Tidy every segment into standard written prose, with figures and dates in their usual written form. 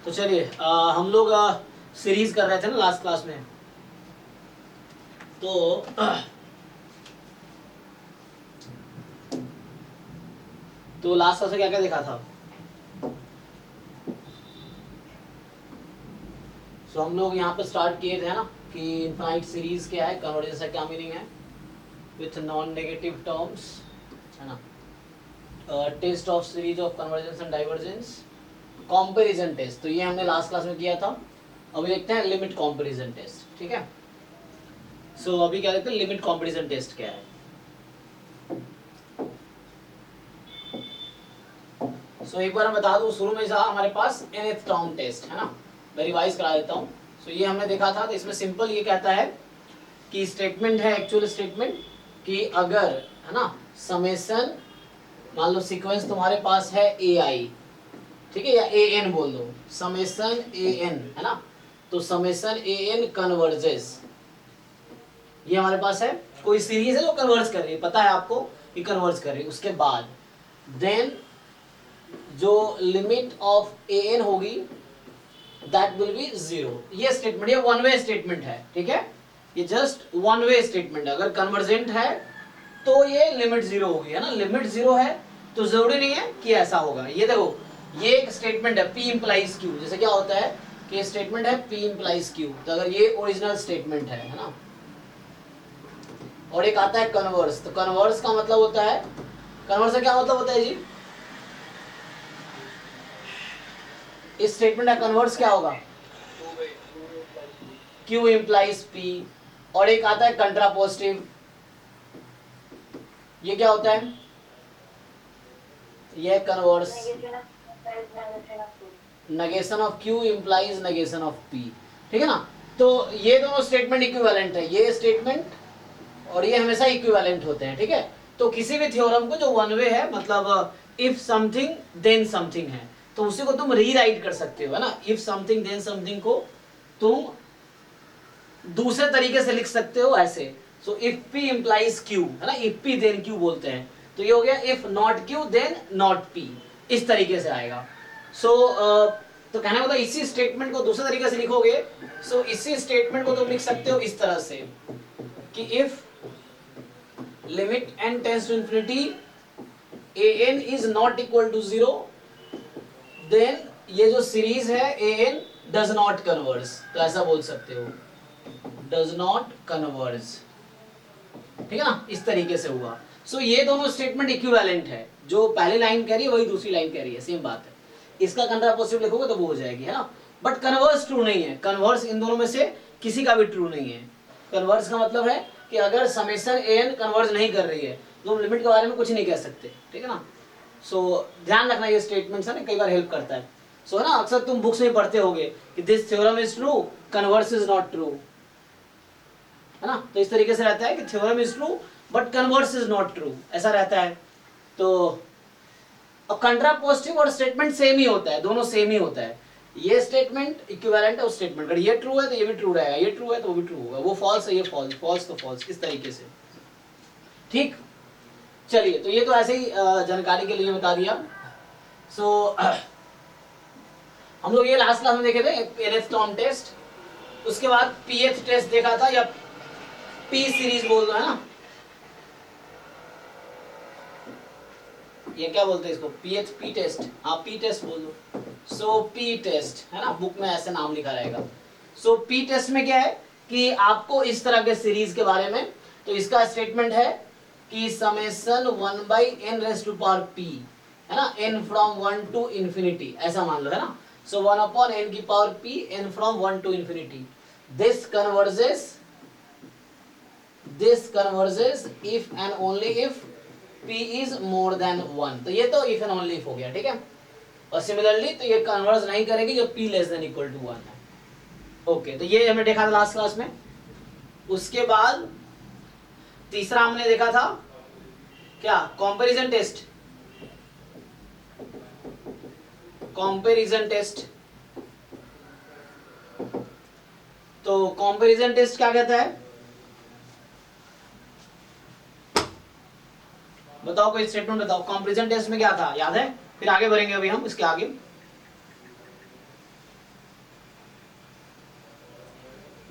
तो चलिए हम लोग सीरीज कर रहे थे ना लास्ट क्लास में। तो लास्ट क्लास में क्या क्या देखा था? सो हम लोग यहाँ पे स्टार्ट किए थे ना कि इनफाइनाइट सीरीज क्या है, कन्वर्जेंस का क्या मीनिंग है विथ नॉन नेगेटिव टर्म्स, है ना। Test of series of convergence and divergence, comparison test, तो ये हमने लास्ट क्लास में किया था। अभी देखते हैं लिमिट कंपैरिजन टेस्ट, ठीक है। सो अभी क्या देखते हैं, लिमिट कंपैरिजन टेस्ट क्या है। सो एक बार मैं बता दूं, शुरू में था हमारे पास nth टर्म टेस्ट, है ना। मैं रिवाइज करा देता हूँ। सो ये हमने देखा था, तो इसमें सिंपल ये कहता है कि स्टेटमेंट है, एक्चुअल स्टेटमेंट, कि अगर, है ना, समेशन, मान लो सीक्वेंस तुम्हारे पास है ai, ठीक है, या an बोल दो, समेशन an, है ना। तो समेशन an कन्वर्जेस, ये हमारे पास है, कोई सीरीज है जो कन्वर्ज कर रही है, पता है आपको कि कन्वर्ज कर रही है। उसके बाद देन जो लिमिट ऑफ an होगी दैट विल बी 0। ये स्टेटमेंट, ये वन वे स्टेटमेंट है, ठीक है। ये जस्ट वन वे स्टेटमेंट है। अगर कन्वर्जेंट है तो ये लिमिट 0 होगी, है ना। लिमिट 0 है तो जरूरी नहीं है कि ऐसा होगा। ये देखो, ये एक स्टेटमेंट है p implies q, जैसे क्या होता है कि स्टेटमेंट है p implies q, तो अगर ये ओरिजिनल स्टेटमेंट है ना। और एक आता है कन्वर्स, तो कन्वर्स का मतलब होता है, कन्वर्स का क्या मतलब होता है जी? इस स्टेटमेंट का कन्वर्स क्या होगा? Q implies P। और एक आता है कंट्रापोजिटिव, ये क्या होता है? ये converse, negation of Q implies negation of P, ठीक है ना। तो ये दोनों स्टेटमेंट इक्विवेलेंट है, ये स्टेटमेंट और ये हमेशा इक्विवेलेंट होते हैं, ठीक है। तो किसी भी थ्योरम को जो वन वे है, मतलब इफ समथिंग देन समथिंग है, तो उसी को तुम रीराइट कर सकते हो, है ना। इफ समथिंग देन समथिंग को तुम दूसरे तरीके से लिख सकते हो ऐसे। So if P implies Q, है ना, इफ P then Q बोलते हैं, तो ये हो गया if not Q then not P, इस तरीके से आएगा। सो तो कहने का मतलब इसी स्टेटमेंट को दूसरे तरीके से लिखोगे, सो इसी स्टेटमेंट को तुम लिख सकते हो इस तरह से कि if limit n tends to infinity an is not equal to 0, then ये जो सीरीज है an डज नॉट कन्वर्ज, तो ऐसा बोल सकते हो, डज नॉट कन्वर्ज, ठीक है ना। इस तरीके से हुआ। सो ये दोनों स्टेटमेंट इक्विवेलेंट है, जो पहली लाइन कह रही है वही दूसरी लाइन कह रही है, सेम बात है। इसका कंट्रापोजिटिव लिखोगे तो वो हो जाएगी, है ना। बट कन्वर्स ट्रू नहीं है, कन्वर्स इन दोनों में से किसी का भी ट्रू नहीं है। कन्वर्स का मतलब है कि अगर समेशन an कन्वर्ज नहीं कर रही है तो हम लिमिट के बारे में कुछ नहीं कह सकते, ठीक है ना। सो ध्यान रखना, ये स्टेटमेंट्स है ना, कई बार हेल्प करता है। सो है ना, अक्सर तुम बुक्स में पढ़ते होगे कि this theorem is true, converse is not true, है ना। तो इस तरीके से रहता है कि theorem is true but converse is not true, ऐसा रहता है। तो अब कंट्रापोजिटिव और स्टेटमेंट सेम ही होता है, दोनों सेम ही होता है। ये स्टेटमेंट इक्विवेलेंट है उस स्टेटमेंट, अगर ये ट्रू है तो ये भी ट्रू रहेगा, ये ट्रू है तो वो भी ट्रू होगा, वो फॉल्स है ये फॉल्स, फॉल्स तो फॉल्स, इस तरीके से, ठीक। चलिए, तो ये तो ऐसे ही जानकारी के लिए बता दिया। सो हम लोग ये लास्ट क्लास में देखे थे nth टर्म टेस्ट, उसके बाद pth टेस्ट देखा था, या P सीरीज बोल दो, है ना। ये क्या बोलते हैं इसको, P टेस्ट, हाँ P टेस्ट बोल दो। सो P टेस्ट, है ना, बुक में ऐसे नाम लिखा रहेगा। सो P टेस्ट में क्या है कि आपको इस तरह के सीरीज के बारे में, तो इसका स्टेटमेंट है कि समेशन 1/n⁻p, है ना, n फ्रॉम 1 टू इंफिनिटी, ऐसा मान लो, है ना। So 1/n⁻p, n from 1 to infinity, this converges if and only if p is more than 1, तो ये तो if and only if हो गया, ठीक है। और सिमिलरली तो ये कन्वर्ज नहीं करेगी जब p less than equal to 1 है। ओके, तो ये हमने देखा था लास्ट क्लास में। उसके बाद तीसरा हमने देखा था क्या, कंपैरिजन टेस्ट। कंपैरिजन टेस्ट, तो कंपैरिजन टेस्ट क्या कहता है, बताओ कोई स्टेटमेंट बताओ। कंपैरिजन टेस्ट में क्या था, याद है? फिर आगे बढ़ेंगे अभी हम इसके आगे।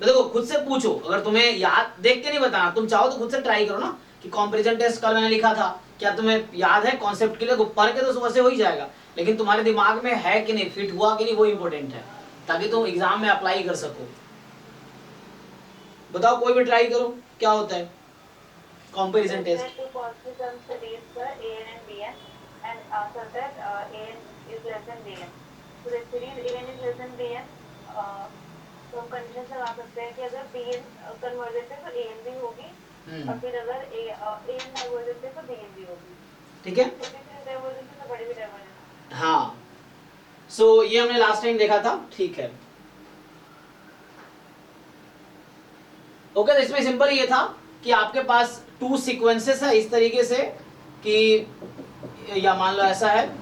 तो देखो खुद से पूछो, अगर तुम्हें याद देख के नहीं बताना, तुम चाहो तो खुद से ट्राई करो ना कि कंपैरिजन टेस्ट कल मैंने लिखा था, क्या तुम्हें याद है कॉन्सेप्ट के लिए, पढ़ के तो सुबह से हो ही जाएगा, लेकिन तुम्हारे दिमाग में है कि नहीं, फिट हुआ कि नहीं, वो इंपॉर्टेंट है, ताकि तुम एग्जाम में अप्लाई कर सको। बताओ कोई भी ट्राई करो क्या होता है कंपैरिजन टेस्ट। तो हम कंडीशन से लगा सकते हैं कि अगर bn कन्वर्जेंट है तो an भी होगी, और फिर अगर an डाइवर्जेंट है तो bn भी होगी। ठीक है, डाइवर्जेंट है तो बड़ी भी डाइवर्जेंट। हाँ, सो ये हमने लास्ट टाइम देखा था, ठीक है। ओके, तो इसमें सिंपल ये था कि आपके पास 2 सीक्वेंसेस है इस तरीके से कि, या मान लो ऐसा है,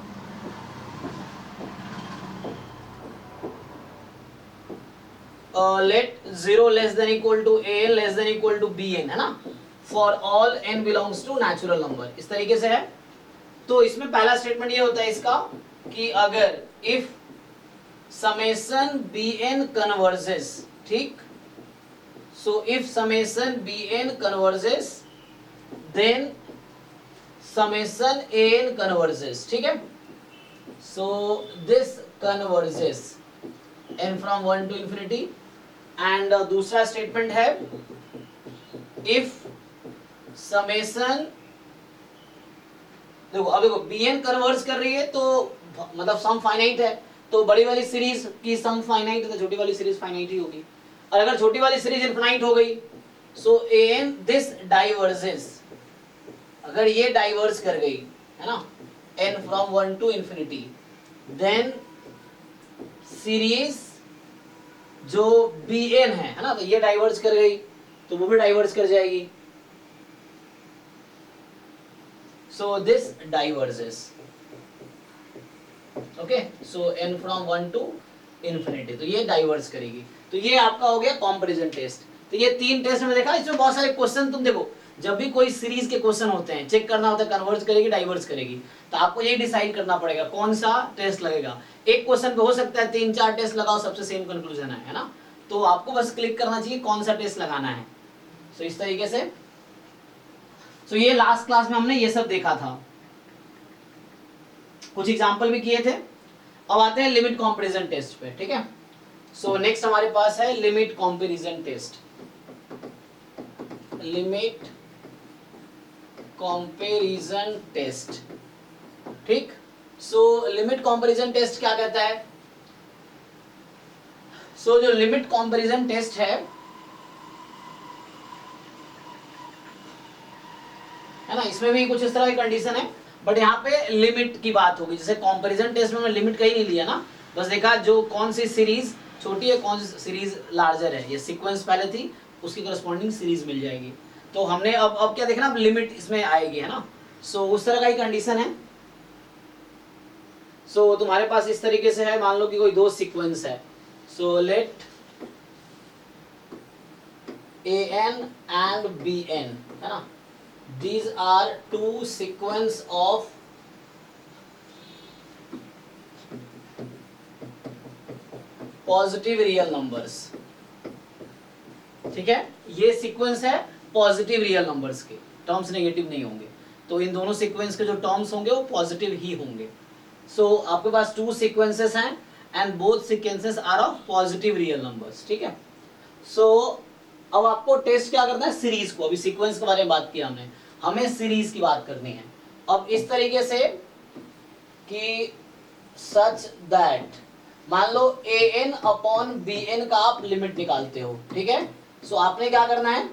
let 0 less than equal to an less than equal to bn, है ना, for all n belongs to natural number, इस तरीके से है। तो इसमें पहला स्टेटमेंट ये होता है इसका कि अगर if summation bn converges, ठीक, so if summation bn converges then summation an converges, ठीक है, so this converges n from 1 to infinity, and दूसरा स्टेटमेंट है इफ समेशन, देखो अब देखो bn कन्वर्ज कर रही है तो मतलब सम फाइनाइट है, तो बड़ी वाली सीरीज की सम फाइनाइट है तो छोटी वाली सीरीज फाइनाइट ही होगी, और अगर छोटी वाली सीरीज इनफिनाइट हो गई सो an दिस डाइवर्जेस, अगर ये डाइवर्ज कर गई है ना n from 1 to infinity, then series जो bn है ना, तो ये डाइवर्ज कर गई तो वो भी डाइवर्ज कर जाएगी, so this diverges, okay, so n from 1 to infinity, तो ये डाइवर्ज करेगी। तो ये आपका हो गया कंपैरिजन टेस्ट। तो ये 3 टेस्ट में देखा, इसमें बहुत सारे क्वेश्चन, तुम देखो जब भी कोई सीरीज के क्वेश्चन होते हैं चेक करना होता है कन्वर्ज करेगी डाइवर्ज करेगी, तो आपको ये डिसाइड करना पड़ेगा कौन सा टेस्ट लगेगा। एक क्वेश्चन पे हो सकता है 3-4 टेस्ट लगाओ, सबसे सेम कंक्लूजन है ना, तो आपको बस क्लिक करना चाहिए कौन सा टेस्ट लगाना है। सो इस तरीके से, सो ये लास्ट क्लास में हमने ये सब देखा था, कुछ एग्जांपल भी किए थे। अब आते हैं लिमिट कंपैरिजन टेस्ट पे, ठीक है। सो नेक्स्ट हमारे पास है limit comparison test, limit comparison test, ठीक। सो लिमिट कंपैरिजन टेस्ट क्या कहता है, सो जो लिमिट कंपैरिजन टेस्ट है ना, इसमें भी कुछ इस तरह की कंडीशन है, बट यहाँ पे लिमिट की बात होगी। जैसे कंपैरिजन टेस्ट में हमने लिमिट कहीं नहीं लिया ना, बस देखा जो कौन सी सीरीज छोटी है कौन सी सीरीज लार्जर है, ये सीक्वेंस पहले थी उसकी करस्पॉन्डिंग सीरीज मिल जाएगी। तो हमने अब क्या देखना, अब लिमिट इसमें आएगी, है ना। सो उस तरह का ही कंडीशन है। सो तुम्हारे पास इस तरीके से है, मान लो कि कोई 2 सीक्वेंस है, so let an and bn, है ना, these are 2 sequence of positive real numbers, ठीक है। ये सीक्वेंस है पॉजिटिव रियल नंबर्स के, टर्म्स नेगेटिव नहीं होंगे, तो इन दोनों सीक्वेंस के जो टर्म्स होंगे वो पॉजिटिव ही होंगे। सो आपके पास 2 सीक्वेंसेस हैं and both sequences are of positive real numbers, ठीक है। सो अब आपको टेस्ट क्या करना है, सीरीज को, अभी सीक्वेंस के बारे में बात किया हमने, हमें सीरीज की बात करनी है। अब इस तरीके से कि सच दैट, मान लो an अपॉन bn का आप लिमिट निकालते हो, ठीक है। सो आपने क्या करना है,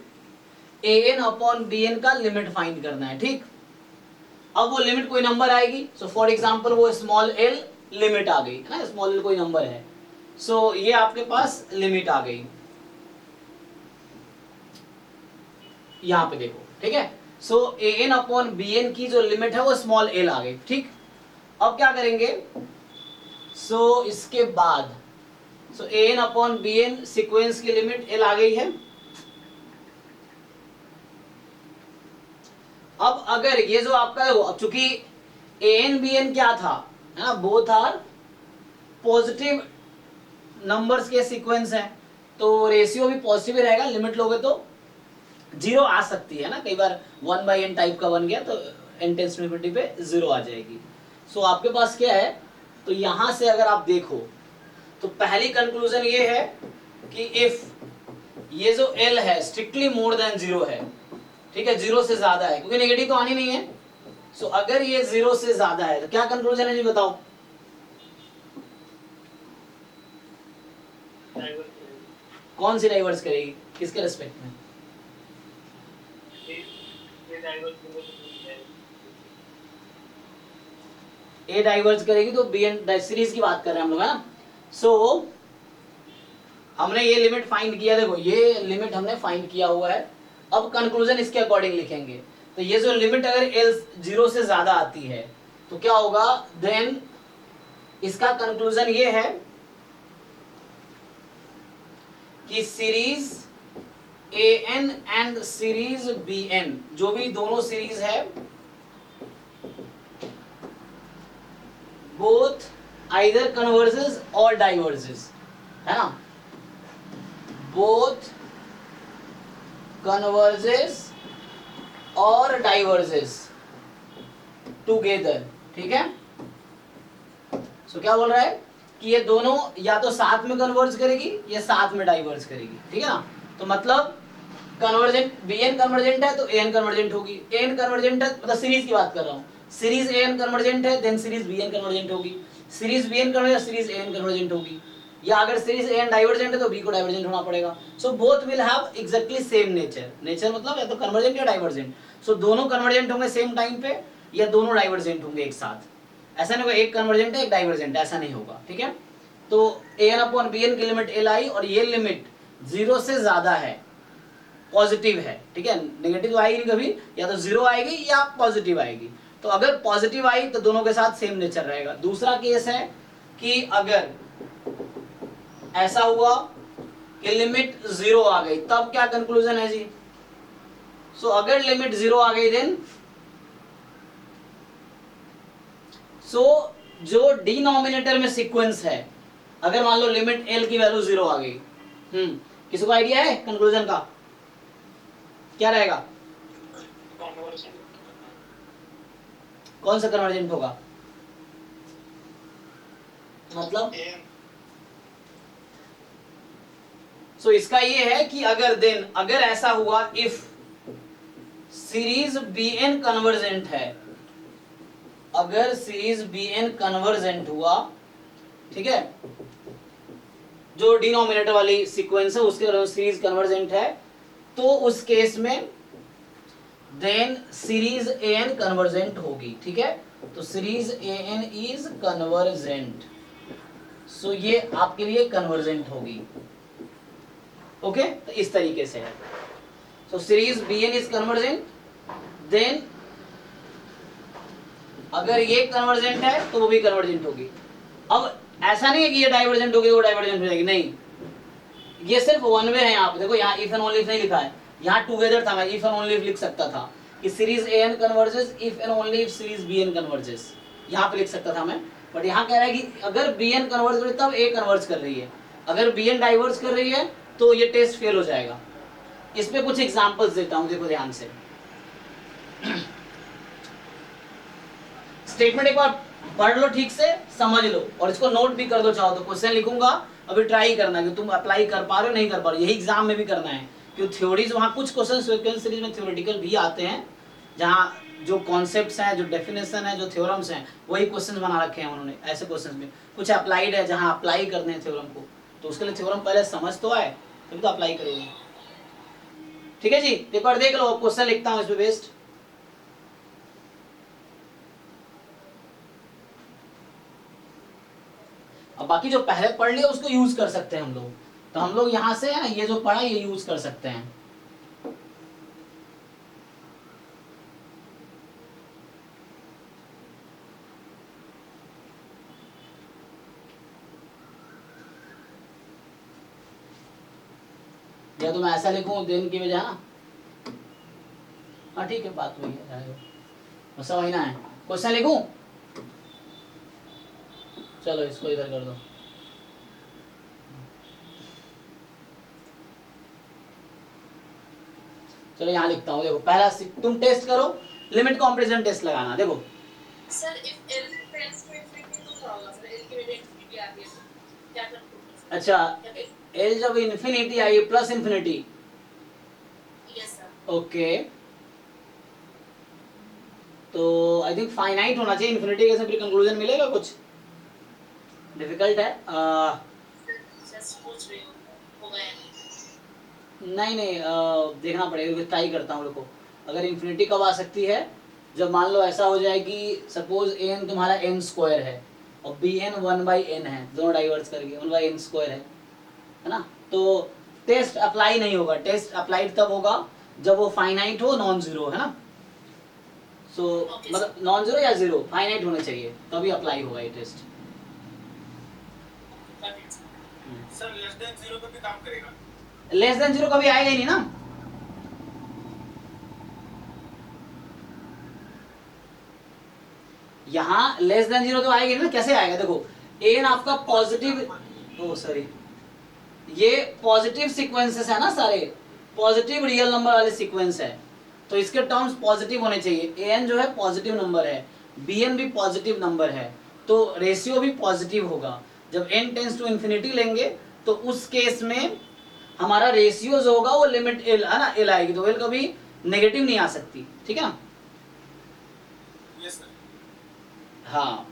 an अपॉन bn का लिमिट फाइंड करना है, ठीक। अब वो लिमिट कोई नंबर आएगी, सो फॉर एग्जांपल वो स्मॉल l लिमिट आ गई, है ना, स्मॉल l कोई नंबर है, सो ये आपके पास लिमिट आ गई, यहां पे देखो, ठीक है। सो an अपॉन bn की जो लिमिट है वो स्मॉल l आ गई, ठीक। अब क्या करेंगे, सो इसके बाद an अपॉन bn सीक्वेंस की लिमिट l आ गई है। अब अगर ये जो आपका है वो, अब चूंकि an bn क्या था, है ना, बोथ आर पॉजिटिव नंबर्स के सीक्वेंस है, तो रेशियो भी पॉजिटिव ही रहेगा, लिमिट लोगे तो जीरो आ सकती है ना, कई बार 1/n टाइप का बन गया तो n टेंस टू इन्फिनिटी पे जीरो आ जाएगी। सो आपके पास क्या है, तो यहां से अगर आप देखो तो पहली कंक्लूजन ये है कि इफ ये जो l है स्ट्रिक्टली मोर देन जीरो है, ठीक है, जीरो से ज्यादा है, क्योंकि नेगेटिव तो आनी नहीं है। सो अगर ये जीरो से ज्यादा है तो क्या कंक्लूजन है जी बताओ? कौन सी डाइवर्स करेगी, किसके रिस्पेक्ट में? ए डाइवर्स करेगी तो बी एन सीरीज की बात कर रहे हैं हम लोग, है ना। सो हमने ये लिमिट फाइंड किया, देखो ये लिमिट हमने फाइंड किया हुआ है। अब कंक्लूजन इसके अकॉर्डिंग लिखेंगे। तो ये जो लिमिट अगर एल जीरो से ज्यादा आती है तो क्या होगा, देन इसका कंक्लूजन ये है कि series a n and series b n, जो भी दोनों सीरीज है, बोथ आइदर कन्वर्जेस और डाइवर्जेस, है ना, बोथ कन्वर्जेस और डाइवर्जेस टुगेदर, ठीक है। सो क्या बोल रहा है कि ये दोनों या तो साथ में कन्वर्ज करेगी या साथ में डाइवर्ज करेगी, ठीक है ना। तो मतलब कन्वर्जेंट बी एन कन्वर्जेंट है तो ए एन कन्वर्जेंट होगी, ए एन कन्वर्जेंट है, मतलब सीरीज की बात कर रहा हूँ, सीरीज ए एन कन्वर्जेंट है then series b n convergent होगी, series b n convergent series a n convergent होगी, या अगर सीरीज ए एन डाइवर्जेंट है तो बी को डाइवर्जेंट होना पड़ेगा। So both will have exactly same nature, nature मतलब या तो कन्वर्जेंट या डाइवर्जेंट। सो दोनों कन्वर्जेंट होंगे सेम टाइम पे या दोनों डाइवर्जेंट होंगे एक साथ, ऐसा नहीं होगा एक कन्वर्जेंट है एक डाइवर्जेंट, ऐसा नहीं होगा, ठीक है। तो A N upon B N की लिमिट एल आई, और ये लिमिट जीरो से ज्यादा है, पॉजिटिव है, ठीक है, नेगेटिव आएगी नहीं कभी, या तो जीरो आएगी या पॉजिटिव आएगी। तो अगर पॉजिटिव आई तो दोनों के साथ सेम नेचर रहेगा। दूसरा केस है कि अगर ऐसा हुआ कि लिमिट जीरो आ गई, तब क्या कंक्लूजन है जी? सो अगर लिमिट जीरो आ गई देन जो डिनोमिनेटर में सीक्वेंस है, अगर मान लो लिमिट एल की वैल्यू जीरो आ गई, किसी को आइडिया है कंक्लूजन का क्या रहेगा? कौन सा कन्वर्जेंट होगा? मतलब सो इसका ये है कि अगर ऐसा हुआ, if series b n convergent है, अगर सीरीज बी एन कन्वर्जेंट हुआ, ठीक है, जो डिनोमिनेटर वाली सीक्वेंस है उसके सीरीज कन्वर्जेंट है, तो उस केस में then series a n convergent होगी, ठीक है। तो series a n is convergent, so ये आपके लिए कन्वर्जेंट होगी, ओके। तो इस तरीके से है। So series b n is convergent, then अगर ये कन्वर्जेंट है तो वो भी कन्वर्जेंट होगी। अब ऐसा नहीं है कि ये डाइवर्जेंट होगी वो डाइवर्जेंट हो जाएगी, नहीं, ये सिर्फ वन वे है। यहाँ पे देखो, यहाँ इफ एंड ओनली इफ नहीं लिखा है, यहाँ टुगेदर था, मैं इफ एंड ओनली इफ लिख सकता था कि series a n converges if and only if series b n converges, यहाँ पे लिख सकता था मैं। बट यहाँ कह रहा है कि अगर बी एन कन्वर्ज करे तब ए कन्वर्ज कर रही है, अगर बी एन डाइवर्ज कर रही है तो ये टेस्ट फेल हो जाएगा। इस पे कुछ एग्जांपल्स देता हूँ, देखो ध्यान से। स्टेटमेंट एक बार पढ़ लो, ठीक से समझ लो, और इसको नोट भी कर दो, चाहो तो क्वेश्चन लिखूंगा, अभी ट्राई करना कि तुम अप्लाई कर पा रहे हो नहीं कर पा रहे हो, यही एग्जाम में भी करना है। क्योंकि थ्योरीज वहाँ कुछ क्वेश्चन सेकंड सीरीज में थ्योरेटिकल भी आते हैं, जहाँ जो कॉन्सेप्ट्स हैं, जो डेफिनेशन है, जो थ्योरम्स हैं, वही क्वेश्चन बना रखे हैं उन्होंने। ऐसे क्वेश्चन में कुछ अप्लाइड है जहाँ अप्लाई करने हैं थ्योरम को, तो उसके लिए थ्योरम पहले समझ तो आए तभी तो अप्लाई करोगे, ठीक है जी। पेपर देख लो, क्वेश्चन लिखता हूँ इस पे बेस्ड। अब बाकी जो पहले पढ़ लिया उसको यूज कर सकते हैं हम लोग, तो हम लोग यहाँ से है ना, ये जो पढ़ा ये यूज कर सकते हैं। या तो मैं ऐसा लिखूं दिन की बजाय ना, हाँ ठीक है, बात वही है, समझना है। क्वेश्चन लिखूं, चलो इसको इधर कर दो। चलो यहाँ लिखता हूँ, देखो पहला तुम टेस्ट करो, लिमिट कंपैरिजन टेस्ट लगाना। देखो sir if L tends to infinity तो क्या होगा सर? L की वैल्यू इंफिनिटी आ रही है तो क्या कंक्लूड कर सकते हैं? अच्छा, एल जब infinity i plus infinity, yes sir. Okay, तो आई थिंक फाइनाइट होना चाहिए। इन्फिनिटी कैसे फिर कंक्लूजन मिलेगा? कुछ डिफिकल्ट है। जस्ट पूछ रही हूँ होगा या नहीं। नहीं नहीं, देखना पड़ेगा, ट्राई करता हूँ। देखो अगर इन्फिनिटी कब आ सकती है, जब मान लो ऐसा हो जाए कि सपोज एन तुम्हारा एन स्क्वायर है और बी एन 1/n है, दोनों डाइवर्स करके 1/n स्क्वायर है ना, तो टेस्ट अप्लाई नहीं होगा। टेस्ट अप्लाइड तब होगा जब वो फाइनाइट हो, नॉन जीरो, है ना। सो Okay, मतलब नॉन जीरो या जीरो फाइनाइट होने चाहिए तभी अप्लाई होगा ये test. Got it, sir. Sir less than zero पे भी काम करेगा? लेस देन जीरो कभी आएगा ही नहीं ना। यहाँ लेस देन जीरो तो आएगी ना, कैसे आएगा? देखो एन आपका पॉजिटिव, ओ सॉरी, ये पॉजिटिव सीक्वेंसेस है ना सारे, पॉजिटिव रियल नंबर वाले सीक्वेंस है, तो इसके टर्म्स पॉजिटिव होने चाहिए। एन जो है पॉजिटिव नंबर है, बी एन भी पॉजिटिव नंबर है, तो रेशियो भी पॉजिटिव होगा। जब एन टेंस टू इन्फिनिटी लेंगे तो उस केस में हमारा रेशियो जो होगा वो लिमिट एल है ना, एल आएगी, तो एल कभी नेगेटिव नहीं आ सकती, ठीक है ना। Yes sir. हाँ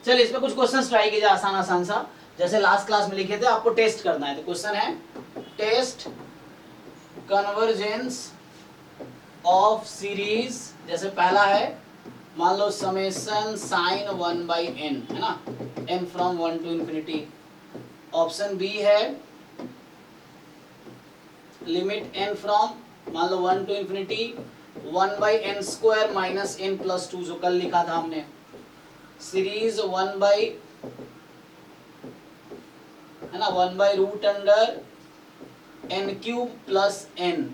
चलिए, इस पे कुछ क्वेश्चन ट्राई कीजिए, आसान आसान सा, जैसे लास्ट क्लास में लिखे थे। आपको टेस्ट करना है, तो क्वेश्चन है टेस्ट कन्वर्जेंस ऑफ सीरीज। जैसे पहला है, मान लो समेशन साइन 1/n है ना, n from 1 to infinity. Option B है लिमिट n फ्रॉम, मान लो 1 to infinity 1/n square minus n plus 2, जो कल लिखा था हमने। सीरीज 1 है ना, 1/√अंडर n क्यूब प्लस n,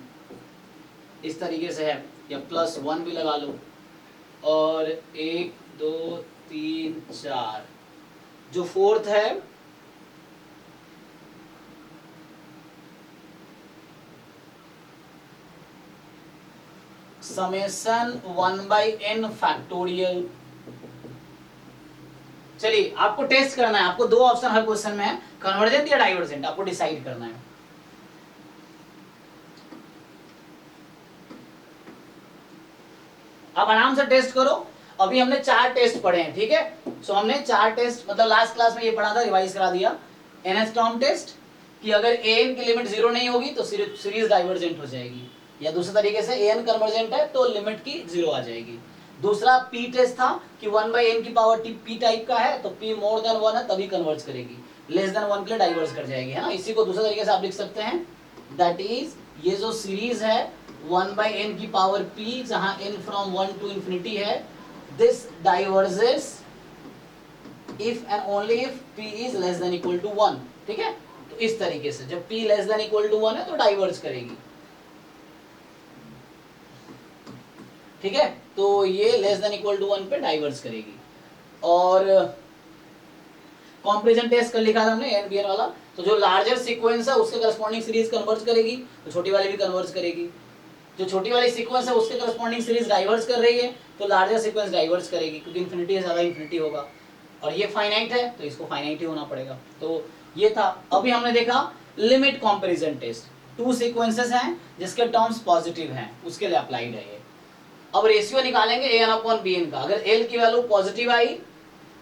इस तरीके से है, या +1 भी लगा लो। और 1 2 3 4, जो फोर्थ है समेशन 1/n फैक्टोरियल। चलिए आपको टेस्ट करना है, आपको दो ऑप्शन हर क्वेश्चन में है, कन्वर्जेंट या डाइवर्जेंट, आपको डिसाइड करना है। आप आराम से टेस्ट करो। अभी हमने 4 टेस्ट पढ़े हैं, ठीक है। सो हमने 4 टेस्ट, मतलब लास्ट क्लास में ये पढ़ा था, रिवाइज करा दिया। एनएस टर्म टेस्ट कि अगर एन की लिमिट 0 नहीं होगी तो सीरीज डाइवर्जेंट हो जाएगी, या दूसरे तरीके से एन कन्वर्जेंट है तो लिमिट की 0 आ जाएगी। दूसरा पी टेस्ट था कि 1/n की पावर पी टाइप का है तो p मोर देन 1 है तभी कन्वर्ज करेगी, लेस देन 1 के लिए डाइवर्ज कर जाएगी, है ना। इसी को दूसरे तरीके से आप लिख सकते हैं, दैट इज ये जो सीरीज है 1/n की पावर p, जहां n फ्रॉम 1 टू इंफिनिटी है, this diverges if and only if p is less than equal to 1, ठीक है। तो इस तरीके से जब p less than equal to 1 है तो डाइवर्ज करेगी, ठीक है। तो ये लेस देन इक्वल टू 1 पे डाइवर्ज करेगी। और कंपैरिजन टेस्ट कर लिखा था हमने एनबीएन वाला, तो जो लार्जर सीक्वेंस है उसके करस्पॉन्डिंग सीरीज कन्वर्ज करेगी, तो छोटी वाली भी कन्वर्ज करेगी। जो छोटी वाली सीक्वेंस है उसके करस्पॉन्डिंग सीरीज डाइवर्ज कर रही है तो लार्जर सीक्वेंस डाइवर्ज करेगी, क्योंकि इन्फिनिटी से ज्यादा इन्फिनिटी होगा, और ये फाइनाइट है तो इसको फाइनाइट ही होना पड़ेगा। तो ये था। अभी हमने देखा लिमिट कंपैरिजन टेस्ट, 2 सीक्वेंसेस हैं जिसके टर्म्स पॉजिटिव हैं, उसके लिए अप्लाइड है ये। अब रेशियो निकालेंगे an/bn का। अगर l की वैल्यू पॉजिटिव आई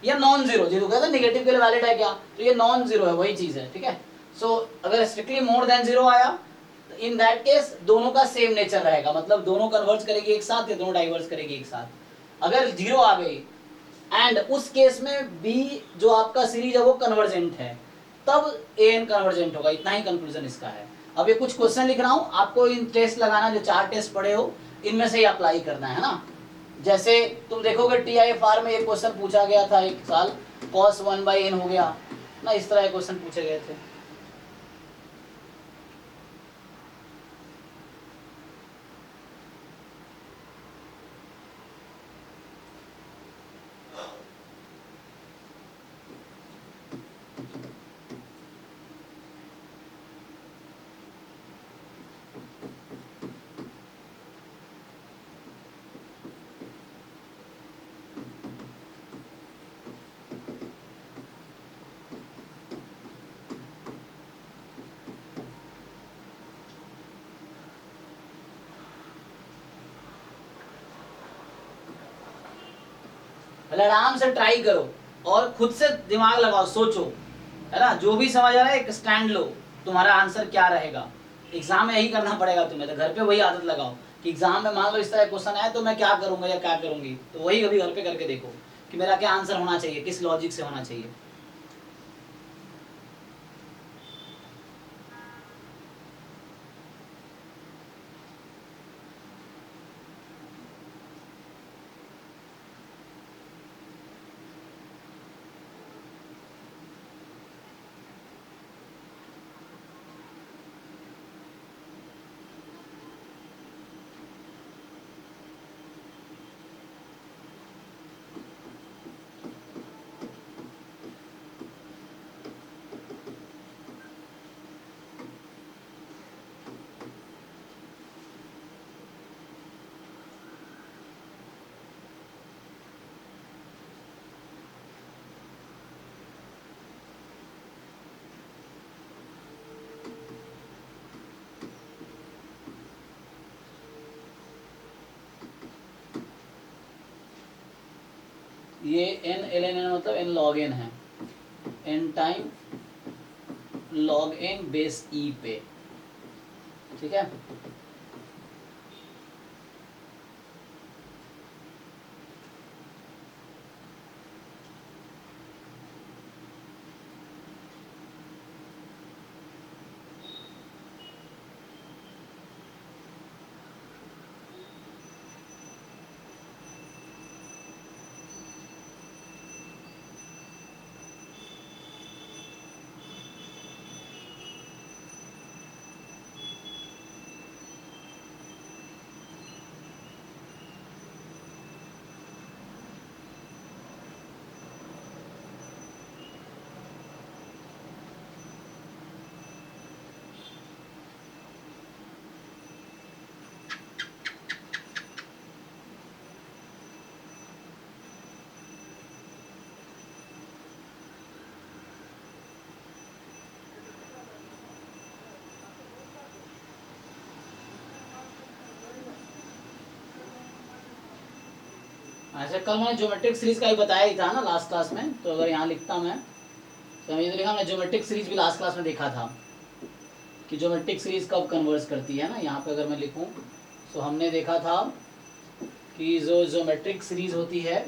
या नॉन जीरो, जीरो कहते हैं नेगेटिव के लिए वैलिड है क्या, तो ये नॉन जीरो है, वही चीज है, ठीक है। सो अगर स्ट्रिक्टली मोर देन जीरो आया तो इन दैट केस दोनों का सेम नेचर रहेगा, मतलब दोनों कन्वर्ज करेगी एक साथ या दोनों डाइवर्ज करेगी एक साथ। अगर जीरो आ गई एंड उस केस में b जो आपका सीरीज है वो कन्वर्जेंट है, तब an कन्वर्जेंट होगा। इतना ही कंक्लूजन इसका है। अब ये कुछ क्वेश्चन लिख रहा हूं, आपको इन टेस्ट लगाना, जो 4 टेस्ट पढ़े हो इनमें से ही अप्लाई करना है ना। जैसे तुम देखोगे TIFR में एक क्वेश्चन पूछा गया था एक साल, cos 1/n हो गया ना, इस तरह के क्वेश्चन पूछे गए थे। पहले आराम से ट्राई करो और खुद से दिमाग लगाओ, सोचो, है ना, जो भी समझ आ रहा है एक स्टैंड लो, तुम्हारा आंसर क्या रहेगा। एग्जाम में यही करना पड़ेगा तुम्हें, तो घर पे वही आदत लगाओ कि एग्जाम में मान लो इस तरह क्वेश्चन आया तो मैं क्या करूंगा या क्या करूंगी, तो वही कभी घर पे करके देखो कि मेरा क्या आंसर होना चाहिए, किस लॉजिक से होना चाहिए। ये n ln n मतलब n log n है, n time log n base e पे, ठीक है। अच्छा, कल मैंने ज्योमेट्रिक सीरीज का ही बताया ही था ना लास्ट क्लास में, तो अगर यहाँ लिखता मैं तो ये देखा, मैंने ज्योमेट्रिक सीरीज भी लास्ट क्लास में देखा था कि ज्योमेट्रिक सीरीज कब कन्वर्स करती है ना। यहाँ पे अगर मैं लिखूँ तो हमने देखा था कि जो ज्योमेट्रिक सीरीज होती है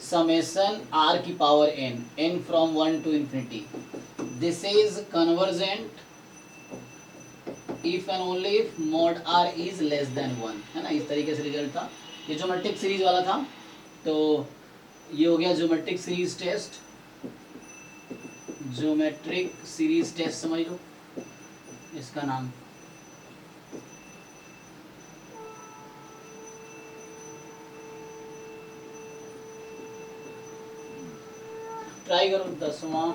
समेशन r की power n from 1 to infinity, this is convergent if and only if mod r is less than 1, है ना। इस तरीके से रिजल्ट था, ये ज्योमेट्रिक सीरीज वाला था। तो ये हो गया geometric series test, geometric series test समझ लो इसका नाम। ट्राई करो 10वां।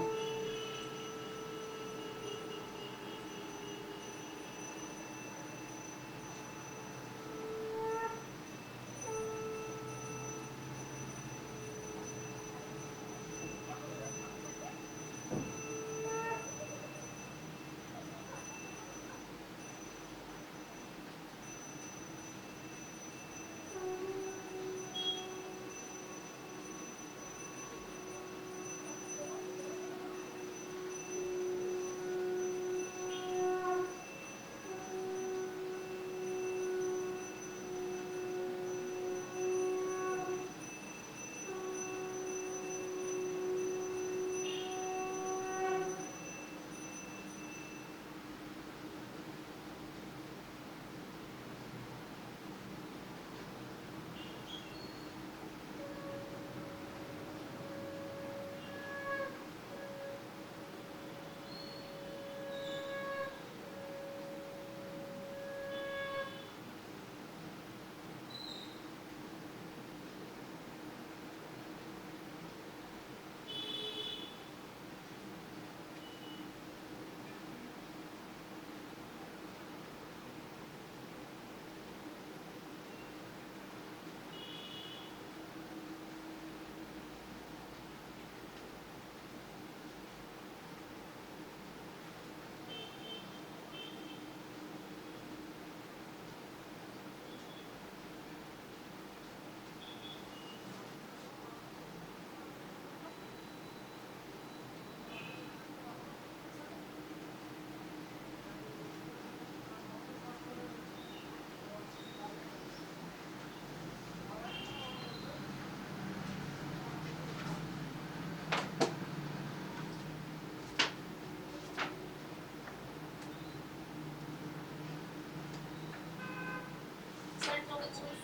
इसमें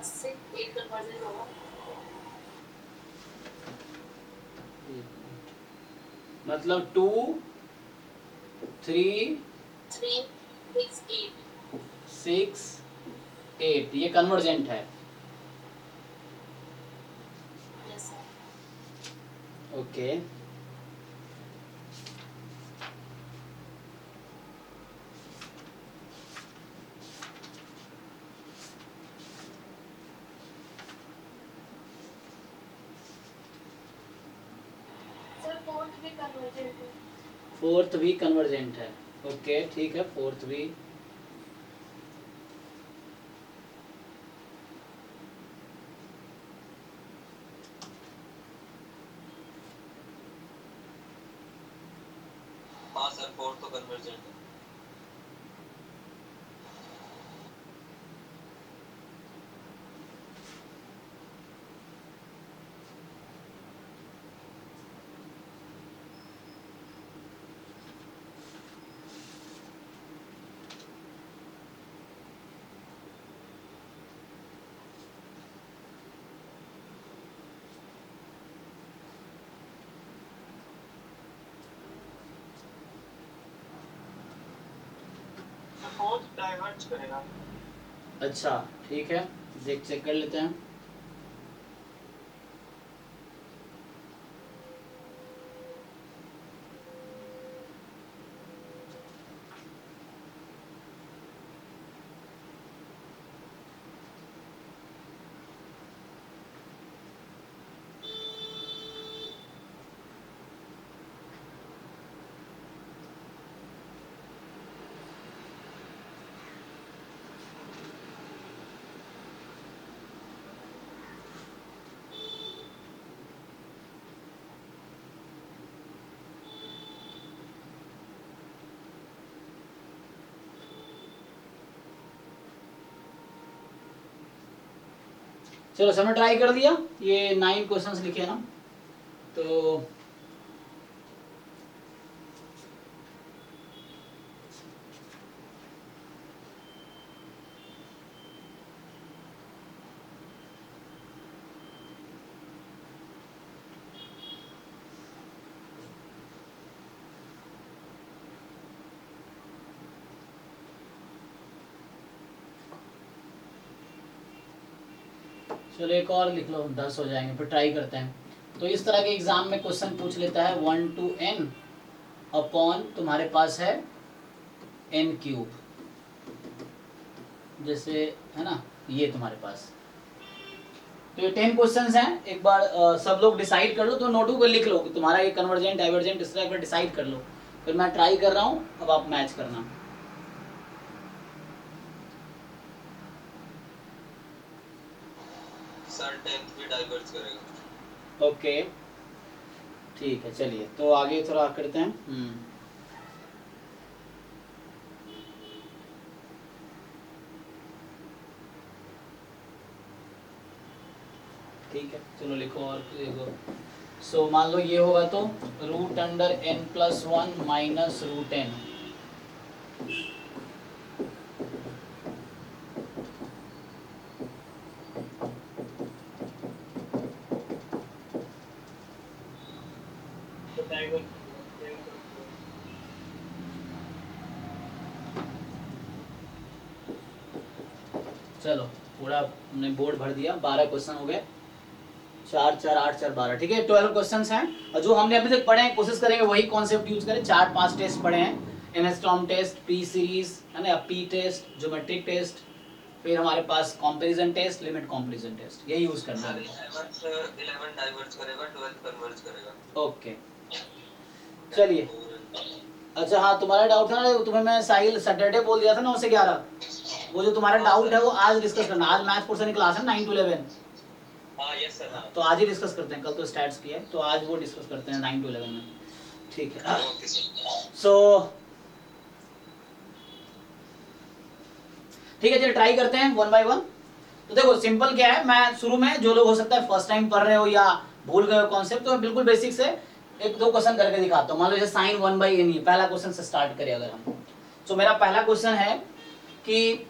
6 8 कन्वर्जन होगा। मतलब 2 3 3 6 8 6 8 ये कन्वर्जेंट है। Yes sir. Okay sir fourth भी कन्वर्जेंट है। फोर्थ भी कन्वर्जेंट है। ओके ठीक है, फोर्थ भी हाँ सर, फोर्थ तो कन्वर्जेंट है। फोर्थ डाइवर्ज करेगा। अच्छा ठीक है, देख चेक कर लेते हैं। चलो सबने ट्राई कर दिया, ये 9 क्वेश्चंस लिखे ना, तो चलो एक और लिख लो, 10 हो जाएंगे, फिर ट्राई करते हैं। तो इस तरह के एग्जाम में क्वेश्चन पूछ लेता है 1 to n अपॉन तुम्हारे पास है n क्यूब, जैसे है ना, ये तुम्हारे पास। तो ये 10 क्वेश्चंस हैं, एक बार सब लोग डिसाइड कर लो, तो नोटू को लिख लो कि तुम्हारा ये कन्वर्जेंट डाइवर्जेंट इस तरह का डिसाइड कर लो। फिर मैं ट्राई कर रहा हूँ, अब आप मैच करना। सर 10th भी डाइवर्ज करेगा। ओके ठीक है, चलिए तो आगे थोड़ा करते हैं। ठीक है चलो लिखो और देखो। सो मान लो ये होगा तो root under n+1 minus root n। तो डाइवर्ज चलो पूरा हमने बोर्ड भर दिया, 12 क्वेश्चन हो गए, 4 4 8 4 12, ठीक है 12 क्वेश्चंस हैं। और जो हमने अभी तक पढ़े हैं कोशिश करेंगे वही कॉन्सेप्ट यूज करें। 4-5 टेस्ट पढ़े हैं, एनस्टॉर्म टेस्ट, पी सीरीज है ना, पी टेस्ट, ज्योमेट्रिक टेस्ट, फिर हमारे पास comparison test, limit comparison test, ये यूज करना सर है। 11 डाइवर्ज करेगा, 12th कन्वर्ज करेगा। ओके चलिए। अच्छा हाँ, तुम्हारा डाउट था ना, तुम्हें मैं साहिल सैटरडे बोल दिया था 9 से 11, वो जो तुम्हारा डाउट है वो आज डिस्कस करना। आज मैथ्स पोर्शन की क्लास है 9 to 11। हाँ यस सर। हाँ तो आज ही डिस्कस करते हैं, कल तो स्टैट्स की है, तो आज वो डिस्कस करते हैं 9 to 11 में, ठीक है। Okay sir. सो ठीक है, चलिए ट्राई करते हैं 1 by 1। तो देखो सिंपल क्या है, मैं शुरू में जो लोग हो सकता है फर्स्ट टाइम पढ़ रहे हो या भूल गए हो कॉन्सेप्ट, तो मैं बिल्कुल बेसिक से 1-2 क्वेश्चन करके दिखाता हूँ। मान लो जैसे साइन 1 by n ही, पहला क्वेश्चन से स्टार्ट करें अगर हम। तो मेरा पहला क्वेश्चन है कि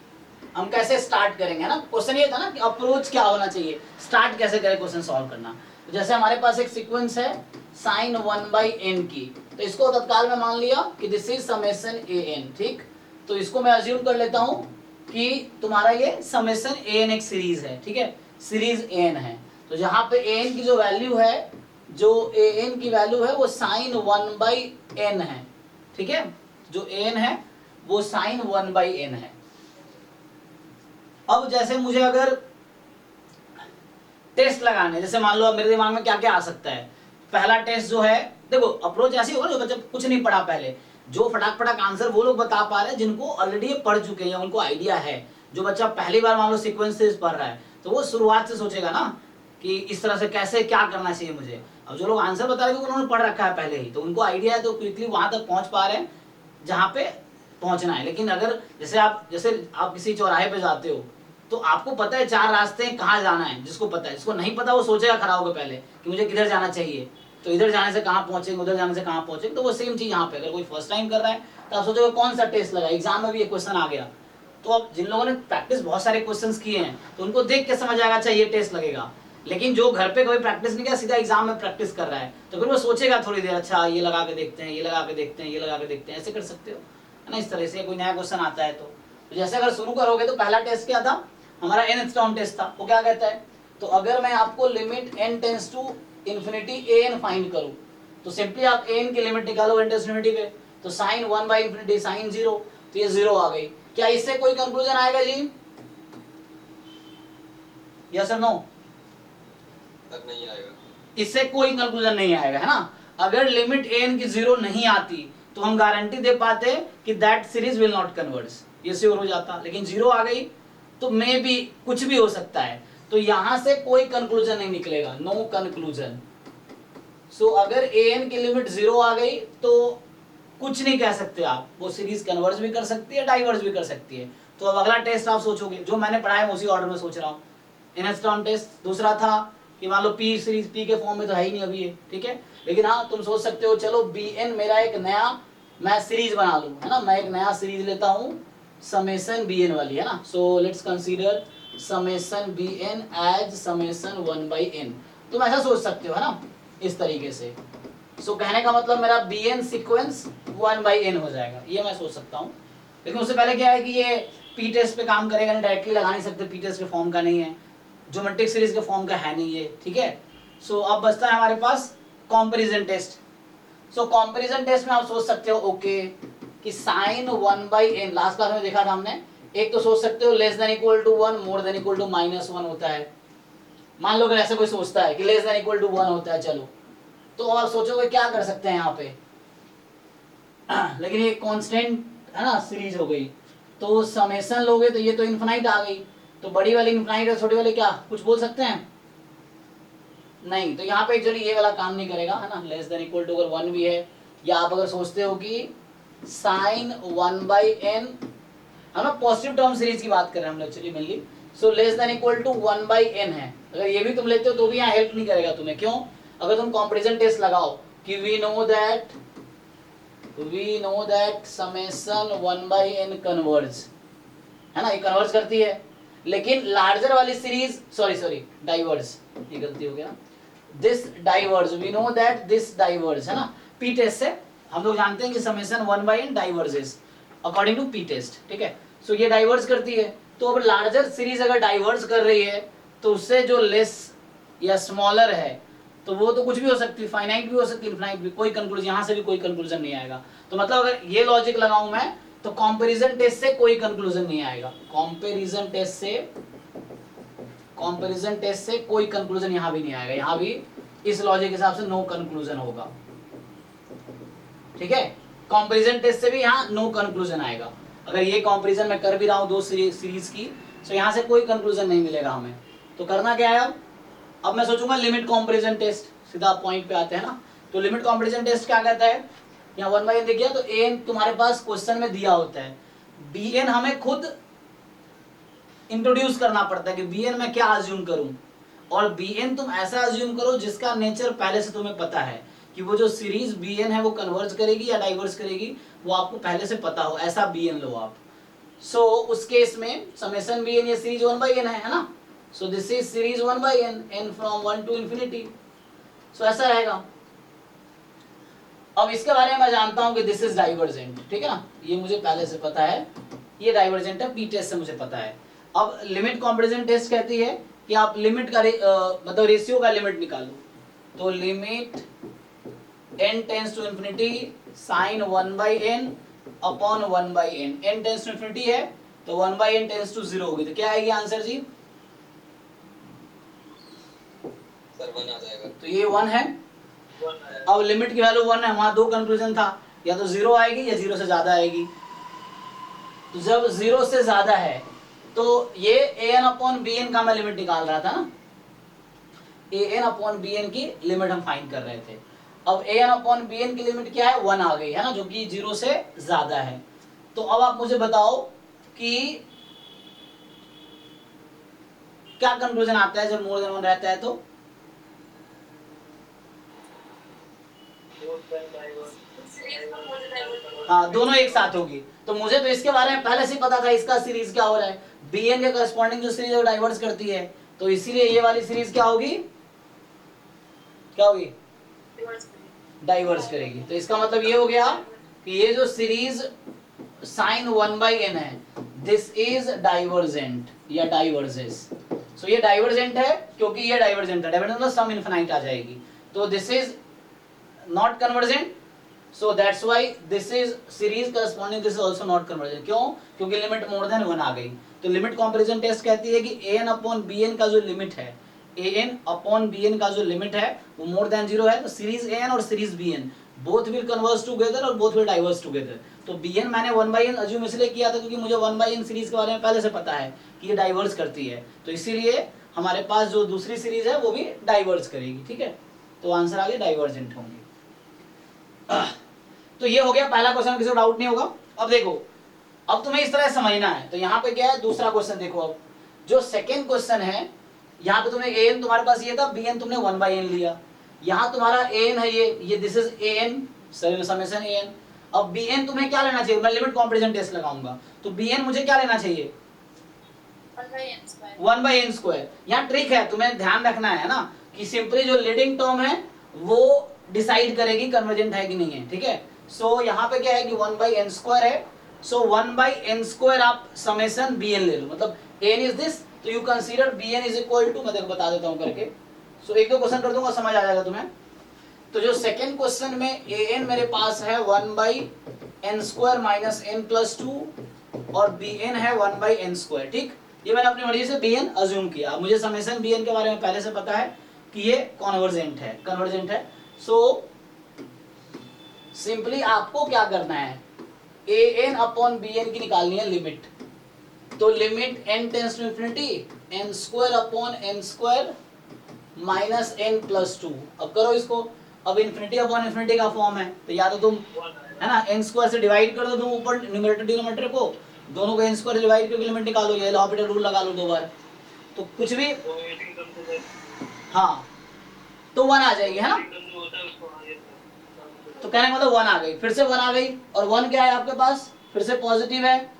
हम कैसे स्टार्ट करेंगे, है ना। क्वेश्चन ये था ना कि अप्रोच क्या होना चाहिए, स्टार्ट कैसे करें क्वेश्चन सॉल्व करना। तो जैसे हमारे पास एक सीक्वेंस है साइन 1/n की, तो इसको तत्काल में मान लिया कि दिस इज समेशन an, ठीक। तो इसको मैं अज्यूम कर लेता हूं कि तुम्हारा ये समेशन an एक सीरीज है, ठीक है, सीरीज an है। तो जहां पे an की जो वैल्यू है, जो an की वैल्यू है वो साइन 1/n है, ठीक है, जो an है वो साइन 1/n है। अब जैसे मुझे अगर टेस्ट लगाने, जैसे मान लो अब मेरे दिमाग में क्या क्या आ सकता है। पहला टेस्ट जो है, देखो अप्रोच ऐसी होगा जो बच्चा कुछ नहीं पढ़ा पहले, जो फटाक फटाक आंसर वो लोग बता पा रहे हैं जिनको ऑलरेडी पढ़ चुके हैं या उनको आइडिया है। जो बच्चा पहली बार मान लो सीक्वेंसेस पढ़ रहा है तो वो शुरुआत से सोचेगा ना कि इस तरह से कैसे क्या करना चाहिए मुझे। अब जो लोग आंसर बता रहे हैं उन्होंने पढ़ रखा है पहले ही, तो उनको आइडिया है, तो क्विकली वहां तक पहुंच पा रहे हैं जहाँ पे पहुंचना है। लेकिन अगर जैसे आप किसी चौराहे पे जाते हो तो आपको पता है 4 रास्ते हैं कहाँ जाना है, जिसको पता है। जिसको नहीं पता वो सोचेगा खड़ा होकर पहले कि मुझे किधर जाना चाहिए, तो इधर जाने से कहाँ पहुंचेंगे, उधर जाने से कहाँ पहुंचेंगे। तो वो सेम चीज यहाँ पे, अगर कोई फर्स्ट टाइम कर रहा है तो आप सोचोगे कौन सा टेस्ट लगा, एग्जाम में भी एक क्वेश्चन आ गया। तो अब जिन लोगों ने प्रैक्टिस बहुत सारे क्वेश्चंस किए हैं तो उनको देख के समझ आएगा अच्छा ये टेस्ट लगेगा। लेकिन जो घर पे कोई प्रैक्टिस नहीं किया, सीधा एग्जाम में प्रैक्टिस कर रहा है, तो फिर वो सोचेगा थोड़ी देर, अच्छा ये लगा के देखते हैं, ये लगा के देखते हैं, ये लगा के देखते हैं, ऐसे कर सकते हो, है ना। इस तरह से कोई नया क्वेश्चन आता है तो जैसे अगर शुरू करोगे तो पहला टेस्ट क्या था हमारा, nth टर्म टेस्ट था। वो क्या कहता है, तो अगर मैं आपको limit n tends to infinity an find करूं तो सिंपली आप an की लिमिट निकालो n टेंड्स टू इन्फिनिटी पे, तो साइन 1/इन्फिनिटी साइन 0, तो ये 0 आ गई। क्या इससे कोई कंक्लूजन आएगा जी, यस और नो? नहीं आएगा, इससे कोई कंक्लूजन नहीं आएगा, है ना। अगर लिमिट an की 0 नहीं आती तो हम गारंटी दे पाते कि that series will not converge, ये श्योर हो जाता। लेकिन 0 आ गई तो मे भी कुछ भी हो सकता है, तो यहां से कोई कंक्लूजन नहीं निकलेगा, नो कंक्लूजन। सो अगर an की लिमिट 0 आ गई तो कुछ नहीं कह सकते आप, वो सीरीज कन्वर्ज भी कर सकती है, डाइवर्ज भी कर सकती है। तो अब अगला टेस्ट आप सोचोगे, जो मैंने पढ़ाया मैं उसी ऑर्डर में सोच रहा हूँ। nth टर्म टेस्ट दूसरा था कि मान लो p सीरीज p के फॉर्म में तो है ही नहीं अभी ये, ठीक है। लेकिन हाँ तुम सोच सकते हो चलो bn मेरा एक नया मैं सीरीज बना लूं, है ना, मैं एक नया सीरीज लेता हूँ समेशन bn वाली, है ना। So let's consider summation bn as summation 1/n। तुम ऐसा सोच सकते हो, है ना, इस तरीके से। सो कहने का मतलब मेरा bn सीक्वेंस 1/n हो जाएगा, ये मैं सोच सकता हूँ। लेकिन उससे पहले क्या है कि ये p टेस्ट पे काम करेगा नहीं, डायरेक्टली लगा नहीं सकते, p टेस्ट के फॉर्म का नहीं है, ज्योमेट्रिक सीरीज के फॉर्म का है नहीं ये, ठीक है। सो अब बचता है हमारे पास कंपैरिजन टेस्ट। सो कंपैरिजन टेस्ट में आप सोच सकते हो ओके कि साइन 1/n, लास्ट क्लास में देखा था हमने, एक तो सोच सकते हो less than equal to 1, more than equal to -1 होता है। मान लो अगर ऐसे कोई सोचता है कि लेस देन इक्वल टू 1 होता है, चलो तो आप सोचोगे क्या कर सकते हैं यहाँ पे, लेकिन ये कांस्टेंट है ना सीरीज हो गई, तो समेशन लोगे तो ये तो इनफिनाइट आ गई, तो बड़ी वाली इनफिनाइट है, छोटी वाली क्या कुछ बोल सकते हैं नहीं। तो यहाँ पे एक्चुअली ये वाला काम नहीं करेगा, है ना। लेस देन इक्वल टू अगर 1 भी है, या आप अगर सोचते हो कि साइन 1/n, है ना, पॉजिटिव टर्म सीरीज की बात कर रहे हैं हम actually mainly. So less than equal to 1/n है, अगर ये भी तुम लेते हो तो भी यहाँ हेल्प नहीं करेगा तुम्हें। क्यों? अगर तुम कंपैरिजन टेस्ट लगाओ कि we know that summation 1/n converge, है ना, ये कन्वर्ज करती है। लेकिन लार्जर वाली सीरीज सॉरी डाइवर्ज, ये गलती हो गया, this diverge, we know that this diverge, है ना। पी टेस्ट से हम लोग जानते हैं कि summation 1/n diverges according to p test, ठीक है। सो ये डाइवर्ज करती है, तो अब लार्जर सीरीज अगर डाइवर्ज कर रही है तो उससे जो लेस या स्मॉलर है तो वो तो कुछ भी हो सकती है, फाइनाइट भी हो सकती है, इनफाइनाइट भी, कोई कंक्लूजन यहाँ से भी कोई कंक्लूजन नहीं आएगा। तो मतलब अगर ये लॉजिक लगाऊं मैं तो कंपैरिजन टेस्ट से कोई कंक्लूजन नहीं आएगा, कंपैरिजन टेस्ट से कोई कंक्लूजन यहाँ भी नहीं आएगा, यहाँ भी इस लॉजिक के हिसाब से नो कंक्लूजन होगा, ठीक है। कंपैरिजन टेस्ट से भी यहाँ नो कंक्लूजन आएगा। अगर ये कंपैरिजन मैं कर भी रहा हूँ दो सीरीज की, तो यहाँ से कोई कंक्लूजन नहीं मिलेगा हमें। तो करना क्या है, अब मैं सोचूंगा लिमिट कंपैरिजन टेस्ट, सीधा पॉइंट पे आते हैं ना। तो लिमिट कंपैरिजन टेस्ट क्या कहता है, यहाँ 1/n दिख गया, तो an तुम्हारे पास क्वेश्चन में दिया होता है, bn हमें खुद इंट्रोड्यूस करना पड़ता है कि bn मैं क्या अज्यूम करूं, और bn तुम ऐसा अज्यूम करो जिसका नेचर पहले से तुम्हें पता है कि वो जो सीरीज bn है वो कन्वर्ज करेगी या डाइवर्ज करेगी, वो आपको पहले से पता हो, ऐसा bn लो आप। सो उस केस में समेशन बी एन ये सीरीज 1/n है ना, so this is series 1/n, n from 1 to infinity. So ऐसा रहेगा। अब इसके बारे में मैं जानता हूं कि दिस इज डाइवर्जेंट, ठीक है ना, ये मुझे पहले से पता है, ये डाइवर्जेंट है, पी टेस्ट से मुझे पता है। अब लिमिट कंपैरिजन टेस्ट कहती है कि आप लिमिट का मतलब रेशियो का लिमिट निकालो, तो limit n tends to infinity sin 1/n upon 1/n, n tends to infinity है तो 1/n टेंड्स टू 0 होगी, तो क्या आएगी आंसर जी? सर 1 आ जाएगा। तो ये 1 है। अब लिमिट की वैल्यू 1 है, वहां दो कंक्लूजन था, या तो 0 आएगी या 0 से ज्यादा आएगी। तो जब 0 से ज्यादा है तो ये an अपॉन bn का मैं लिमिट निकाल रहा था ना, an अपॉन bn की लिमिट हम फाइंड कर रहे थे। अब an अपॉन bn की लिमिट क्या है? 1 आ गई है ना, जो कि 0 से ज्यादा है। तो अब आप मुझे बताओ कि क्या कंक्लूजन आता है जब मोर देन 1 रहता है तो? हाँ, दोनों एक साथ होगी। तो मुझे तो इसके बारे में पहले से ही पता था इसका सीरीज क्या हो रहा है, bn के करस्पॉन्डिंग जो सीरीज है डाइवर्स करती है, तो इसीलिए ये वाली सीरीज क्या होगी? क्या होगी? डाइवर्स करेगी। तो इसका मतलब ये हो गया कि ये जो सीरीज sin 1/n है, दिस इज डाइवर्जेंट या डाइवर्जेस। सो ये डाइवर्जेंट है क्योंकि ये डाइवर्जेंट है, डाइवर्जेंट मतलब सम इनफिनाइट आ जाएगी। तो this is not convergent, so that's why this is series corresponding, this is also not convergent। क्यों? क्योंकि लिमिट मोर देन 1 आ गई। तो लिमिट कंपैरिजन टेस्ट कहती है कि an अपॉन bn का जो लिमिट है, an अपॉन bn का जो लिमिट है वो मोर देन 0 है, तो सीरीज an और series bn both will converge together और बोथ विल डाइवर्ज टुगेदर। तो bn मैंने 1/n अज्यूम इसलिए किया था क्योंकि मुझे 1/n सीरीज के बारे में पहले से पता है कि ये डाइवर्ज करती है, तो इसीलिए हमारे पास जो दूसरी सीरीज है वो भी डाइवर्ज करेगी, ठीक है। तो आंसर आ गया डाइवर्जेंट होंगे। तो ये हो गया पहला क्वेश्चन, किसी को डाउट नहीं होगा। अब देखो, अब तुम्हें इस तरह समझना है, तो यहाँ पे क्या है दूसरा क्वेश्चन देखो। अब जो सेकंड क्वेश्चन है, यहाँ पे तुम्हें an तुम्हारे पास ये था, bn तुमने 1/n लिया, यहाँ तुम्हारा an है ये this is an summation an। अब bn तुम्हें क्या लेना चाहिए? मैं लिमिट कंपैरिजन टेस्ट लगाऊंगा, तो bn मुझे क्या लेना चाहिए? 1/n square. यहाँ ट्रिक है, तुम्हें ध्यान रखना है ना कि सिंपली जो लीडिंग टर्म है वो डिसाइड करेगी कन्वर्जेंट है कि नहीं है, ठीक है। सो यहाँ पे क्या है कि 1/n स्क्वायर है, सो 1/n स्क्वायर आप समेशन bn ले लो, मतलब n इज दिस, तो you consider bn is equal to, मैं देखो बता देता हूँ करके। सो एक दो क्वेश्चन कर दूंगा, समझ आ जाएगा तुम्हें। तो जो सेकंड क्वेश्चन में an मेरे पास है 1/n square minus n plus 2 और bn है 1/n स्क्वायर, ठीक। ये मैंने अपनी मर्जी से bn अज्यूम किया। मुझे समेशन bn के बारे में पहले से पता है कि ये कन्वर्जेंट है। सो सिंपली आपको क्या करना है, an अपॉन bn की निकालनी है लिमिट। तो limit n tends to infinity n square upon n square minus n plus 2। अब करो इसको, अब इंफिनिटी अपॉन इंफिनिटी का फॉर्म है, तो या तो तुम है ना n स्क्वायर से डिवाइड कर दो तुम ऊपर न्यूमरेटर डिनोमिनेटर को, दोनों को n स्क्वायर से डिवाइड करके लिमिट निकालो, ये लॉपिटल रूल लगा लो 2 बार, तो कुछ भी हाँ तो 1 आ जाएगी, है ना। तो कहने का मतलब 1 आ गई, फिर से 1 आ गई, और 1 क्या है आपके पास? फिर से पॉजिटिव है,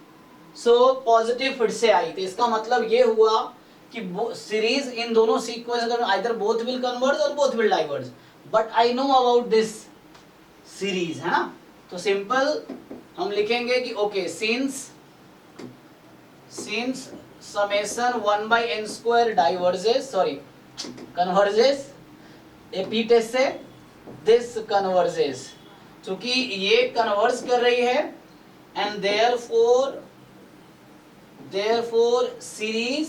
सो पॉजिटिव फिर से आई। तो इसका मतलब ये हुआ कि सीरीज इन दोनों सीक्वेंस अगर आइदर बोथ विल कन्वर्ज और both will diverge, but I know about this series, है ना। तो सिंपल हम लिखेंगे कि okay since summation 1/n square diverges, sorry converges, a p test से दिस कन्वर्जेस, क्योंकि ये कन्वर्ज कर रही है, and therefore series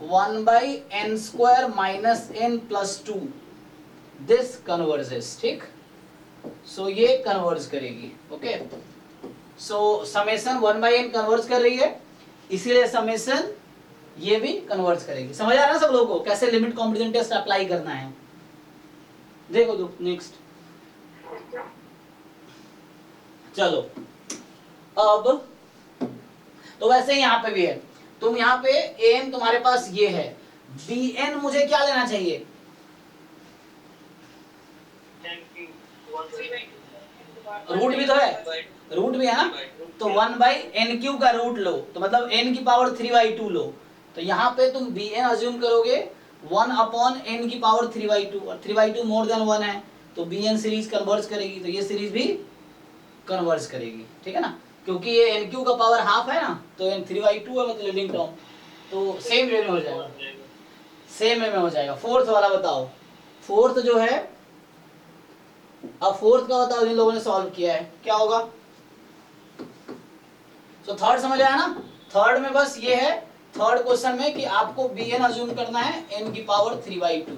1/n square minus n plus 2 this converges, ठीक। सो ये कन्वर्ज करेगी, ओके। सो समेशन 1/n कन्वर्ज कर रही है, इसीलिए समेशन ये भी कन्वर्ज करेगी। समझ आ रहा है सब लोगों को कैसे लिमिट कॉम्प्लिमेंट टेस्ट अप्लाई करना है? देखो तो नेक्स्ट, चलो अब तो वैसे ही यहाँ पे भी है, तुम यहाँ पे an तुम्हारे पास ये है, bn मुझे क्या लेना चाहिए? रूट भी तो है, रूट भी है ना, तो 1/n³ का रूट लो, तो मतलब n की पावर 3/2 लो, तो यहाँ पे तुम bn अज्यूम करोगे 1/n की पावर 3/2, और 3/2 मोर देन 1 है, तो bn सीरीज कन्वर्ज करेगी, तो ये सीरीज भी कन्वर्ज करेगी, ठीक है ना, क्योंकि ये n³ का पावर हाफ है ना, तो n 3/2 है, मतलब लीडिंग टर्म, तो सेम वे में हो जाएगा, सेम वे में हो जाएगा। फोर्थ वाला बताओ, फोर्थ जो है, अब फोर्थ का बताओ जिन लोगों ने सॉल्व किया है क्या होगा। तो थर्ड समझ आया ना, थर्ड में बस ये है, थर्ड क्वेश्चन में कि आपको bn अज्यूम करना है n की पावर 3/2,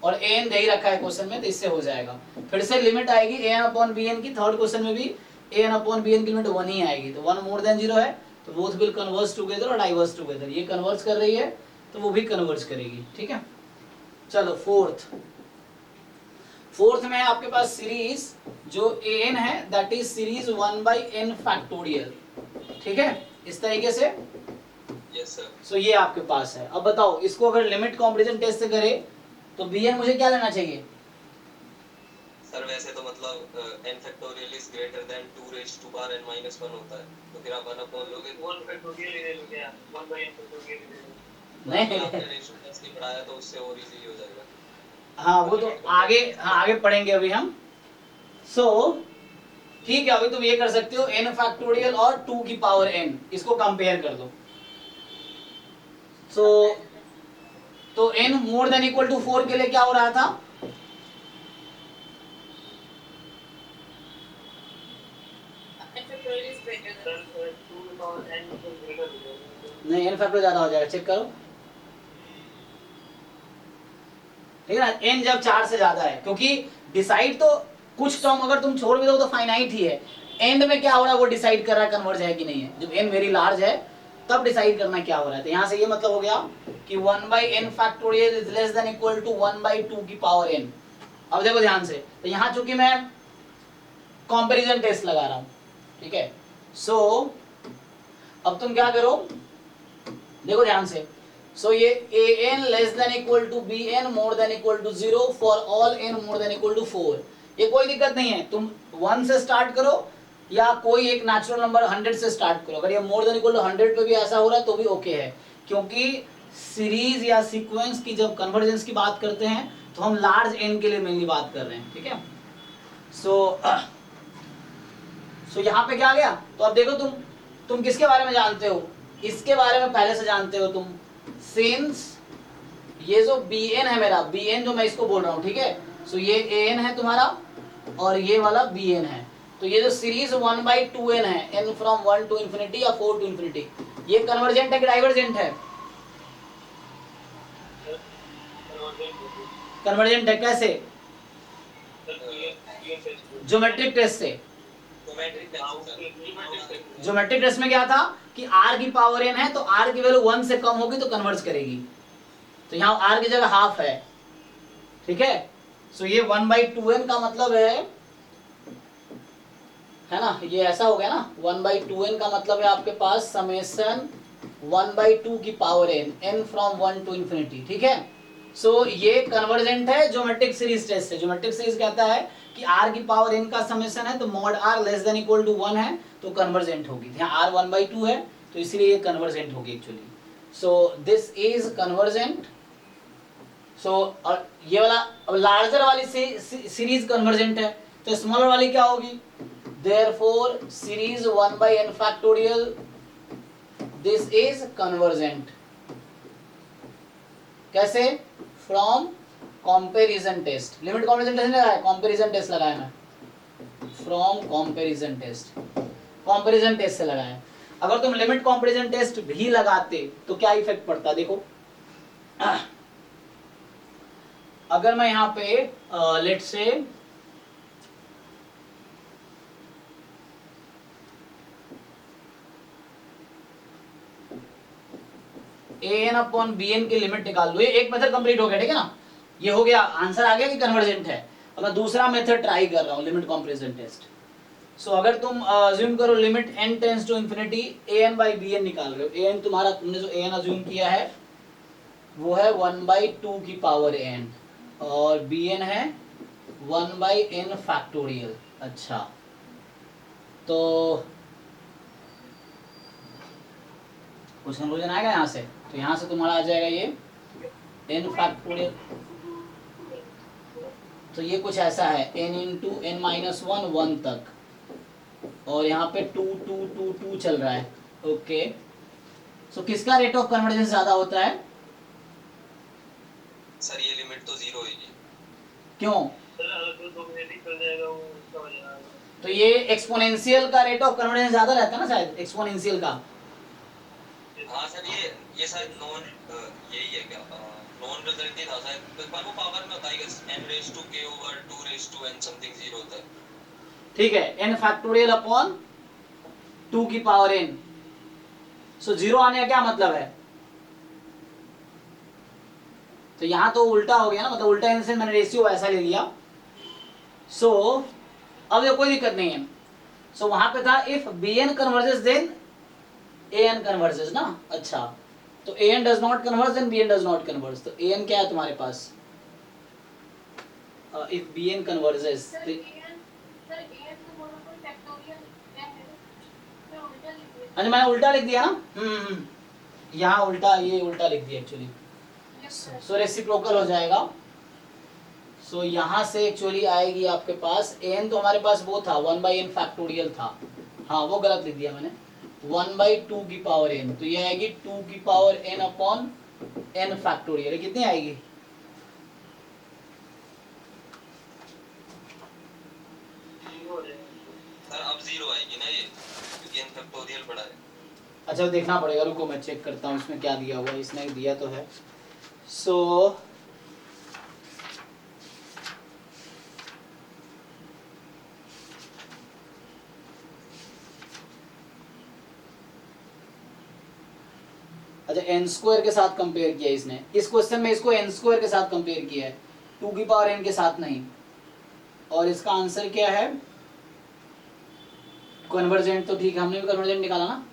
और an दे ही रखा है क्वेश्चन में, तो इससे हो जाएगा। फिर से लिमिट आएगी an/bn की, थर्ड क्वेश्चन में भी an/bn की लिमिट 1 ही आएगी, तो 1 मोर देन 0 है, तो बोथ विल कन्वर्ज टुगेदर और डाइवर्ज टुगेदर, ये कन्वर्ज कर रही है तो वो भी कन्वर्ज करेगी, ठीक है। चलो फोर्थ में आपके पास सीरीज जो an है, that is series 1/n factorial, ठीक है, इस तरीके से। Yes sir. सो ये आपके पास है। अब बताओ इसको अगर लिमिट कॉम्प्रिजन टेस्ट से करे तो bn मुझे क्या लेना चाहिए। सर वैसे तो मतलब n factorial is greater than 2 raise to power n minus 1 होता है, तो फिर आप 1 अपॉन लोगे 1 फैक्टोरियल ले लोगे आप, 1/n फैक्टोरियल ले लो। नहीं आपने रेशियो टेस्ट की पढ़ाया तो उससे और इजी हो जाएगा। हाँ वो तो आगे, हाँ आगे पढ़ेंगे अभी हम। सो ठीक है, अभी तुम ये कर सकते हो n फैक्टोरियल और 2 की पावर n, इसको कंपेयर कर दो। तो n more than equal to 4 के लिए क्या हो रहा था, सर 2 की पावर n से ग्रेटर हो जाएगा। नहीं n फैक्टर ज्यादा हो जाएगा, चेक करो, ठीक है ना, n जब 4 से ज्यादा है, क्योंकि डिसाइड तो कुछ टर्म अगर तुम छोड़ भी दो तो फाइनाइट ही है, एंड में क्या हो रहा है वो डिसाइड कर रहा है कन्वर्ज है कि नहीं है। जब n वेरी लार्ज है तब डिसाइड करना क्या हो रहा है, तो यहाँ से ये मतलब हो गया कि 1/n factorial is less than equal to 1/2 की पावर n। अब देखो ध्यान से, तो यहाँ चूंकि मैं कंपैरिजन टेस्ट लगा रहा हूँ, ठीक है। सो अब तुम क्या करो, देखो ध्यान से, सो ये an less than equal to bn more than equal to 0 for all n more than equal to 4, ये कोई दिक्कत नहीं है, तुम 1 से स्टार्ट करो या कोई एक नेचुरल नंबर 100 से स्टार्ट करो, अगर ये मोर देन इक्वल टू 100 पे भी ऐसा हो रहा है तो भी ओके है, क्योंकि सीरीज या सीक्वेंस की जब कन्वर्जेंस की बात करते हैं तो हम लार्ज n के लिए मेनली बात कर रहे हैं, ठीक है। सो यहाँ पे क्या आ गया, तो अब देखो तुम किसके बारे में जानते हो, इसके बारे में पहले से जानते हो तुम, सिंस ये जो bn है मेरा, bn जो मैं इसको बोल रहा हूँ, ठीक है, सो ये an है तुम्हारा और ये वाला bn है, तो ये जो सीरीज 1/2n है, n फ्रॉम 1 टू इंफिनिटी या 4 टू इंफिनिटी, ये कन्वर्जेंट है कि डाइवर्जेंट है, कन्वर्जेंट है, कैसे, ज्योमेट्रिक टेस्ट से। ज्योमेट्रिक टेस्ट में क्या था कि r की पावर n है, तो r की वैल्यू 1 से कम होगी तो कन्वर्ज करेगी, तो यहाँ r की जगह हाफ है, ठीक है। सो ये 1/2n का मतलब है ना, ये ऐसा हो गया ना, 1/2n का मतलब है आपके पास समेशन 1/2 की power n from 1 to infinity, ठीक है। सो ये कन्वर्जेंट है ज्योमेट्रिक सीरीज टेस्ट से। ज्योमेट्रिक सीरीज कहता है कि r की पावर n का समेशन है, तो mod r less than equal to 1 है तो कन्वर्जेंट होगी, यहाँ r 1/2 है तो इसलिए ये कन्वर्जेंट होगी actually. So this is convergent. So और ये वाला लार्जर वाली सीरीज कन्वर्जेंट है, तो स्मॉलर वाली क्या होगी, therefore series 1/n factorial this is convergent. कैसे, from comparison test, limit comparison test नहीं लगाया, कंपैरिजन टेस्ट लगाया मैं, from comparison test, comparison test से लगाया। अगर तुम लिमिट कंपैरिजन टेस्ट भी लगाते तो क्या इफेक्ट पड़ता, देखो अगर मैं यहाँ पे लेट से an/bn की लिमिट निकाल लो, ये एक मेथड कंप्लीट हो गया, ठीक है ना, ये हो गया, आंसर आ गया कि कन्वर्जेंट है। अब मैं दूसरा मेथड ट्राई कर रहा हूँ, लिमिट कंपैरिजन टेस्ट। सो अगर तुम अज्यूम करो limit n tends to infinity an/bn निकाल रहे हो, an तुम्हारा, तुमने जो an अज्यूम किया है वो है 1/2 की पावर n और bn है 1/n फैक्टोरियल। अच्छा, तो कुछ कंक्लूजन आएगा यहाँ से, तो यहाँ से तुम्हारा आ जाएगा ये n फैक्टोरियल, तो ये कुछ ऐसा है n इंटू n माइनस 1 तक, और यहाँ पे 2 2 2 2 चल रहा है। ओके, सो किसका रेट ऑफ कन्वर्जेंस ज्यादा होता है? सर ये लिमिट तो 0 होगी। क्यों? सर अगर 2 मिनट ही चल जाएगा वो उसका हो जाएगा। तो ये एक्सपोनेंशियल का रेट ऑफ कन्वर्जेंस ज्यादा रहता है ना शायद, एक्सपोनेंशियल का। हाँ सर ये शायद नॉन यही है क्या, नॉन रिजल्ट ही था शायद, पर वो पावर में होता है n raise to k over 2 raise to n something 0 होता है। ठीक है, n फैक्टोरियल अपॉन 2 की पावर n। सो 0 आने का क्या मतलब है? तो यहां तो उल्टा हो गया ना, मतलब उल्टा इन से मैंने रेशियो ऐसा ले लिया। सो अब ये कोई दिक्कत नहीं है। सो वहां पे था if bn converges then an converges ना। अच्छा, तो an does not converge then bn does not converge. तो an क्या है तुम्हारे पास? If bn converges, sir an को बोलो तो फैक्टोरियल n है, मैं उल्टा लिख दिया। अच्छा मैंने उल्टा लिख दिया ना। यहाँ उल्टा, ये उल्टा लिख दिया एक्चुअली। सो रेसिप्रोकल हो जाएगा। सो यहाँ से एक्चुअली आएगी आपके पास n, तो हमारे पास वो था 1/n फैक्टोरियल था, हाँ वो गलत लिख दिया मैंने, 1/2 की पावर n। तो ये आएगी 2 की power n upon n factorial. ये कितनी आएगी? सर अब 0 आएगी ना ये, क्योंकि n फैक्टोरियल बड़ा है। अच्छा देखना पड़ेगा, रुको मैं चेक करता हूँ इसमें क्या दिया हुआ है। इसने दिया तो है। सो अच्छा n स्क्वायर के साथ कंपेयर किया इसने, इस क्वेश्चन में इसको n स्क्वायर के साथ कंपेयर किया है, 2 की पावर n के साथ नहीं। और इसका आंसर क्या है? कन्वर्जेंट, तो ठीक है, हमने भी कन्वर्जेंट निकाला ना,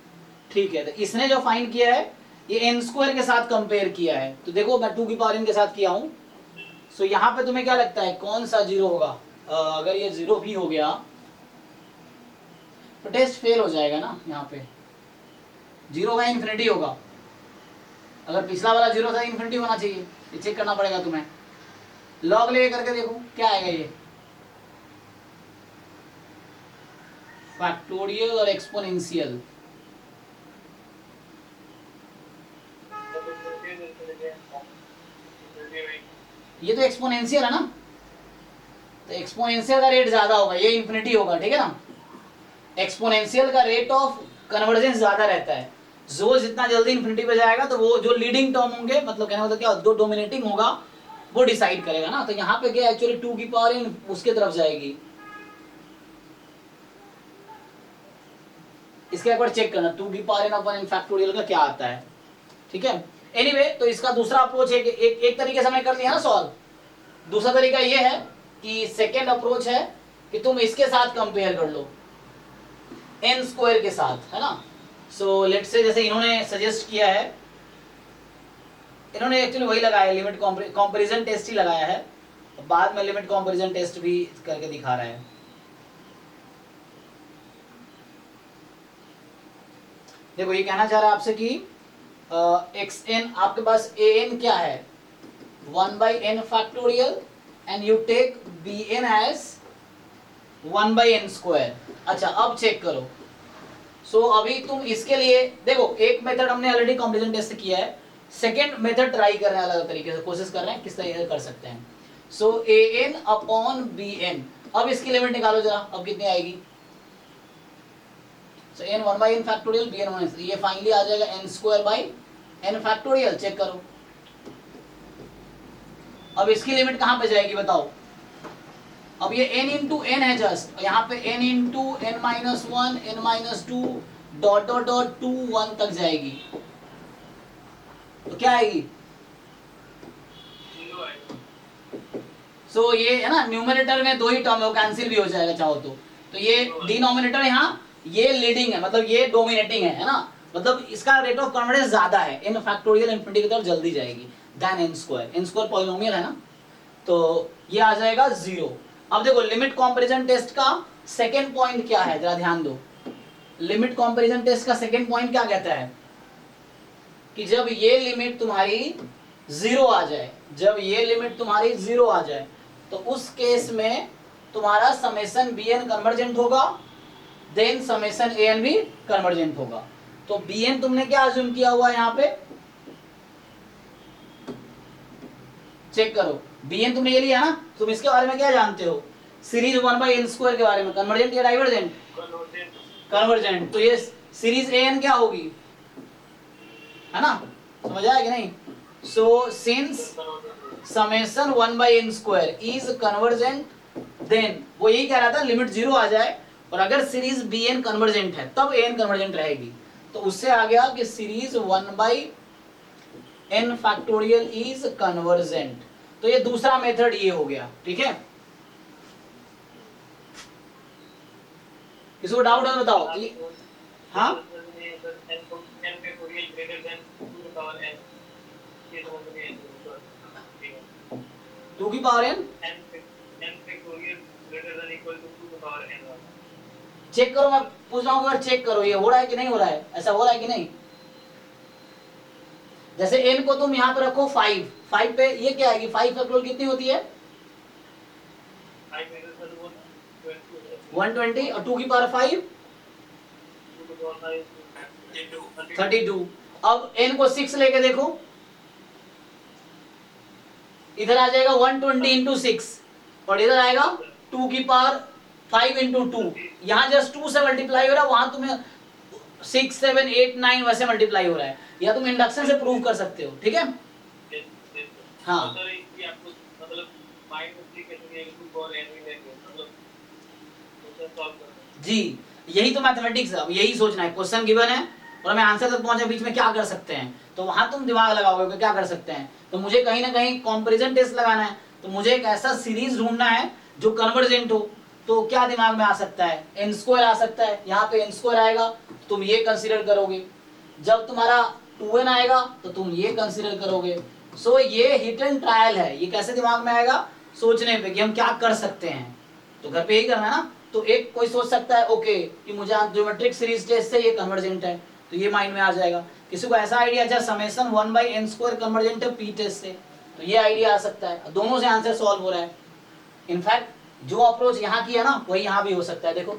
ठीक है। तो इसने जो फाइंड किया है ये n स्क्वायर के साथ कंपेयर किया है। तो देखो मैं 2 की पावर n के साथ किया हूं। सो यहाँ पे तुम्हें क्या लगता है कौन सा 0 होगा? अगर ये 0 भी हो गया तो टेस्ट फेल हो जाएगा ना। यहाँ पे 0 होगा, इन्फिनिटी होगा। अगर पिछला वाला 0 था, इन्फिनिटी होना चाहिए। ये चेक करना पड़ेगा तुम्हें। लॉग ले करके देखो क्या आएगा ये, फैक्टोरियल और एक्सपोनेंशियल। ये तो एक्सपोनेंशियल है ना, तो एक्सपोनेंशियल का रेट ज्यादा होगा, ये इन्फिनिटी होगा, ठीक है ना। एक्सपोनेंशियल का रेट ऑफ कन्वर्जेंस ज्यादा रहता है। जो जितना जल्दी इन्फिनिटी पे जाएगा तो वो जो लीडिंग टर्म होंगे, मतलब कहने मतलब क्या, जो डोमिनेटिंग होगा वो डिसाइड करेगा ना। तो यहाँ पे क्या एक्चुअली 2 की पावर n उसके तरफ जाएगी। इसके एक बार चेक करना 2 की पावर n अपन इन फैक्टोरियल का क्या आता है, ठीक है। एनीवे, तो इसका दूसरा अप्रोच है कि एक तरीके से हमने कर लिया ना सॉल्व। दूसरा तरीका ये है कि सेकेंड अप्रोच है कि तुम इसके साथ कंपेयर कर लो n स्क्वायर के साथ, है ना। सो लेट्स से जैसे इन्होंने सजेस्ट किया है, इन्होंने एक्चुअली वही लगाया है, लिमिट कंपैरिजन टेस्ट ही लगाया है। बाद में लिमिट कंपैरिजन टेस्ट भी करके दिखा रहा है। देखो ये कहना चाह रहा है आपसे कि xn, आपके पास an क्या है 1/n factorial and you take bn as 1/n square. अच्छा अब चेक करो। सो अभी तुम इसके लिए देखो, एक मेथड हमने ऑलरेडी कंपैरिजन टेस्ट किया है, सेकेंड मेथड ट्राई कर रहे हैं, अलग तरीके से कोशिश कर रहे हैं किस तरीके से कर सकते हैं। सो an अपॉन bn, अब इसकी लिमिट निकालो जरा, अब कितनी आएगी। सो n 1/n फैक्टोरियल, bn 1, ये फाइनली आ जाएगा n square by n factorial. Check करो अब इसकी लिमिट कहां पे जाएगी बताओ। अब ये n इंटू n है जस्ट, यहाँ पे n into n minus 1 n minus 2 dot dot dot 2 1 तक जाएगी। तो क्या आएगी? सो ये है ना, न्यूमरेटर में 2 ही टर्म है, वो कैंसिल भी हो जाएगा चाहो तो ये डिनोमिनेटर यहाँ ये लीडिंग है, मतलब ये डोमिनेटिंग है ना, मतलब इसका रेट ऑफ कन्वर्जेंस ज्यादा है। n फैक्टोरियल इन्फिनिटी की तरफ जल्दी जाएगी then n square. n square polynomial है ना, तो ये आ जाएगा 0। अब देखो लिमिट कंपैरिजन टेस्ट का सेकेंड पॉइंट क्या है जरा ध्यान दो, लिमिट कंपैरिजन टेस्ट का सेकेंड पॉइंट क्या कहता है कि जब ये लिमिट तुम्हारी जीरो आ जाए, जब ये लिमिट तुम्हारी जीरो आ जाए तो उस केस में तुम्हारा समेशन बी एन कन्वर्जेंट होगा, देन समेशन ए एन भी कन्वर्जेंट होगा। तो बी एन तुमने क्या अज्यूम किया हुआ है यहाँ पे, चेक करो, बी एन तुमने ये लिया ना, तुम इसके बारे में क्या जानते हो, सीरीज 1/n² के बारे में, कन्वर्जेंट या डाइवर्जेंट, कन्वर्जेंट। तो ये सीरीज ए एन क्या होगी, है ना, समझ आया कि नहीं। So since summation 1/n² is convergent, then वो यही कह रहा था लिमिट जीरो आ जाए और अगर सीरीज बी एन कन्वर्जेंट है तब ए एन कन्वर्जेंट रहेगी। तो उससे आ गया कि series 1/n factorial is convergent. तो ये दूसरा मेथड ये हो गया, ठीक है। किसी को डाउट है बताओ। हाँ टू की पावर एन, चेक करो, मैं पूछ रहा हूँ अगर चेक करो ये हो रहा है कि नहीं हो रहा है, ऐसा हो रहा है कि नहीं। जैसे n को तुम यहाँ पे रखो 5 पे, ये क्या आएगी 5 फैक्टोरियल कितनी होती है 120 और 2 की पावर 5 32। अब n को 6 लेके देखो, इधर आ जाएगा 120 इंटू 6 और इधर आएगा 2 की पावर 5 इंटू 2। यहाँ जस्ट 2 से मल्टीप्लाई हो रहा है, वहां तुम्हें 6 7 8 9 वैसे मल्टीप्लाई हो रहा है, या तुम इंडक्शन से प्रूव कर सकते हो, ठीक है। हाँ जी, यही तो मैथमेटिक्स है, अब यही सोचना है, क्वेश्चन गिवन है और हमें आंसर तक पहुंचे, बीच में क्या कर सकते हैं, तो वहां तुम दिमाग लगाओगे कि क्या कर सकते हैं। तो मुझे कहीं ना कहीं कंपैरिजन टेस्ट लगाना है, तो मुझे एक ऐसा सीरीज ढूंढना है जो कन्वर्जेंट हो। तो क्या दिमाग में आ सकता है, n² आ सकता है, यहाँ पे n² आएगा तुम ये कंसीडर करोगे, जब तुम्हारा 2n आएगा तो तुम ये कंसीडर करोगे। सो ये हिट एंड ट्रायल है, ये कैसे दिमाग में आएगा, सोचने पे कि हम क्या कर सकते हैं, तो घर पे यही करना है ना। तो एक कोई सोच सकता है ओके कि मुझे ज्योमेट्रिक सीरीज टेस्ट से ये कन्वर्जेंट है, तो ये माइंड में आ जाएगा। किसी को ऐसा आइडिया, अच्छा समेशन 1/n² कन्वर्जेंट है पी टेस्ट से, तो ये आइडिया आ सकता है, दोनों से आंसर सॉल्व हो रहा है। इनफैक्ट जो अप्रोच यहाँ किया ना वही यहाँ भी हो सकता है। देखो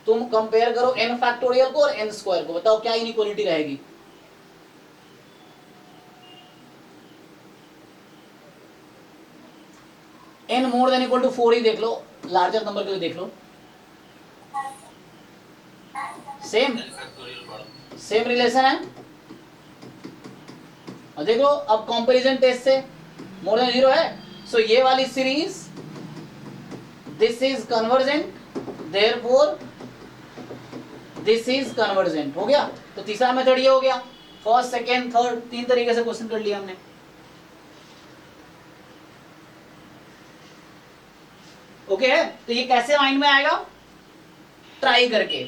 तुम कंपेयर करो n फैक्टोरियल को और n² को, बताओ क्या इनइक्वालिटी रहेगी। n more than equal to 4 ही देख लो, लार्जर नंबर के लिए देख लो, सेम रिलेशन है। और देख लो अब कंपैरिजन टेस्ट से मोर देन 0 है, सो ये वाली series this is convergent, therefore this is convergent, हो गया। तो तीसरा मेथड ये हो गया, फर्स्ट सेकेंड थर्ड 3 तरीके से क्वेश्चन कर लिया हमने। ओके है, तो ये कैसे माइंड में आएगा, ट्राई करके,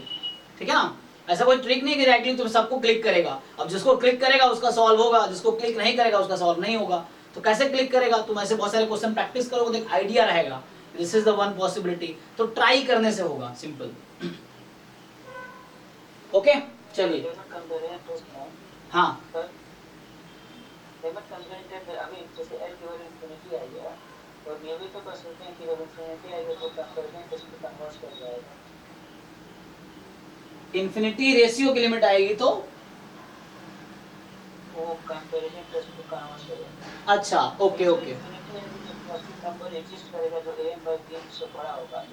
ठीक है ना। ऐसा कोई ट्रिक नहीं कि डायरेक्टली तुम सबको क्लिक करेगा, अब जिसको क्लिक करेगा उसका सॉल्व होगा, जिसको क्लिक नहीं करेगा उसका सॉल्व नहीं होगा। तो कैसे क्लिक करेगा, तुम ऐसे बहुत सारे क्वेश्चन प्रैक्टिस करोगे तो एक आइडिया रहेगा, this is the one possibility. तो ट्राई करने से होगा, सिंपल। ओके चलिए, हाँ और ये भी तो कर सकते हैं कि जब इन्फिनिटी आएगा तो कंपैरिजन टेस्ट में कन्वर्ट कर जाएगा। इन्फिनिटी रेशियो की लिमिट आएगी तो वो कंपैरिजन टेस्ट में कन्वर्ट करेगा। अच्छा okay okay, infinity number exist करेगा जो an/n से बड़ा होगा,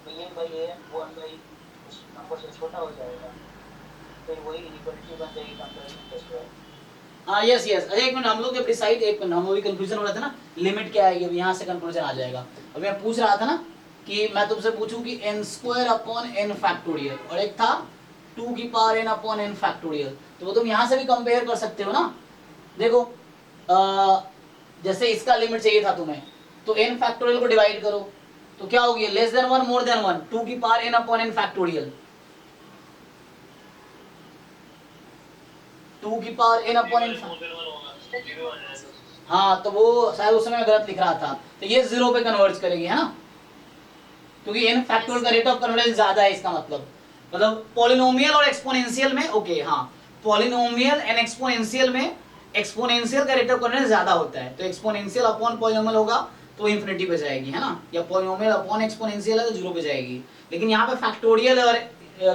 तो n/an 1 उस नंबर से छोटा हो जाएगा, फिर वही इनइक्वालिटी बन जाएगी कंपैरिजन टेस्ट में। हाँ यस यस। अरे एक मिनट, हम लोग अपनी साइड, एक मिनट, हम अभी कंफ्यूजन हो रहा था ना, लिमिट क्या आएगी, अब यहाँ से कंक्लूजन आ जाएगा। अभी मैं पूछ रहा था ना कि मैं तुमसे पूछूं कि n² अपॉन n फैक्टोरियल, और एक था 2 की power n upon n factorial, तो वो तुम यहाँ से भी कंपेयर कर सकते हो ना। देखो जैसे इसका लिमिट चाहिए था तुम्हें, तो n फैक्टोरियल को डिवाइड करो तो क्या होगी, लेस देन 1 मोर देन 1, 2 की power n upon n factorial, 2 की पावर n अपॉन n। हाँ तो वो शायद उस समय गलत लिख रहा था, तो ये 0 पे कन्वर्ज करेगी, है ना। क्योंकि n फैक्टोरियल का रेट ऑफ कन्वर्जेंस ज्यादा है, इसका मतलब पॉलिनोमियल और एक्सपोनेंशियल में ओके हाँ, पॉलिनोमियल एंड एक्सपोनेंशियल में एक्सपोनेंशियल का रेट ऑफ कन्वर्जेंस ज्यादा होता है, तो एक्सपोनेंशियल अपॉन पॉलिनोमियल होगा तो इंफिनिटी पे जाएगी, है ना, या पॉलिनोमियल अपॉन एक्सपोनेंशियल है तो 0 पे जाएगी। लेकिन यहाँ पे फैक्टोरियल और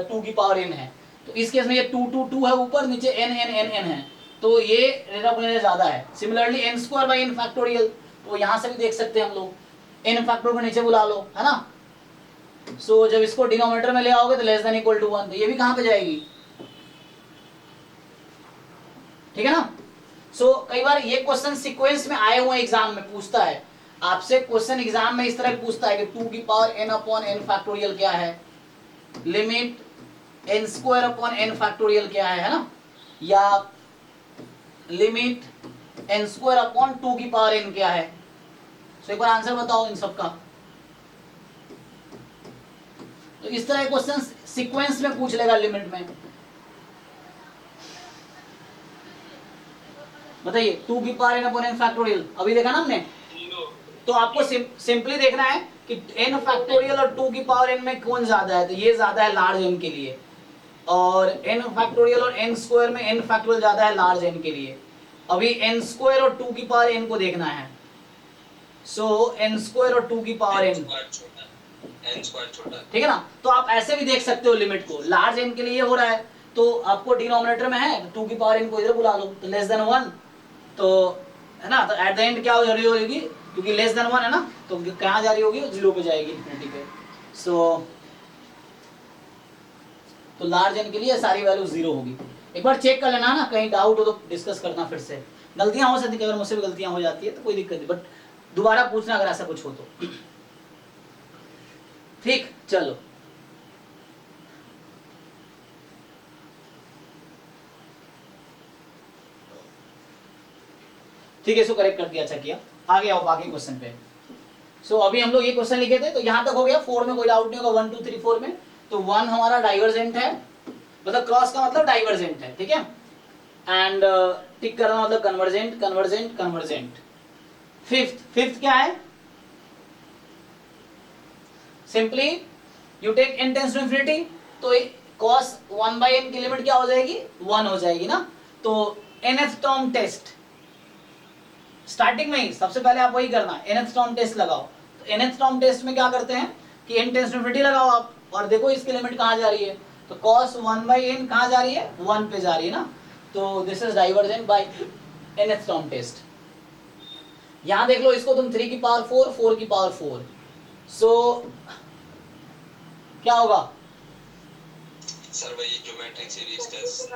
2 की पावर n है, तो इस केस में ये 2 2 2 है ऊपर, नीचे n n n n है, तो ये रेट ऑफ कन्वर्जेंस ज्यादा है। Similarly n square by n factorial, तो यहाँ से भी देख सकते हैं हम लोग, n फैक्टोरियल को नीचे बुला लो, है ना। सो जब इसको डिनोमिनेटर में ले आओगे तो लेस देन इक्वल टू 1, तो ये भी कहाँ पे जाएगी, ठीक है ना। सो कई बार ये क्वेश्चन सीक्वेंस में आए हुए एग्जाम में पूछता है आपसे, क्वेश्चन एग्जाम में इस तरह पूछता है कि 2 की power n upon n factorial क्या है, limit n square upon n factorial क्या है ना, या लिमिट n स्क्वायर अपॉन 2 की पावर n क्या है। सो एक बार आंसर बताओ इन सब का। तो इस तरह क्वेश्चन सीक्वेंस में पूछ लेगा लिमिट में। बताइए 2 की power n upon n factorial अभी देखा ना हमने, तो आपको सिंपली देखना है कि n फैक्टोरियल और 2 की पावर n में कौन ज्यादा है, तो ये ज्यादा है लार्ज n के लिए, और n फैक्टोरियल और n स्क्वायर में n फैक्टोरियल ज्यादा है लार्ज n के लिए। अभी n स्क्वायर और 2 की पावर n को देखना है, सो n स्क्वायर और 2 की पावर n, n स्क्वायर छोटा है, ठीक है ना। तो आप ऐसे भी देख सकते हो लिमिट को, लार्ज n के लिए हो रहा है तो आपको डिनोमिनेटर में है 2 की पावर n को इधर बुला लो, तो लेस देन 1, तो है ना, तो एट द एंड क्या हो रही होगी, क्योंकि लेस देन 1 है ना, तो कहाँ जा रही होगी, 0 पे जाएगी, इंफिनिटी पे। सो तो लार्ज n के लिए सारी वैल्यू 0 होगी। एक बार चेक कर लेना ना, कहीं डाउट हो तो डिस्कस करना फिर से, गलतियां हो सकती है, अगर मुझसे भी गलतियां हो जाती है तो कोई दिक्कत नहीं, बट दोबारा पूछना अगर ऐसा कुछ हो तो। ठीक, चलो ठीक है, इसको करेक्ट कर दिया, अच्छा किया। आगे आओ बाकी क्वेश्चन पे। सो अभी हम लोग ये क्वेश्चन लिखे थे, तो यहां तक हो गया, 4 में कोई डाउट नहीं होगा, 1 2 3 4 में। तो 1 हमारा डाइवर्जेंट है, मतलब क्रॉस का मतलब डाइवर्जेंट है, ठीक है, एंड टिक करना मतलब कन्वर्जेंट कन्वर्जेंट कन्वर्जेंट। फिफ्थ क्या है, simply you take n tends to infinity, तो cos 1/n की लिमिट क्या हो जाएगी, 1 हो जाएगी ना। तो nth टर्म टेस्ट स्टार्टिंग में ही सबसे पहले आप वही करना, nth टर्म टेस्ट लगाओ। तो nth टर्म टेस्ट में क्या करते हैं कि n टेंड्स टू इंफिनिटी लगाओ आप, और देखो इसकी लिमिट कहाँ जा रही है, तो cos 1/n कहाँ जा रही है, 1 पे जा रही है ना, तो this is divergent by nth term test. यहां देख लो इसको तुम 3 की पावर 4 4 की पावर 4, सो क्या होगा सर वही ज्योमेट्रिक सीरीज टेस्ट।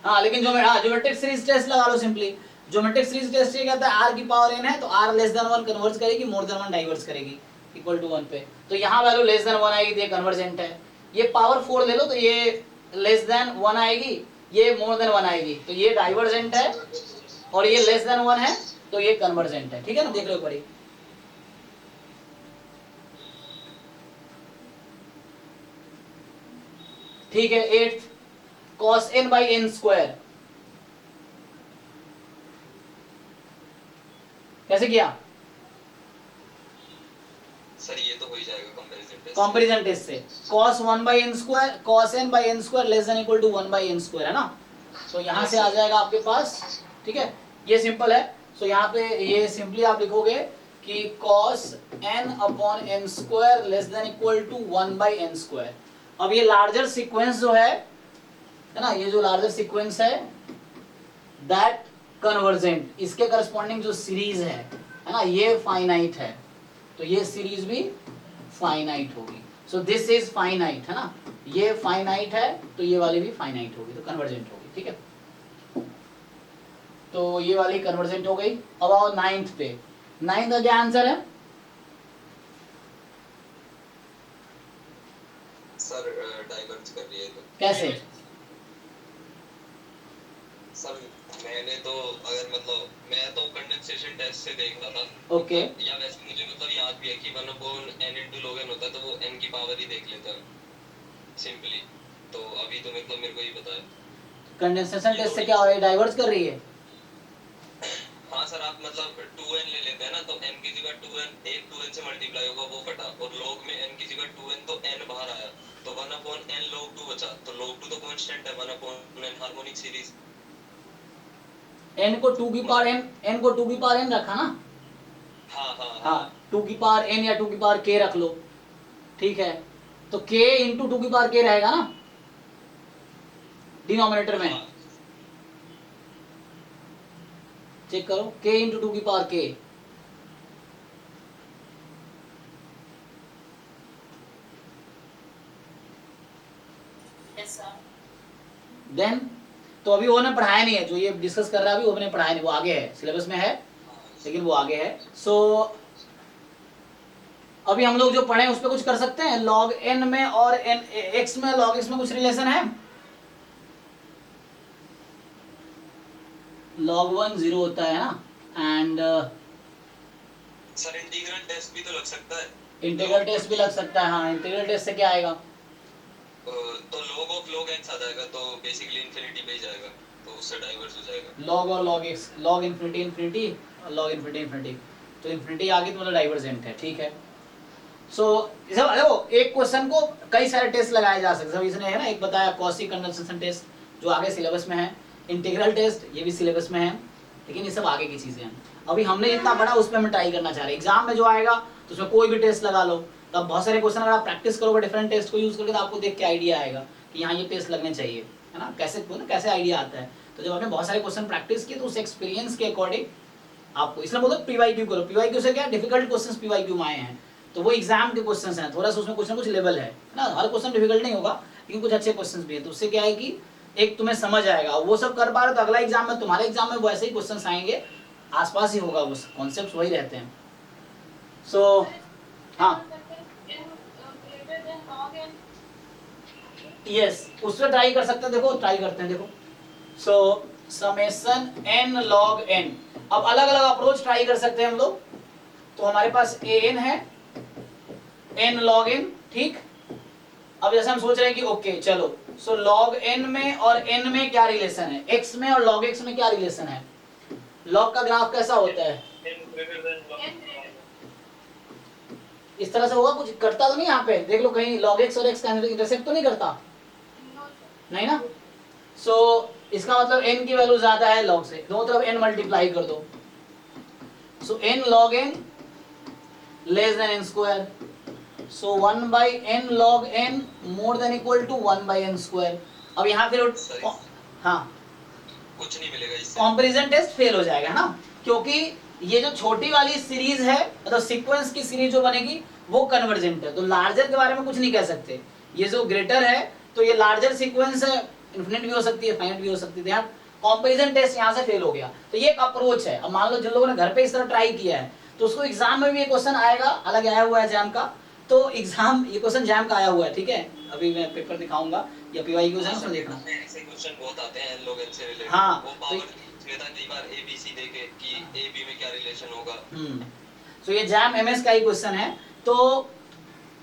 हाँ, लेकिन ज्योमेट्रिक सीरीज टेस्ट लगा लो सिंपली। ज्योमेट्रिक सीरीज टेस्ट ये कहता है r की पावर n है तो r लेस देन 1 कन्वर्ज करेगी, मोर देन 1 डाइवर्स करेगी, इक्वल टू 1 पे। तो यहाँ वैल्यू लेस देन 1 आएगी, तो ये कन्वर्जेंट है। ये पावर 4 ले लो तो ये लेस देन 1 आएगी, ये मोर देन 1 आएगी, तो ये डाइवर्जेंट है, और ये लेस देन 1 है तो ये कन्वर्जेंट है, ठीक है ना। देख लो एक बारी, ठीक है। 8th cos n by n square कैसे किया, सर ये तो हो ही जाएगा कंपैरिजन टेस्ट, कंपैरिजन टेस्ट से। cos 1 by n square, cos n by n square less than equal to 1 by n square, है ना। तो यहाँ से आ जाएगा आपके पास, ठीक है, ये सिंपल है। सो यहाँ पे ये सिंपली आप लिखोगे कि cos n upon n square less than equal to 1 by n square. अब ये लार्जर सीक्वेंस जो है ना, ये जो लार्जर सीक्वेंस है दैट कन्वर्जेंट, इसके करस्पॉन्डिंग जो सीरीज है ना, ये फाइनाइट है, तो ये सीरीज भी फाइनाइट होगी। सो दिस इज फाइनाइट, है ना, ये फाइनाइट है तो ये वाली भी फाइनाइट होगी, तो कन्वर्जेंट होगी, ठीक है। तो ये वाली कन्वर्जेंट हो गई। अब आओ 9th पे। 9th का क्या आंसर है सर डाइवर्ज कर रही है तो कैसे, सर मैंने तो अगर मतलब मैं तो कंडेंसेशन टेस्ट से देख रहा था, ओके, या वैसे मुझे मतलब याद भी है कि 1/n * log n होता है, तो वो n की पावर ही देख लेता है सिंपली। तो अभी तो मतलब मेरे को ही पता है। कंडेंसेशन टेस्ट से क्या हो रहा है, डाइवर्ज कर रही है। हाँ सर, आप मतलब 2n ले लेते हैं ना, तो n की जगह 2n, एक 2n से मल्टीप्लाई होगा वो कटा, और log में n की जगह 2n तो n बाहर आया, तो 1/n log 2 बचा, तो log 2 तो कांस्टेंट है, 1/n हार्मोनिक सीरीज। n को 2 की पावर n को 2 की पावर n रखा ना, हाँ हाँ हाँ 2 की पावर n या 2 की पावर k रख लो, ठीक है, तो k इंटू 2 की पावर k रहेगा ना डिनोमिनेटर में, हाँ। चेक करो k इंटू 2 की पावर k, ऐसा देन तो अभी वो ने पढ़ाया नहीं है, जो ये डिस्कस कर रहा है अभी वो ने पढ़ाया नहीं, वो आगे है सिलेबस में है लेकिन वो आगे है। सो अभी हम लोग जो पढ़े उस पर कुछ कर सकते हैं, log n में और n x में log x में कुछ रिलेशन है, log 1 0 होता है ना, एंड सर इंटीग्रल टेस्ट भी तो लग सकता है। इंटीग्रल टेस्ट भी लग सकता है, हाँ इंटीग्रल टेस्ट से क्या आएगा, तो log ऑफ log x आ जाएगा, तो बेसिकली इंफिनिटी पे ही जाएगा, तो उससे डाइवर्स हो जाएगा। log और log x, log infinity infinity और log इन्फिनिटी इन्फिनिटी, तो इन्फिनिटी आ गई तो मतलब डाइवर्जेंट है, ठीक है। सो देखो एक क्वेश्चन को कई सारे टेस्ट लगाए जा सकते हैं, इसने है ना एक बताया कॉशी कंडेंसेशन टेस्ट जो आगे सिलेबस में है, इंटीग्रल टेस्ट ये भी सिलेबस में है, लेकिन ये सब आगे की चीजें हैं। अभी हमने जितना पढ़ा उस पर हम ट्राई करना चाह रहे हैं, एग्जाम में जो आएगा तो उसमें कोई भी टेस्ट लगा लो, तो अब बहुत सारे क्वेश्चन अगर आप प्रैक्टिस करोगे डिफरेंट टेस्ट को यूज करके तो आपको देख के आइडिया आएगा कि यहाँ ये टेस्ट लगने चाहिए, है ना, कैसे आइडिया आता है। तो जब आपने बहुत सारे क्वेश्चन प्रैक्टिस किए तो उस एक्सपीरियंस के अकॉर्डिंग आपको, इसलिए बोलते पीवाईक्यू करो, पीवाईक्यू से क्या डिफिकल्ट क्वेश्चंस पीवाईक्यू में आए हैं, तो वो एग्जाम के क्वेश्चंस हैं, थोड़ा सा उसमें कुछ ना कुछ लेवल है ना, हर क्वेश्चन डिफिकल्ट नहीं होगा लेकिन कुछ अच्छे क्वेश्चंस भी है, तो उससे क्या है कि एक तुम्हें समझ आएगा, वो सब कर पा रहे तो अगला एग्जाम में तुम्हारे एग्जाम में वैसे ही क्वेश्चंस आएंगे, आसपास ही होगा, वो कॉन्सेप्ट्स वही रहते हैं। सो हाँ यस उस पर ट्राई कर सकते हैं, देखो ट्राई करते हैं, देखो सो समेशन n log n, अब अलग अलग अप्रोच ट्राई कर सकते हैं हम लोग, तो हमारे पास an है n log n, ठीक। अब जैसे हम सोच रहे हैं कि ओके चलो सो log n में और n में क्या रिलेशन है, x में और log x में क्या रिलेशन है, log का ग्राफ कैसा होता है, इस तरह से होगा, कुछ करता तो नहीं यहाँ पे, देख लो कहीं log x और x का इंटरसेक्ट तो नहीं करता, नहीं ना। सो इसका मतलब n की वैल्यू ज्यादा है log से, दोनों तरफ n मल्टीप्लाई कर दो, so n log n less than n square, so 1 by n log n more than equal to 1 by n square. अब यहाँ फिर हाँ कुछ नहीं मिलेगा इससे, कंपैरिजन टेस्ट फेल हो जाएगा ना, क्योंकि ये जो छोटी वाली सीरीज है मतलब सीक्वेंस की सीरीज जो बनेगी वो कन्वर्जेंट है, तो लार्जर के बारे में कुछ नहीं कह सकते, ये जो ग्रेटर है तो ये लार्जर सीक्वेंस है, इन्फिनिट भी हो सकती है फाइनाइट भी हो सकती है, कंपैरिजन टेस्ट यहाँ से फेल हो गया, तो ये एक अप्रोच है। अब मान लो जिन लोगों ने घर पे इस तरह ट्राई किया है तो उसको एग्जाम में भी ये क्वेश्चन आएगा, अलग आया हुआ है जैम का, तो एग्जाम ये क्वेश्चन जैम का आया हुआ है, ठीक है, अभी मैं पेपर दिखाऊंगा या पीवाईक्यू है उसमें देखना, ऐसे क्वेश्चन बहुत आते हैं n log n से रिलेटेड, हाँ, वो पावर लेता है कई बार a b c देके कि a b में क्या रिलेशन होगा। तो ये जैम एमएस का ही क्वेश्चन है। तो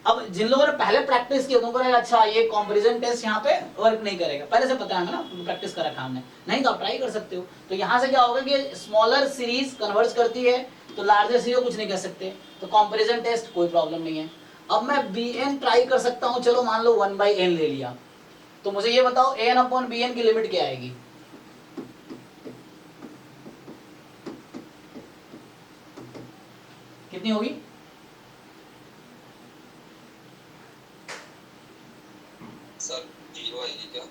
अब जिन लोगों ने पहले प्रैक्टिस की उनको लगा अच्छा ये कंपैरिजन टेस्ट यहाँ पे वर्क नहीं करेगा, पहले से पता है ना, प्रैक्टिस कर रखा हमने, नहीं तो आप ट्राई कर सकते हो। तो यहाँ से क्या होगा कि स्मॉलर सीरीज कन्वर्ज करती है तो लार्जर सीरीज कुछ नहीं कर सकते, तो कंपैरिजन टेस्ट कोई प्रॉब्लम नहीं है। अब मैं bn ट्राई कर सकता हूँ, चलो मान लो 1 by n ले लिया, तो मुझे ये बताओ an/bn की लिमिट क्या आएगी, कितनी होगी, सर 0 आएगी क्या?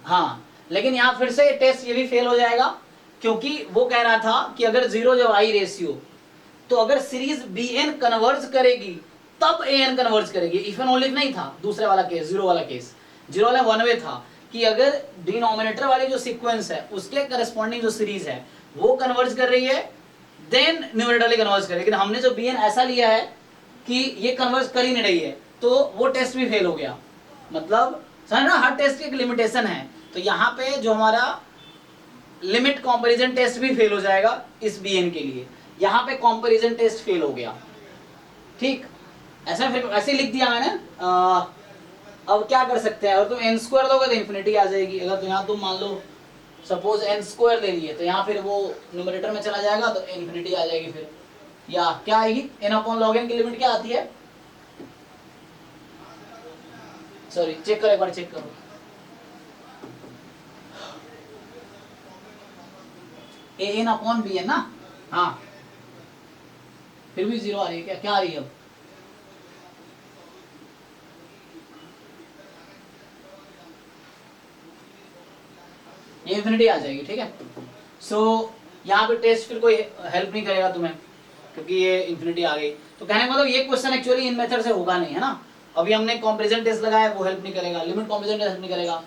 हाँ, लेकिन यहाँ फिर से टेस्ट ये भी फेल हो जाएगा, क्योंकि वो कह रहा था कि अगर 0 जब आई रेशियो तो अगर सीरीज bn कन्वर्ज करेगी तब an कन्वर्ज करेगी, इफ एंड ओनली नहीं था दूसरे वाला केस, 0 वाला केस, 0 वाला वन वे था कि अगर डिनोमिनेटर वाली जो सीक्वेंस है उसके करस्पॉन्डिंग जो सीरीज है वो कन्वर्ज कर रही है देन न्यूमरेटर वाली कन्वर्ज करेगी, लेकिन हमने जो bn ऐसा लिया है कि ये कन्वर्ज कर ही नहीं रही है तो वो टेस्ट भी फेल हो गया। मतलब समझ ना, हर टेस्ट की एक लिमिटेशन है, तो यहाँ पे जो हमारा लिमिट कंपैरिजन टेस्ट भी फेल हो जाएगा इस bn के लिए, यहाँ पे कंपैरिजन टेस्ट फेल हो गया, ठीक। ऐसा फिर ऐसे लिख दिया मैंने। अब क्या कर सकते हैं, अगर तुम n स्क्वायर दोगे तो इन्फिनिटी आ जाएगी, अगर तो यहाँ तुम मान लो सपोज एन स्क्वायर ले लिए तो यहाँ फिर वो न्यूमरेटर में चला जाएगा तो इन्फिनिटी आ जाएगी फिर, या क्या आएगी, एन अपॉन लॉग एन की लिमिट क्या आती है, सॉरी चेक करो एक बार, चेक करो, A N upon B N ना, हाँ फिर भी जीरो आ रही है क्या, क्या आ रही है अब, ये इन्फिनिटी आ जाएगी, ठीक है। सो यहाँ पे टेस्ट फिर कोई हेल्प नहीं करेगा तुम्हें क्योंकि ये इन्फिनिटी आ गई। तो कहने का मतलब ये क्वेश्चन एक्चुअली इन मेथड से होगा नहीं, है ना। अभी हमने कंपैरिजन टेस्ट लगाया, वो हेल्प नहीं करेगा, लिमिट कंपैरिजन टेस्ट हेल्प नहीं करेगा,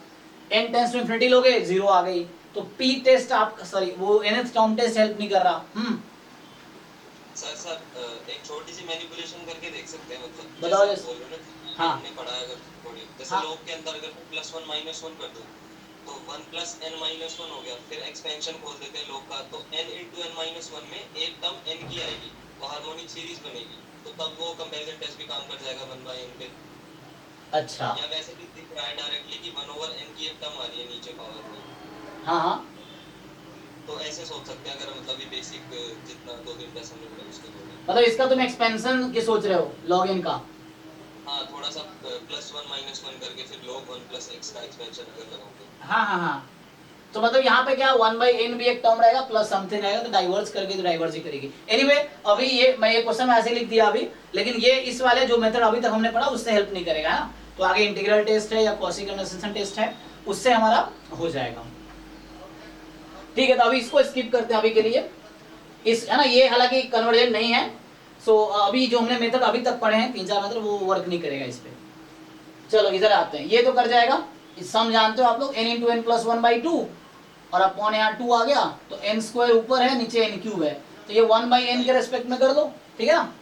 n टेंड्स टू इन्फिनिटी लोगे जीरो आ गई, तो p टेस्ट आप सॉरी वो nth टर्म टेस्ट हेल्प नहीं कर रहा। सर एक छोटी सी मैनिपुलेशन करके देख सकते हैं, मतलब बताओ जैसे जैसे। बोल रहे हो ना, हाँ। हमने पढ़ा है अगर थोड़ी, जैसे हाँ। लोग के अंदर अगर +1 -1 कर दो तो 1 + n-1 हो गया, फिर एक्सपेंशन खोल देते हैं लोग का, तो n × n-1 में एक टर्म n की आएगी, वो हार्मोनिक सीरीज बनेगी, तो तब वो कंपैरिजन टेस्ट भी काम कर जाएगा 1/n पे। अच्छा या वैसे भी दिख रहा है डायरेक्टली कि 1/n की एक टर्म आ रही है नीचे पावर में, हाँ हाँ तो ऐसे सोच सकते हैं अगर मतलब ये बेसिक जितना 2-3 टेस्ट हमने पढ़े उसके लिए। मतलब इसका तुम एक्सपेंशन की सोच रहे हो लॉग इन का, हाँ थोड़ा सा +1 -1 करके फिर log 1 + x का एक्सपेंशन अगर लगाओगे। हाँ हाँ हाँ, तो मतलब यहाँ पे क्या 1/n भी एक टर्म रहेगा प्लस समथिंग रहेगा, तो डाइवर्स करके तो डाइवर्स ही करेगी। एनीवे अभी ये मैं ये क्वेश्चन ऐसे लिख दिया अभी, लेकिन ये इस वाले जो मेथड अभी तक हमने पढ़ा उससे हेल्प नहीं करेगा, है ना। तो आगे इंटीग्रल टेस्ट है या कॉशी कंडेंसेशन टेस्ट है, उससे हमारा हो जाएगा, ठीक है। तो अभी इसको स्किप करते हैं अभी के लिए, इस है ना, ये हालांकि कन्वर्जेंट नहीं है। सो अभी जो हमने मेथड अभी तक पढ़े हैं 3-4 मेथड, वो वर्क नहीं करेगा इस पे। चलो इधर आते हैं, ये तो कर जाएगा, इस सम जानते हो आप लोग, n × n + 1/2 और अपॉन यहाँ 2 आ गया, तो n² ऊपर है, नीचे n³ है, तो ये 1/n के रेस्पेक्ट में कर दो, ठीक है ना।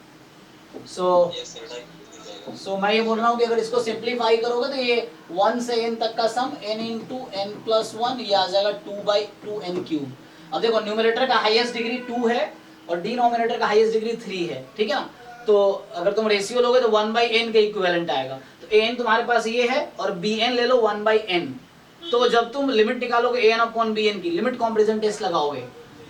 यस सर, टाइप हो जाएगा। सो मैं ये बोल रहा हूँ कि अगर इसको सिंप्लीफाई करोगे तो ये 1 से n तक का सम n × n + 1 ये आ जाएगा 2/2n³। अब देखो न्यूमरेटर का हाईएस्ट डिग्री 2 है और डिनोमिनेटर का हाईएस्ट डिग्री 3 है, ठीक है ना। तो अगर तुम रेशियो लोगे तो 1/n के इक्विवेलेंट आएगा, तो an तुम्हारे पास ये है और bn ले लो 1/n। तो जब तुम लिमिट निकालोगे an/bn की, लिमिट कंपैरिजन टेस्ट लगाओगे,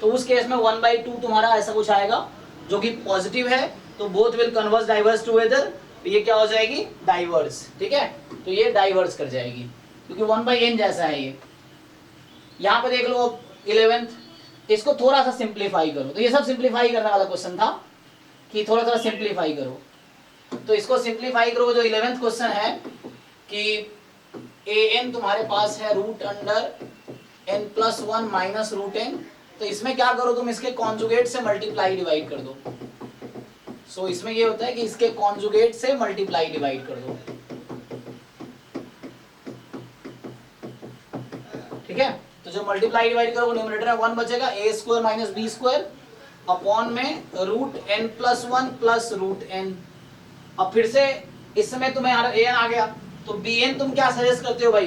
तो उस केस में 1/2 तुम्हारा ऐसा कुछ आएगा जो कि पॉजिटिव है, तो both will converge diverge together, तो ये क्या हो जाएगी, डाइवर्स, ठीक है। तो ये डाइवर्स कर जाएगी क्योंकि 1/n जैसा है ये। यहाँ पे देख लो 11th, इसको थोड़ा सा सिंप्लीफाई करो, तो ये सब सिंप्लीफाई करने वाला क्वेश्चन था कि थोड़ा थोड़ा सिंप्लीफाई करो। तो इसको सिंप्लीफाई करो, जो 11th क्वेश्चन है कि an तुम्हारे पास है √n + 1 - √n, तो इसमें क्या करो तुम, इसके कॉन्जुगेट से मल्टीप्लाई डिवाइड कर दो। सो इसमें ये होता है कि इसके कॉन्जुगेट से मल्टीप्लाई डिवाइड कर दो, ठीक है। तो जो मल्टीप्लाई डिवाइड करोगे न्यूमरेटर में 1 बचेगा, a² - b² अपॉन में √n + 1 + √n। अब फिर से इस समय तुम्हें an आ गया, तो bn तुम क्या सजेस्ट करते हो भाई,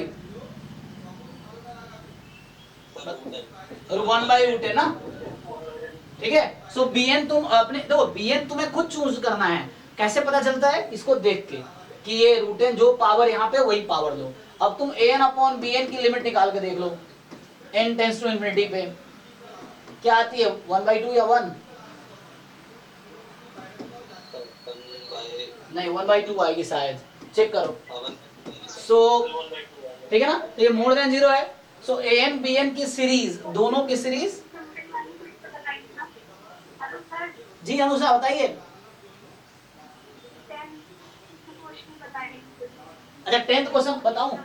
1/√n ना, ठीक है। सो bn तुम अपने देखो, bn तुम्हें खुद चूज करना है, कैसे पता चलता है, इसको देख के कि ये √n जो पावर यहाँ पे वही पावर लो। अब तुम an/bn की लिमिट निकाल के देख लो, n टेंड्स टू इन्फिनिटी पे क्या आती है, 1/2 या 1, नहीं 1/2 आएगी शायद, चेक करो। सो ठीक है ना, तो ये मोर देन 0 है। सो an bn की सीरीज, दोनों की सीरीज, जी अनुषा बताइए। अच्छा 10th क्वेश्चन बताऊं,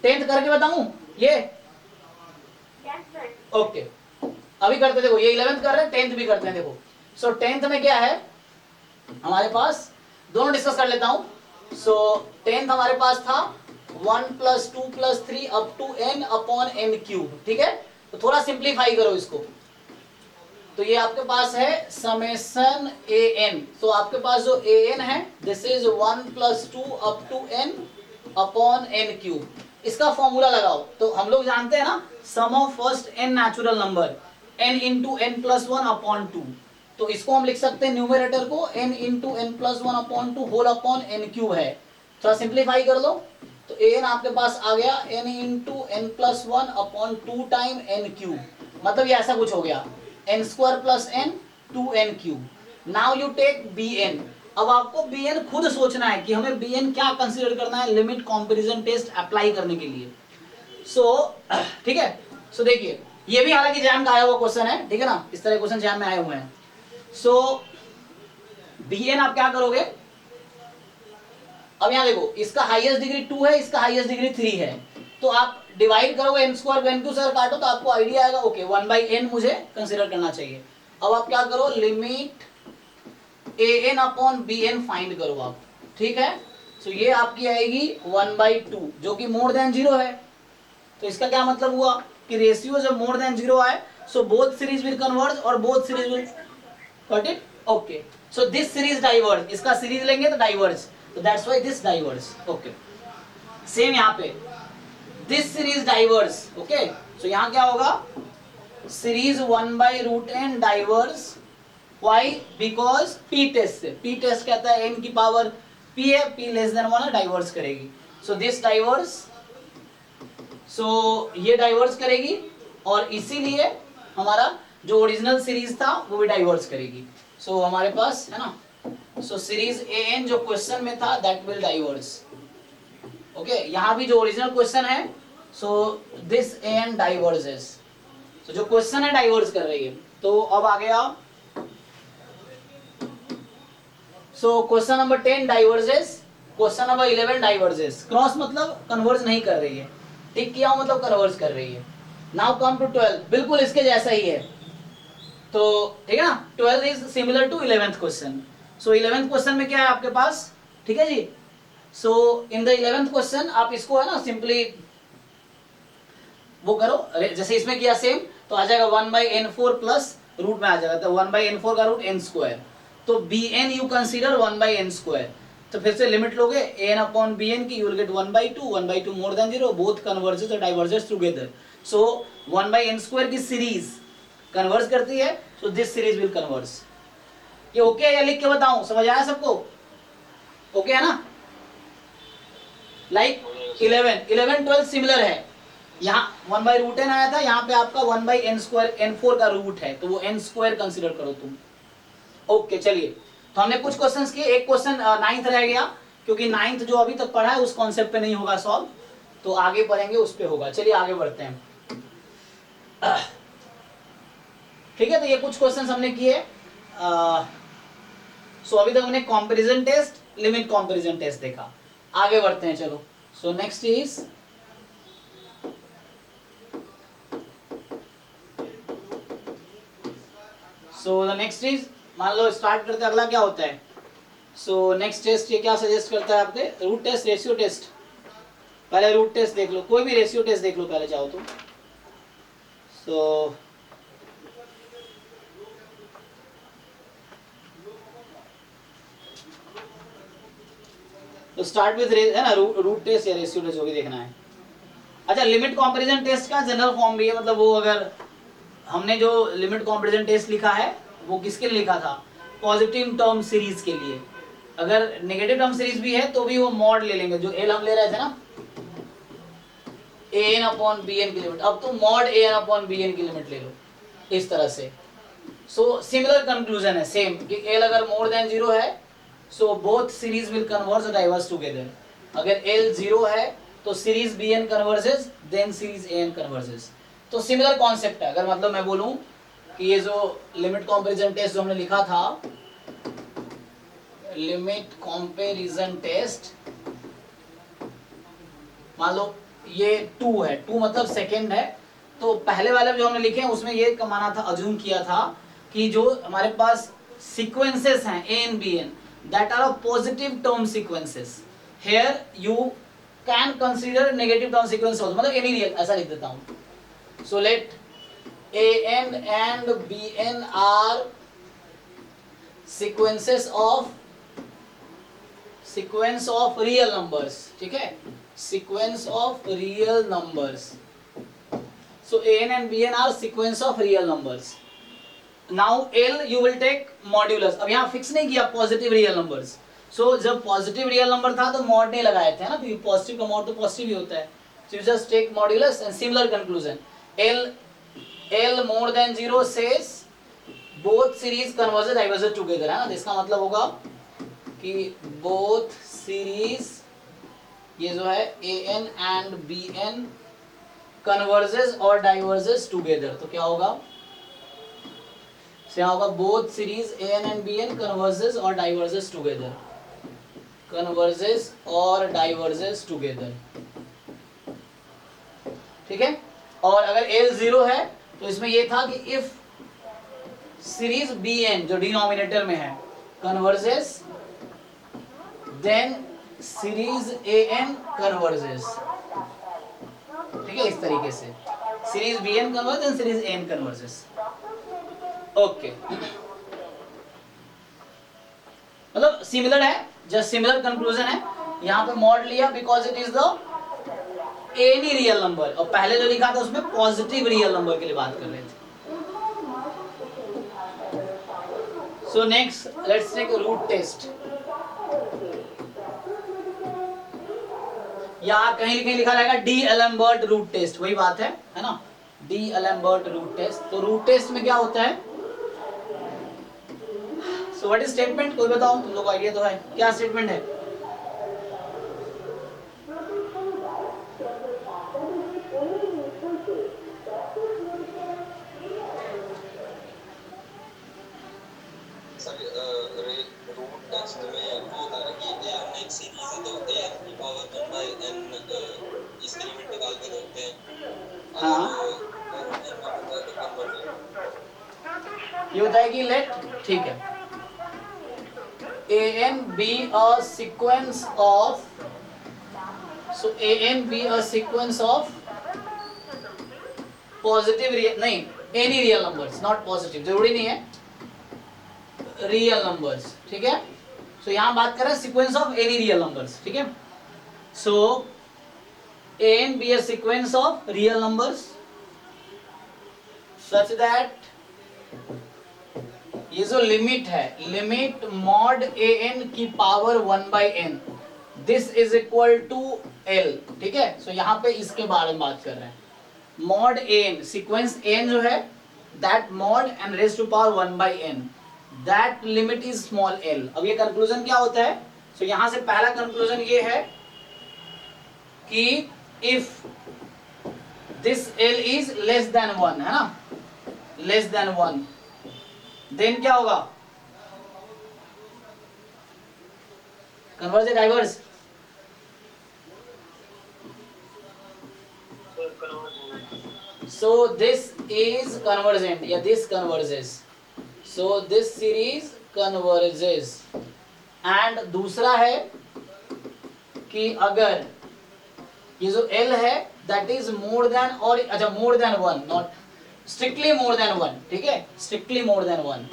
10th करके बताऊं ये, ओके अभी करते, देखो ये 11th कर रहे हैं, 10th भी करते हैं, देखो। सो 10th में क्या है हमारे पास, दोनों डिस्कस कर लेता हूं। सो 10th हमारे पास था 1 + 2 + 3 अप टू n/n³, ठीक है। तो थोड़ा सिंप्लीफाई करो इसको, तो ये आपके पास है समेशन an, तो आपके पास जो an है this is 1 + 2 up to n/n³। इसका फॉर्मूला लगाओ, तो हम लोग जानते हैं ना, sum of first n natural number n × n + 1/2, तो इसको हम लिख सकते हैं न्यूमरेटर को n × n + 1/2 whole upon n³ है। थोड़ा सिंप्लीफाई कर लो, तो an आपके पास आ गया n into n plus one upon 2 time n cube, मतलब ये ऐसा कुछ हो गया n square plus n 2n cube. Now you take bn, अब आपको bn खुद सोचना है कि हमें bn क्या कंसीडर करना है लिमिट कंपैरिजन टेस्ट अप्लाई करने के लिए। ठीक है, सो देखिए ये भी हालांकि जैम का आया हुआ क्वेश्चन है, ठीक है ना, इस तरह क्वेश्चन जैम में आए हुए हैं। bn आप क्या करोगे, अब यहां देखो इसका हाईएस्ट डिग्री 2 है, इसका हाईएस्ट डिग्री 3 है, तो आप डिवाइड करोगे n स्क्वायर को n क्यू से काटो तो आपको आइडिया आएगा, ओके 1/n मुझे कंसीडर करना चाहिए। अब आप क्या करो, limit an upon bn find करो आप, ठीक है। सो ये आपकी आएगी 1/2 जो कि मोर देन 0 है। तो इसका क्या मतलब हुआ कि रेशियो जब मोर देन 0 आए so both series will converge और both series will got it, okay. So this series diverge, इसका सीरीज लेंगे तो डाइवर्ज, तो that's why this diverge, okay. Same यहाँ पे this series diverge, okay. So यहाँ क्या होगा, series 1/√n diverge, why, because p test से, p टेस्ट कहता है n की पावर p है, p लेस देन 1 डाइवर्ज करेगी। सो दिस डाइवर्ज, सो ये डाइवर्ज करेगी और इसीलिए हमारा जो ओरिजिनल सीरीज था वो भी डाइवर्ज करेगी। सो हमारे पास है ना, सो सीरीज an जो क्वेश्चन में था दैट विल डाइवर्ज, ओके। यहाँ भी जो ओरिजिनल क्वेश्चन है सो दिस an डाइवर्जेस, तो जो क्वेश्चन है डाइवर्ज कर रही है। तो अब आ गया, so question number 10 diverges, question number 11 diverges, cross मतलब कन्वर्ज नहीं कर रही है, टिक किया हूं मतलब कन्वर्ज कर रही है। नाउ कम टू 12, बिल्कुल इसके जैसा ही है, तो ठीक है ना, 12 is similar to 11th question. So 11th question में क्या है आपके पास, ठीक है जी। सो इन द 11th क्वेश्चन आप इसको है ना सिंपली वो करो, जैसे इसमें किया सेम, तो आ जाएगा 1/n4 प्लस रूट में आ जाएगा, तो 1/n4 का रूट n स्क्वायर, तो bn you consider 1/n square, तो फिर से लिमिट लोगे an अपॉन bn की, you will get 1/2, 1/2 more than 0, both converges और डाइवर्जेस टुगेदर। सो 1/n स्क्वायर की सीरीज कन्वर्ज करती है, सो दिस सीरीज विल कन्वर्ज। ये ओके है या लिख के बताऊं, समझ आया सबको, ओके है ना। लाइक 11 12 सिमिलर है, यहाँ 1/√n आया था, यहाँ पे आपका 1/n स्क्वायर n4 का रूट है, तो वो n स्क्वायर कंसीडर करो तुम, ओके। चलिए, तो हमने कुछ क्वेश्चंस किए, एक क्वेश्चन 9th रह गया, क्योंकि 9th जो अभी तक पढ़ा है उस कॉन्सेप्ट पे नहीं होगा सॉल्व, तो आगे पढ़ेंगे उस पे होगा। चलिए आगे बढ़ते हैं, ठीक है। तो ये कुछ क्वेश्चंस हमने किए। सो अभी तक हमने comparison test, limit comparison test देखा, आगे बढ़ते हैं चलो। So next is the next is, मान लो स्टार्ट करते हैं, अगला क्या होता है। सो नेक्स्ट टेस्ट ये क्या सजेस्ट करता है आपके, रूट टेस्ट, रेशियो टेस्ट। पहले रूट टेस्ट देख लो, कोई भी रेशियो टेस्ट देख लो पहले चाहो तो। तो स्टार्ट विद है ना, रूट टेस्ट या रेशियो टेस्ट जो भी देखना है। अच्छा, लिमिट कंपैरिजन टेस्ट का जनरल फॉर्म भी है, मतलब वो अगर हमने जो लिमिट कंपैरिजन टेस्ट लिखा है वो किसके लिए लिखा था, पॉजिटिव टर्म सीरीज के लिए। अगर नेगेटिव टर्म सीरीज भी है तो भी वो मॉड ले लेंगे, जो एल हम ले रहे थे ना, an अपॉन bn की लिमिट, अब तो मॉड an अपॉन bn की लिमिट ले लो इस तरह से। सो सिमिलर कंक्लूजन है सेम, कि l अगर मोर देन 0 है so both series will converge और डाइवर्ज टुगेदर। अगर l 0 है तो series bn converges, then series an converges. तो सिमिलर कॉन्सेप्ट है। अगर मतलब मैं बोलूं कि ये जो लिमिट कंपैरिजन टेस्ट जो हमने लिखा था, लिमिट कंपैरिजन टेस्ट, मान लो ये 2 है, 2 मतलब सेकंड है, तो पहले वाले जो हमने लिखे हैं उसमें ये माना था, अज्यूम किया था कि जो हमारे पास सीक्वेंसेस हैं an bn that are of positive term sequences, here you can consider negative term sequence also, मतलब any real, ऐसा लिख देता हूँ। So let an and bn are sequences of real numbers, ठीक है, sequence of real numbers. So an and bn are sequence of real numbers. Now L you will take modulus, अब यहाँ fix नहीं किया पॉजिटिव रियल नंबर्स, सो जब positive real number था तो mod नहीं लगाए थे ना, क्योंकि पॉजिटिव का मॉड तो पॉजिटिव ही होता है. So you just take modulus and similar conclusion. L more than 0 says both series converges diverges together, है ना. इसका मतलब होगा कि both series, ये जो है AN and BN converges और diverges together. तो क्या होगा, क्या होगा, both series AN and BN converges और diverges together, converges और diverges together. ठीक है. और अगर L 0 है तो इसमें ये था कि इफ सीरीज BN जो डिनोमिनेटर में है converges, then series AN converges. ठीक है, इस तरीके से series BN converge and series AN converges. Okay, मतलब सिमिलर है, जस्ट सिमिलर कंक्लूजन है. यहाँ पे मॉड लिया because it is the any real number, और पहले जो लिखा था उसमें पॉजिटिव रियल नंबर के लिए बात कर रहे थे. So next let's take root test. या कहीं कहीं लिखा जाएगा डी एलम्बर्ट रूट टेस्ट, वही बात है ना, डी एलम्बर्ट रूट टेस्ट. तो रूट टेस्ट में क्या होता है, सो व्हाट इज स्टेटमेंट, कोई बताओ, तुम लोग को आइडिया तो है क्या स्टेटमेंट है. रूट टेस्ट में वो होता है कि n एक सीरीज है तो n की पावर 1/n इसकी लिमिट निकाल के देखते हैं. ये होता है कि लेट, ठीक है, AN be a sequence of, so AN be a sequence of positive real, नहीं, any real numbers, not positive, जरूरी नहीं है, रियल नंबर्स. ठीक है, सो यहां बात कर रहे हैं sequence of any real numbers. ठीक है, सो AN be a sequence of real numbers such that, ये जो लिमिट है, लिमिट मॉड AN की power 1/n, this is equal to L. ठीक है, सो यहाँ पे इसके बारे में बात कर रहे हैं. मॉड AN, सीक्वेंस AN जो है, that mod and raise to power 1/n, that limit is small l. अब ये कंक्लूजन क्या होता है, सो यहां से पहला कंक्लूजन ये है कि if this l is less than 1, है ना, लेस देन 1, देन क्या होगा, कन्वर्ज या diverge. So this is convergent या this converges. So this series converges. and दूसरा है कि अगर ये जो L है that is more than, और अच्छा more than 1, not strictly more than 1, ठीक है, strictly more than 1,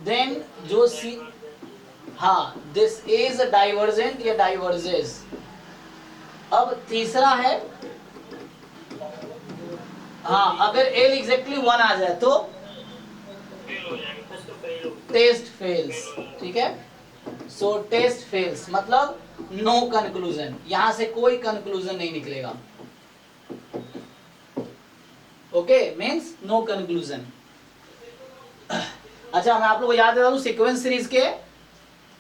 then जो हाँ, this is divergent या diverges. अब तीसरा है, हाँ, अगर L exactly 1 आ जाए तो टेस्ट फेल्स. ठीक है, सो टेस्ट फेल्स मतलब नो कंक्लूजन, यहां से कोई कंक्लूजन नहीं निकलेगा. Okay, means no conclusion. अच्छा, मैं आप लोगों को याद दिला दूं, सीक्वेंस सीरीज के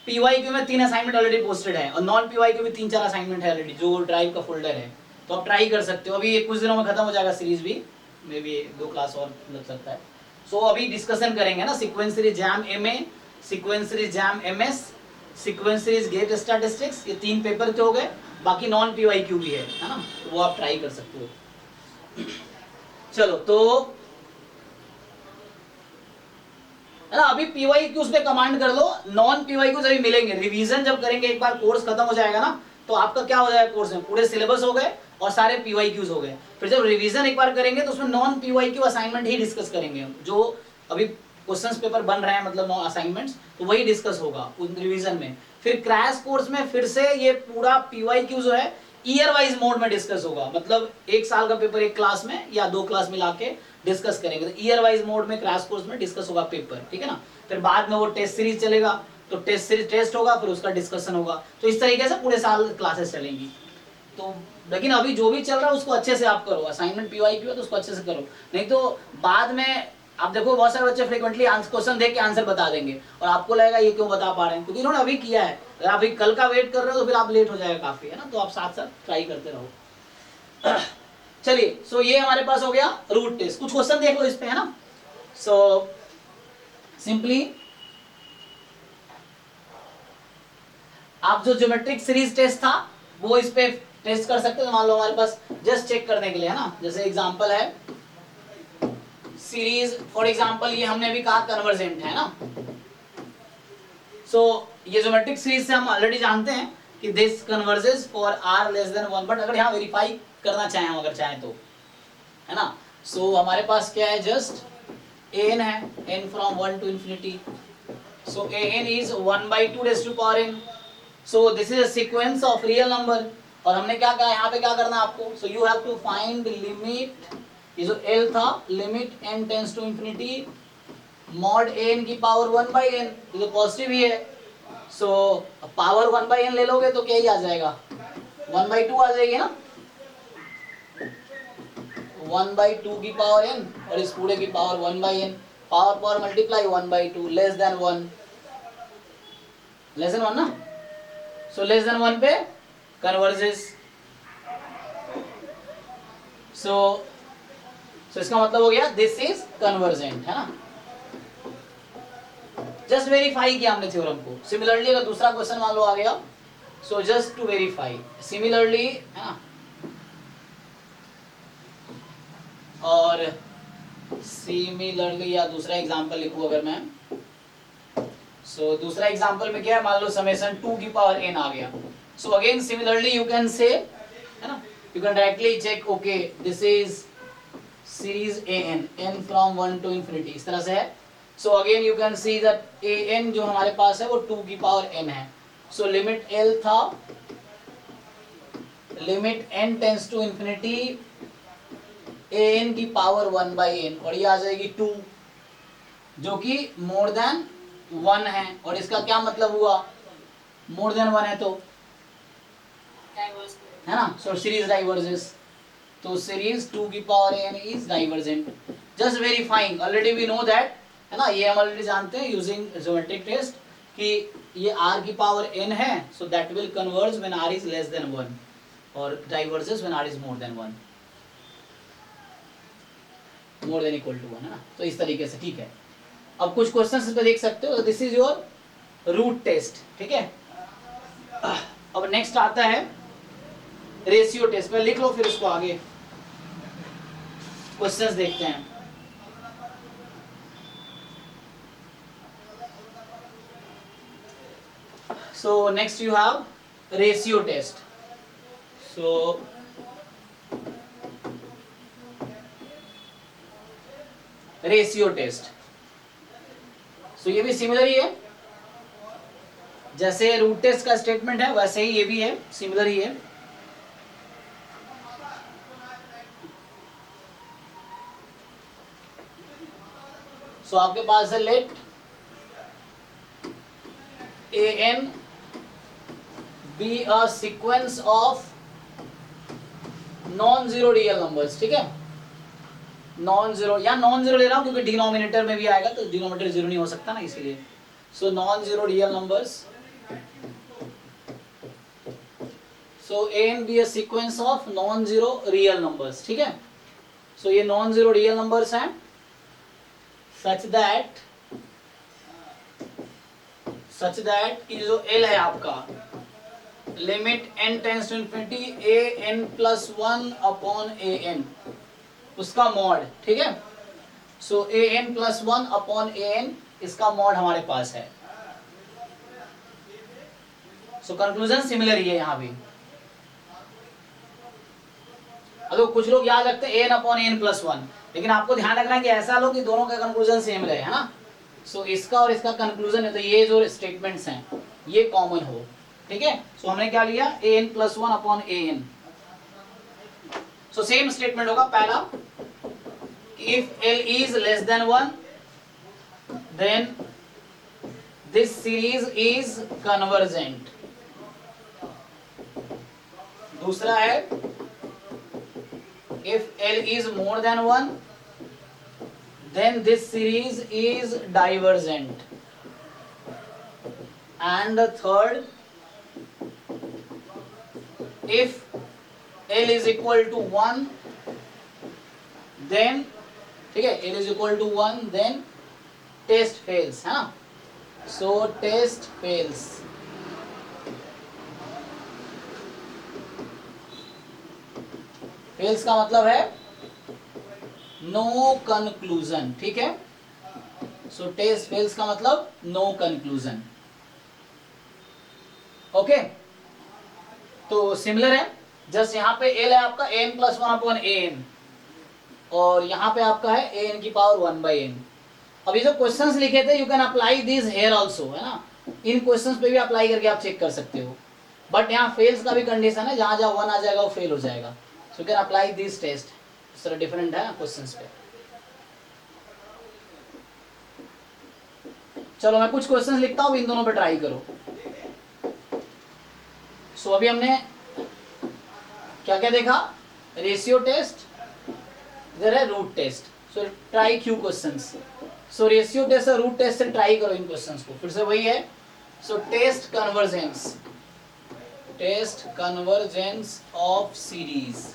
PYQ में 3 असाइनमेंट ऑलरेडी पोस्टेड है, और नॉन PYQ में 3-4 असाइनमेंट है ऑलरेडी, जो ड्राइव का फोल्डर है, तो आप ट्राई कर सकते हो. अभी कुछ दिनों में खत्म हो जाएगा सीरीज भी, मे बी 2 क्लास और लग सकता है. सो अभी डिस्कशन करेंगे ना, sequence series JAM MA, sequence series JAM MS, sequence series GATE statistics, ये 3 पेपर के हो गए. बाकी नॉन PYQ भी है ना, तो वो आप ट्राई कर सकते हो. चलो, तो है ना, अभी PYQ पे कमांड कर लो, नॉन PYQ अभी मिलेंगे. रिवीजन जब करेंगे, एक बार कोर्स खत्म हो जाएगा ना, तो आपका क्या हो जाएगा, कोर्स में पूरे सिलेबस हो गए और सारे PYQs हो गए. फिर जब रिवीजन एक बार करेंगे तो उसमें नॉन PYQ असाइनमेंट ही डिस्कस करेंगे, जो अभी क्वेश्चंस पेपर बन रहे हैं, मतलब नॉन असाइनमेंट्स, तो वही डिस्कस होगा उन रिवीजन में. फिर क्रैश कोर्स में फिर से ये पूरा PYQ जो है ईयर वाइज मोड में डिस्कस होगा, मतलब 1 साल का पेपर 1 क्लास में या 2 क्लास मिला के डिस्कस करेंगे. तो ईयर वाइज मोड में क्रैश कोर्स में डिस्कस होगा पेपर. ठीक है ना, फिर बाद में वो टेस्ट सीरीज चलेगा, तो टेस्ट सीरीज टेस्ट होगा, फिर उसका डिस्कशन होगा। तो इस तरीके से पूरे साल क्लासेस चलेंगी। तो लेकिन अभी जो भी चल रहा है उसको अच्छे से आप करो, असाइनमेंट PYQ है तो उसको अच्छे से करो, नहीं तो बाद में आप देखो बहुत सारे बच्चे फ्रीक्वेंटली क्वेश्चन देख के आंसर बता देंगे और आपको लगेगा ये क्यों बता पा रहे हैं, क्योंकि इन्होंने अभी किया है। अगर आप अभी कल का वेट कर रहे हो तो फिर आप लेट हो जाएगा काफी, है ना। तो आप साथ साथ ट्राई करते रहो। चलिए, सो ये हमारे पास हो गया रूट टेस्ट। कुछ क्वेश्चन देख लो इस पे, है ना। सो सिंपली आप जो ज्योमेट्रिक सीरीज टेस्ट था वो इस पे टेस्ट कर सकते हो। मान लो हमारे पास जस्ट चेक करने के लिए, है ना, जैसे एग्जांपल है सीरीज, फॉर एग्जांपल ये हमने अभी कहा कन्वर्जेंट है ना। सो ये ज्योमेट्रिक सीरीज से हम ऑलरेडी जानते हैं कि this converges for r less than 1, but अगर यहाँ वेरीफाई करना चाहें हम, अगर चाहें तो, है ना। सो हमारे पास क्या है, जस्ट an है, n from 1 to infinity. So an is 1/2 raised to power n। So this is a sequence of real number. और हमने क्या कहा, यहाँ पे क्या करना है आपको, so you have to find limit, ये जो L था, limit n tends to infinity mod n की पावर 1/n, ये तो पॉजिटिव ही है। सो पावर 1/n ले लोगे तो क्या ही आ जाएगा, 1/2 आ जाएगी ना, 1/2 की पावर n और इस पूरे की power 1/n, power multiply 1/2 less than 1, less than 1 ना। सो लेस देन 1 पे कन्वर्जेस। सो इसका मतलब हो गया दिस इज कन्वर्जेंट, है ना। जस्ट वेरीफाई किया हमने थ्योरम को। सिमिलरली अगर दूसरा क्वेश्चन मान लो आ गया, so just to verify similarly, है ना। और सिमिलरली या दूसरा एग्जांपल लिखूं अगर मैं, सो दूसरा एग्जांपल में क्या है, मान लो समेशन 2 की पावर n आ गया। So again similarly you can say, है ना, you can directly check, okay this is series n from 1 to infinity, इस तरह से है। So again you can see that an जो हमारे पास है वो 2 की पावर n है। सो लिमिट L था, limit n tends to infinity an की पावर 1/n, और ये आ जाएगी 2 जो कि मोर देन 1 है। और इसका क्या मतलब हुआ, मोर देन 1 है तो, है ना। सो सीरीज डाइवर्जेस, तो सीरीज 2 की power n is divergent. Just verifying, already we know that, है ना, ये हम ऑलरेडी जानते हैं यूजिंग ज्योमेट्रिक टेस्ट कि ये r की पावर n है, so that will converge when r is less than 1 और diverges when r is more than 1, more than equal to 1, है ना। तो इस तरीके से, ठीक है। अब कुछ क्वेश्चंस इस पे देख सकते हो। This is your root test, ठीक है। अब नेक्स्ट आता है रेशियो टेस्ट, पे लिख लो फिर उसको आगे क्वेश्चंस देखते हैं। So next you have ratio test. So ratio test, so ये भी सिमिलर ही है, जैसे रूट टेस्ट का स्टेटमेंट है वैसे ही ये भी है, सिमिलर ही है। सो आपके पास है let an be a sequence of non zero real numbers, ठीक है। नॉन जीरो या नॉन जीरो ले रहा हूं क्योंकि डिनोमिनेटर में भी आएगा तो डिनोमिनेटर जीरो नहीं हो सकता ना, इसीलिए। So non zero real numbers, so an be a sequence of non zero real numbers, ठीक है। सो ये नॉन जीरो रियल नंबर्स हैं सच दैट कि जो L है आपका, limit n tends to infinity an+1 upon an, उसका mod, ठीक है। सो an+1 अपॉन an, इसका मॉड हमारे पास है। सो कंक्लूजन सिमिलर ही है यहाँ भी। अगर कुछ लोग याद रखते हैं an अपॉन an+1, लेकिन आपको ध्यान रखना है कि ऐसा लो कि दोनों का कंक्लूजन सेम रहे, है ना। सो इसका और इसका कंक्लूजन है तो ये जो स्टेटमेंट्स हैं ये कॉमन हो, ठीक है। सो हमने क्या लिया, an+1 upon an। So same statement होगा पहला, if L is less than 1 then this series is convergent. दूसरा है if L is more than 1 then this series is divergent, and the third, if L is equal to 1 then, ठीक है, L is equal to 1 then test fails, है ना, so test fails। Fails का मतलब है no conclusion, ठीक है, so test fails का मतलब नो कंक्लूजन। ओके, तो सिमिलर है, जस्ट यहां पे एल है आपका n plus one upon n, और यहां पे आपका है ए एन की पावर 1/n। अब ये जो क्वेश्चंस लिखे थे you can apply this here also, है ना, इन क्वेश्चंस पे भी अप्लाई करके आप चेक कर सकते हो, बट यहाँ फेल्स का भी कंडीशन है, जहां जहां 1 आ जाएगा वो फेल हो जाएगा, so you can apply this test. इस तरह डिफरेंट है ना क्वेश्चंस पे। चलो मैं कुछ क्वेश्चंस लिखता हूँ, इन दोनों पे ट्राई करो। सो अभी हमने क्या क्या देखा, रेशियो टेस्ट, इधर है रूट टेस्ट, सो ट्राई क्यू क्वेश्चंस। सो रेशियो टेस्ट और रूट टेस्ट से ट्राई करो इन क्वेश्चंस को, फिर से वही है। So test convergence of series,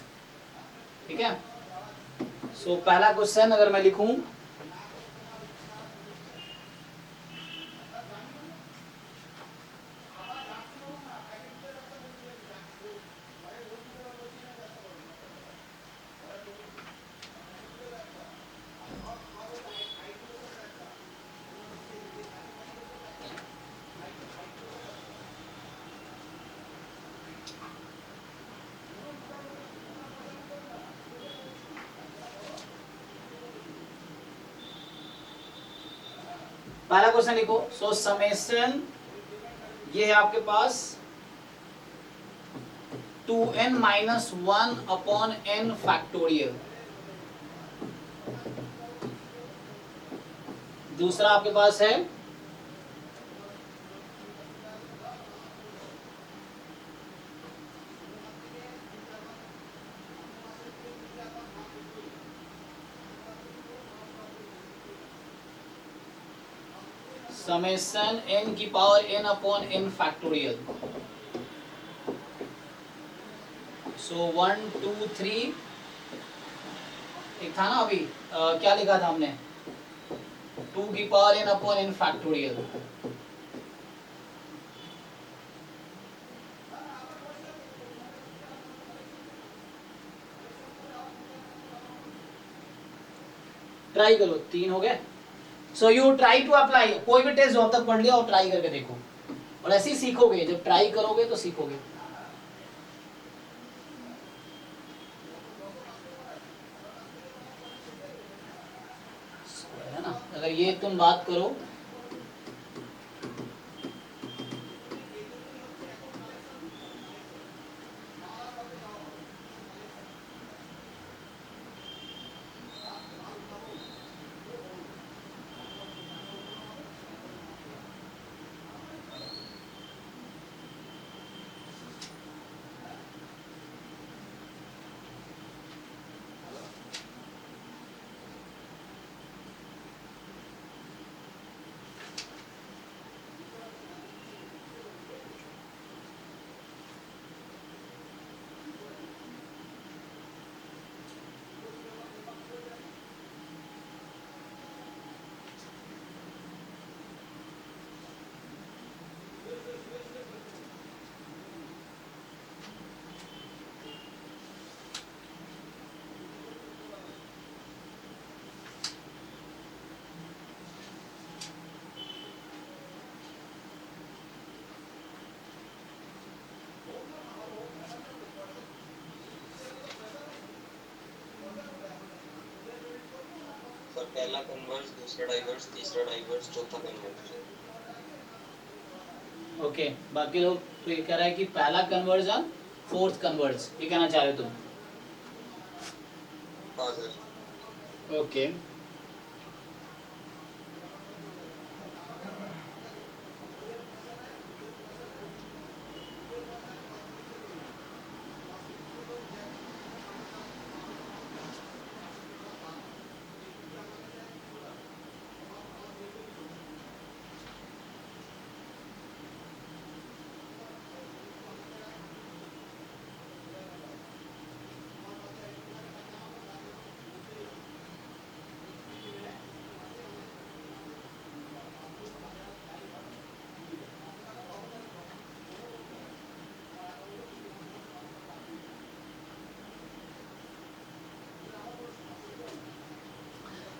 ठीक है। सो पहला क्वेश्चन अगर मैं लिखूं, पहला क्वेश्चन लिखो। सो समेशन, ये है आपके पास 2n minus 1 upon n factorial. दूसरा आपके पास है समेशन n की power n upon n factorial. So 1 2 3, एक था ना अभी क्या लिखा था हमने, 2 की power n upon n factorial. Try करो, 3 हो गए। So you try to apply, कोई भी टेस्ट जो अब तक पढ़ लिया और ट्राई करके देखो, और ऐसे ही सीखोगे, जब ट्राई करोगे तो सीखोगे। है ना, अगर ये तुम बात करो सर पहला कन्वर्स, दूसरा डाइवर्स, तीसरा डाइवर्स, चौथा कन्वर्स। ओके, बाकी लोग तो ये कह रहा है कि पहला कन्वर्जन, फोर्थ कन्वर्ज, ये कहना चाह रहे हो तुम? हाँ सर। ओके,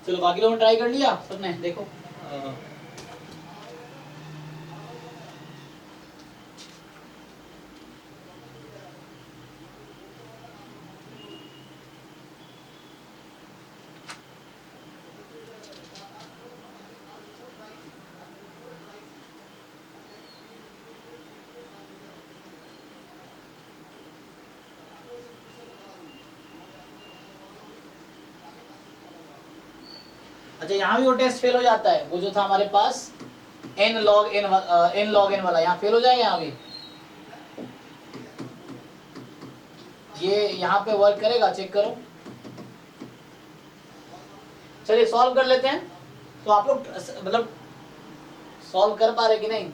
चलो बाकी लोगों ने ट्राई कर लिया सबने, देखो अच्छा यहाँ भी वो टेस्ट फेल हो जाता है, वो जो था हमारे पास n log n वाला, यहाँ फेल हो जाएगा। यहाँ भी ये यहाँ पे वर्क करेगा, चेक करो। चलिए सॉल्व कर लेते हैं। तो आप लोग मतलब सॉल्व कर पा रहे कि नहीं?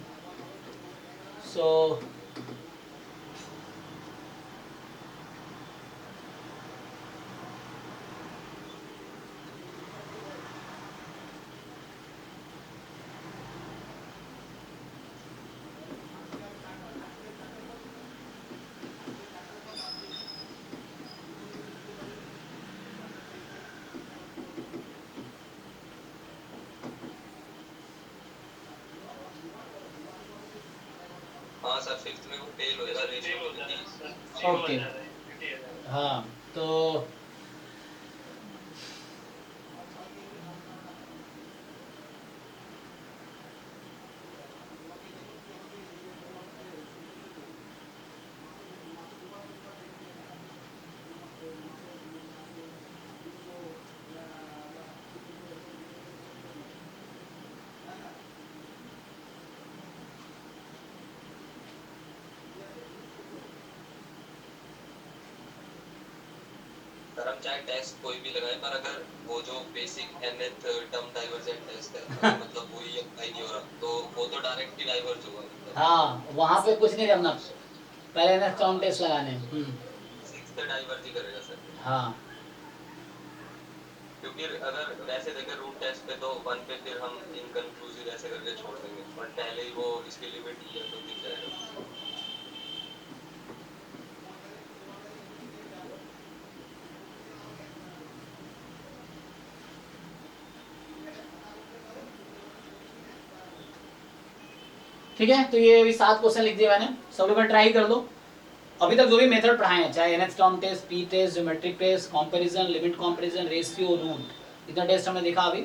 सो हाँ सर, फिफ्थ में वो फेल हो जाता है। ओके, हाँ तो सर हम चाहे टेस्ट कोई भी लगाए, पर अगर वो जो basic nth term divergent test है मतलब वही अप्लाई नहीं हो रहा, तो वो तो डायरेक्ट ही डाइवर्ज होगा मतलब। हाँ वहाँ पे कुछ नहीं करना, पहले ना टर्म टेस्ट लगाने। सिक्स्थ डाइवर्ज ही करेगा सर। हाँ क्योंकि अगर वैसे देखें रूट टेस्ट पे तो 1 पे फिर हम इनकंक्लूसिव ऐसे करके छोड़ देंगे, पर पहले ही वो इसकी लिमिट ही है तो दिख जाएगा। ठीक है, तो ये अभी 7 क्वेश्चन लिख दिए मैंने, सब लोग ट्राई कर लो। अभी तक जो भी मेथड पढ़ाए हैं, चाहे nth term test, P test, geometric test, comparison, limit comparison, ratio, root, इतना टेस्ट हमने देखा अभी।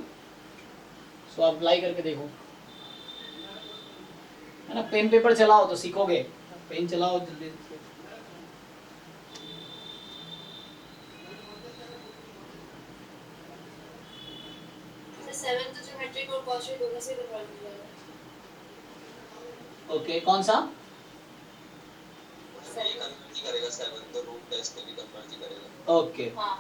सो आप अप्लाई करके देखो, है ना। पेन पेपर चलाओ तो सीखोगे, पेन चलाओ जल्दी। सेवेंथ ज्योमेट्रिक और कॉशी दोनों से करवा लीजिएगा। ओके, कौन सा? ये कन्वर्ट ही करेगा 7 तो रूट टेस्ट को भी कन्वर्ट ही करेगा। ओके, हाँ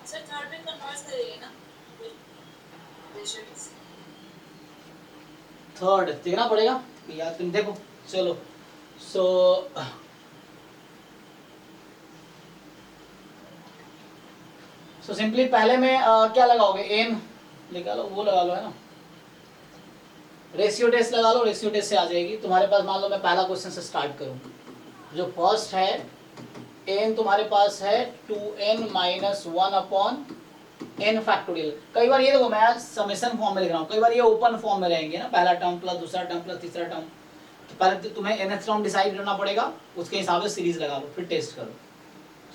सर थर्ड में कन्वर्ट करेंगे ना रेशियो थर्ड देखना पड़ेगा, याद तुम देखो। चलो सो सिंपली पहले में क्या लगाओगे? एन लगा लो, वो लगा लो, है ना। रेशियो टेस्ट लगा लो, रेशियो टेस्ट से आ जाएगी तुम्हारे पास। मान लो मैं पहला क्वेश्चन से स्टार्ट करूं, जो फर्स्ट है एन तुम्हारे पास है 2n minus 1 upon n factorial. कई बार ये देखो मैं समेशन फॉर्म में लिख रहा हूँ, कई बार ये ओपन फॉर्म में रहेंगे ना, पहला टर्म प्लस दूसरा टर्म प्लस तीसरा टर्म। तो पहले तो तुम्हें nth टर्म डिसाइड करना पड़ेगा, उसके हिसाब से सीरीज लगा लो, फिर टेस्ट करो।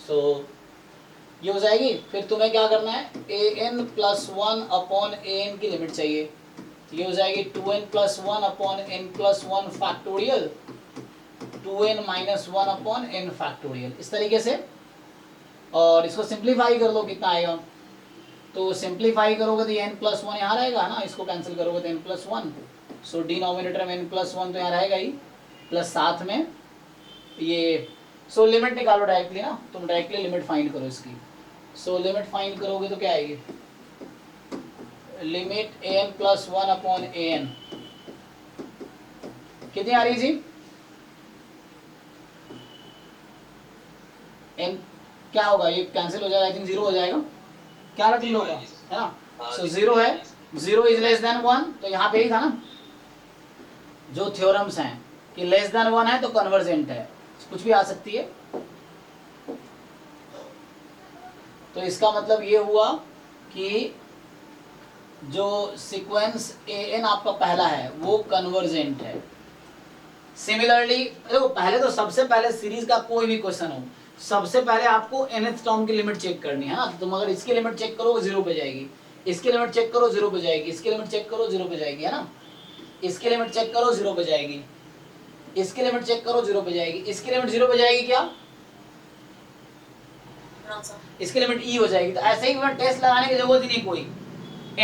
सो ये हो जाएगी। फिर तुम्हें क्या करना है, an प्लस 1 अपॉन an की लिमिट चाहिए, ये हो जाएगी 2n plus 1 upon n plus 1 factorial 2n minus 1 upon n factorial, इस तरीके से। और इसको सिंप्लीफाई कर लो, कितना आएगा, तो सिंप्लीफाई करोगे तो n प्लस 1 यहाँ रहेगा ना, इसको कैंसिल करोगे तो n प्लस 1, सो डिनोमिनेटर में n प्लस 1 तो यहाँ रहेगा ही, प्लस साथ में ये, सो लिमिट निकालो डायरेक्टली ना, तुम डायरेक्टली लिमिट फाइंड करो इसकी। सो लिमिट फाइंड करोगे तो क्या आएगी, limit an plus 1 upon an कितनी आ रही है जी, n क्या होगा, ये कैंसिल हो जाएगा, आई थिंक 0 हो जाएगा, क्या रख लो है ना। सो 0 है, 0 इज लेस देन 1, तो यहाँ पे ही था ना जो थ्योरम्स हैं कि लेस देन 1 है तो कन्वर्जेंट है, कुछ भी आ सकती है। तो इसका मतलब ये हुआ कि जो सीक्वेंस an आपका पहला है वो कन्वर्जेंट है। सिमिलरली देखो, पहले तो सबसे पहले सीरीज का कोई भी क्वेश्चन हो, सबसे पहले आपको nth टर्म की लिमिट चेक करनी है ना। तुम अगर इसकी लिमिट चेक करोगे 0 पे जाएगी, इसकी लिमिट चेक करो 0 पे जाएगी, इसकी लिमिट चेक करो 0 पे जाएगी, है ना। इसकी लिमिट चेक करो 0 पे जाएगी, इसकी लिमिट चेक करो 0 पे जाएगी, इसकी लिमिट 0 पे जाएगी, क्या इसकी लिमिट e हो जाएगी। तो ऐसे ही टेस्ट लगाने की जरूरत ही नहीं कोई,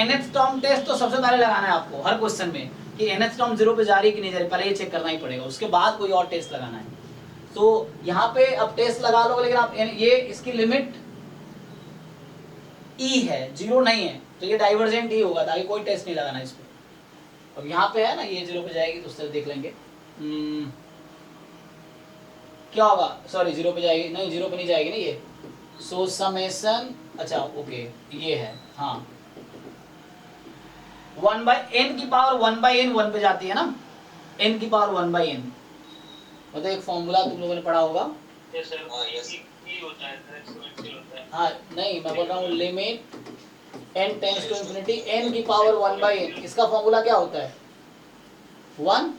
nth टर्म टेस्ट तो सबसे पहले लगाना है आपको हर क्वेश्चन में कि nth टर्म 0 पे जा रही है कि नहीं जा रही, पहले ये चेक करना ही पड़ेगा, उसके बाद कोई और टेस्ट लगाना है। तो यहाँ पे अब टेस्ट लगा लोगे, लेकिन आप ये इसकी लिमिट e है, 0 नहीं है, तो ये डाइवर्जेंट ही होगा, ताकि कोई टेस्ट नहीं लगाना इसको। अब यहाँ पे है ना, ये 0 पे जाएगी तो उससे देख लेंगे क्या होगा, सॉरी 0 पे जाएगी नहीं, 0 पे नहीं जाएगी ना ये। सो समेशन, अच्छा ओके ये है, हाँ 1 बाय n की पावर 1 बाय n 1 पे जाती है ना, n की पावर 1 बाय n, मतलब एक फॉर्मूला तुम लोगों ने पढ़ा होगा। हाँ नहीं, मैं बोल रहा हूँ limit n tends to infinity n की पावर 1 बाय n, इसका फॉर्मूला क्या होता है 1।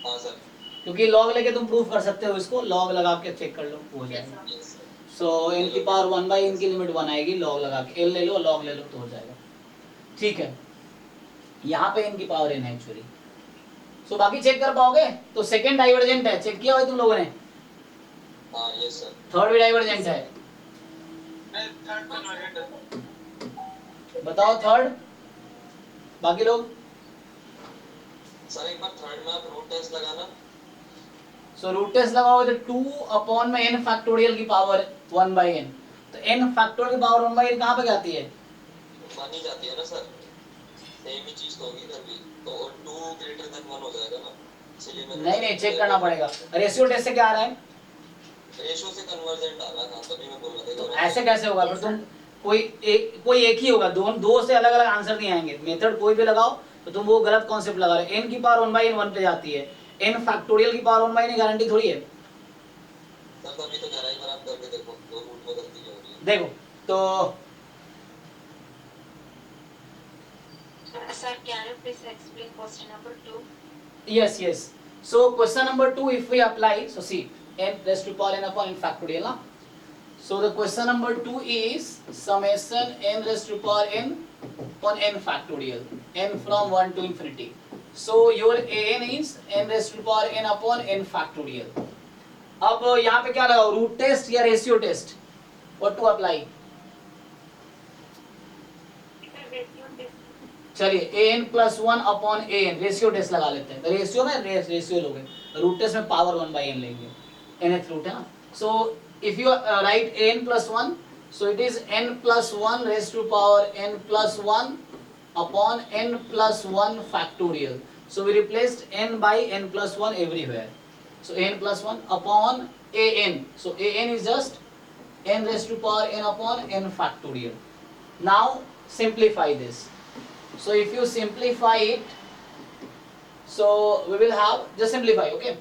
हाँ सर, क्योंकि लॉग लेके तुम प्रूफ कर सकते हो, इसको लॉग लगा के चेक कर लो, हो जाएगा। सो n की पावर 1 बाई n की लिमिट 1 आएगी, लॉग लगा के l ले लो लॉग ले लो तो हो जाएगा, ठीक है। यहाँ पे n की पावर n है एक्चुअली। सो बाकी चेक कर पाओगे, तो सेकंड डाइवर्जेंट है, चेक किया हुआ तुम लोगों ने। हाँ यस सर, थर्ड भी डाइवर्जेंट है, बताओ थर्ड, बाकी लोग। सर एक बार थर्ड में आप रूट टेस्ट लगाना। सो रूट टेस्ट लगाओगे तो 2 अपॉन में n फैक्टोरियल की पावर 1 बाई n, तो n फैक्टोरियल की पावर 1 बाई n कहाँ पे जाती है, मानी जाती है ना सर, सेम ही चीज तो होगी इधर भी, तो 2 ग्रेटर देन 1 हो जाएगा ना, इसलिए मैं नहीं चेक करना पड़ेगा। रेशियो टेस्ट से क्या आ रहा है, रेशियो से कन्वर्जेंट आ रहा है, तभी मैं बोल रहा था। ऐसे कैसे होगा, फिर तुम कोई एक ही होगा, दो से अलग अलग आंसर नहीं आएंगे। मेथड कोई भी लगाओ तो तुम वो गलत कॉन्सेप्ट लगा रहे हो। n की पावर 1 बाई n 1 पे जाती है, n फैक्टोरियल की पावर 1 बाई n गारंटी थोड़ी है सर, तभी तो कह रहा है, एक बार आप करके देखो, दो रूट में गलती हो रही है। देखो तो Sir, can you please explain question number 2? yes, so question number 2, if we apply, so see n raised to power n upon n factorial na? So the question number 2 is summation n raised to power n upon n factorial, n from 1 to infinity. So your an is n raised to power n upon n factorial. अब यहाँ पे क्या लगाओ, root test या ratio test, what to apply. चलिए an plus 1 upon an ratio test लगा लेते हैं। रेशियो में रेशियो लोगे, रूट टेस्ट में पावर 1 बाई n लेंगे, nth रूट है ना। So if you write an plus 1, so it is n plus 1 raise to power n plus 1 upon n plus 1 factorial. So we replaced n by n plus 1 everywhere. So n plus 1 upon an. So an is just n raised to power n upon n factorial. Now simplify this. So if you simplify it, so we will have, just simplify, okay.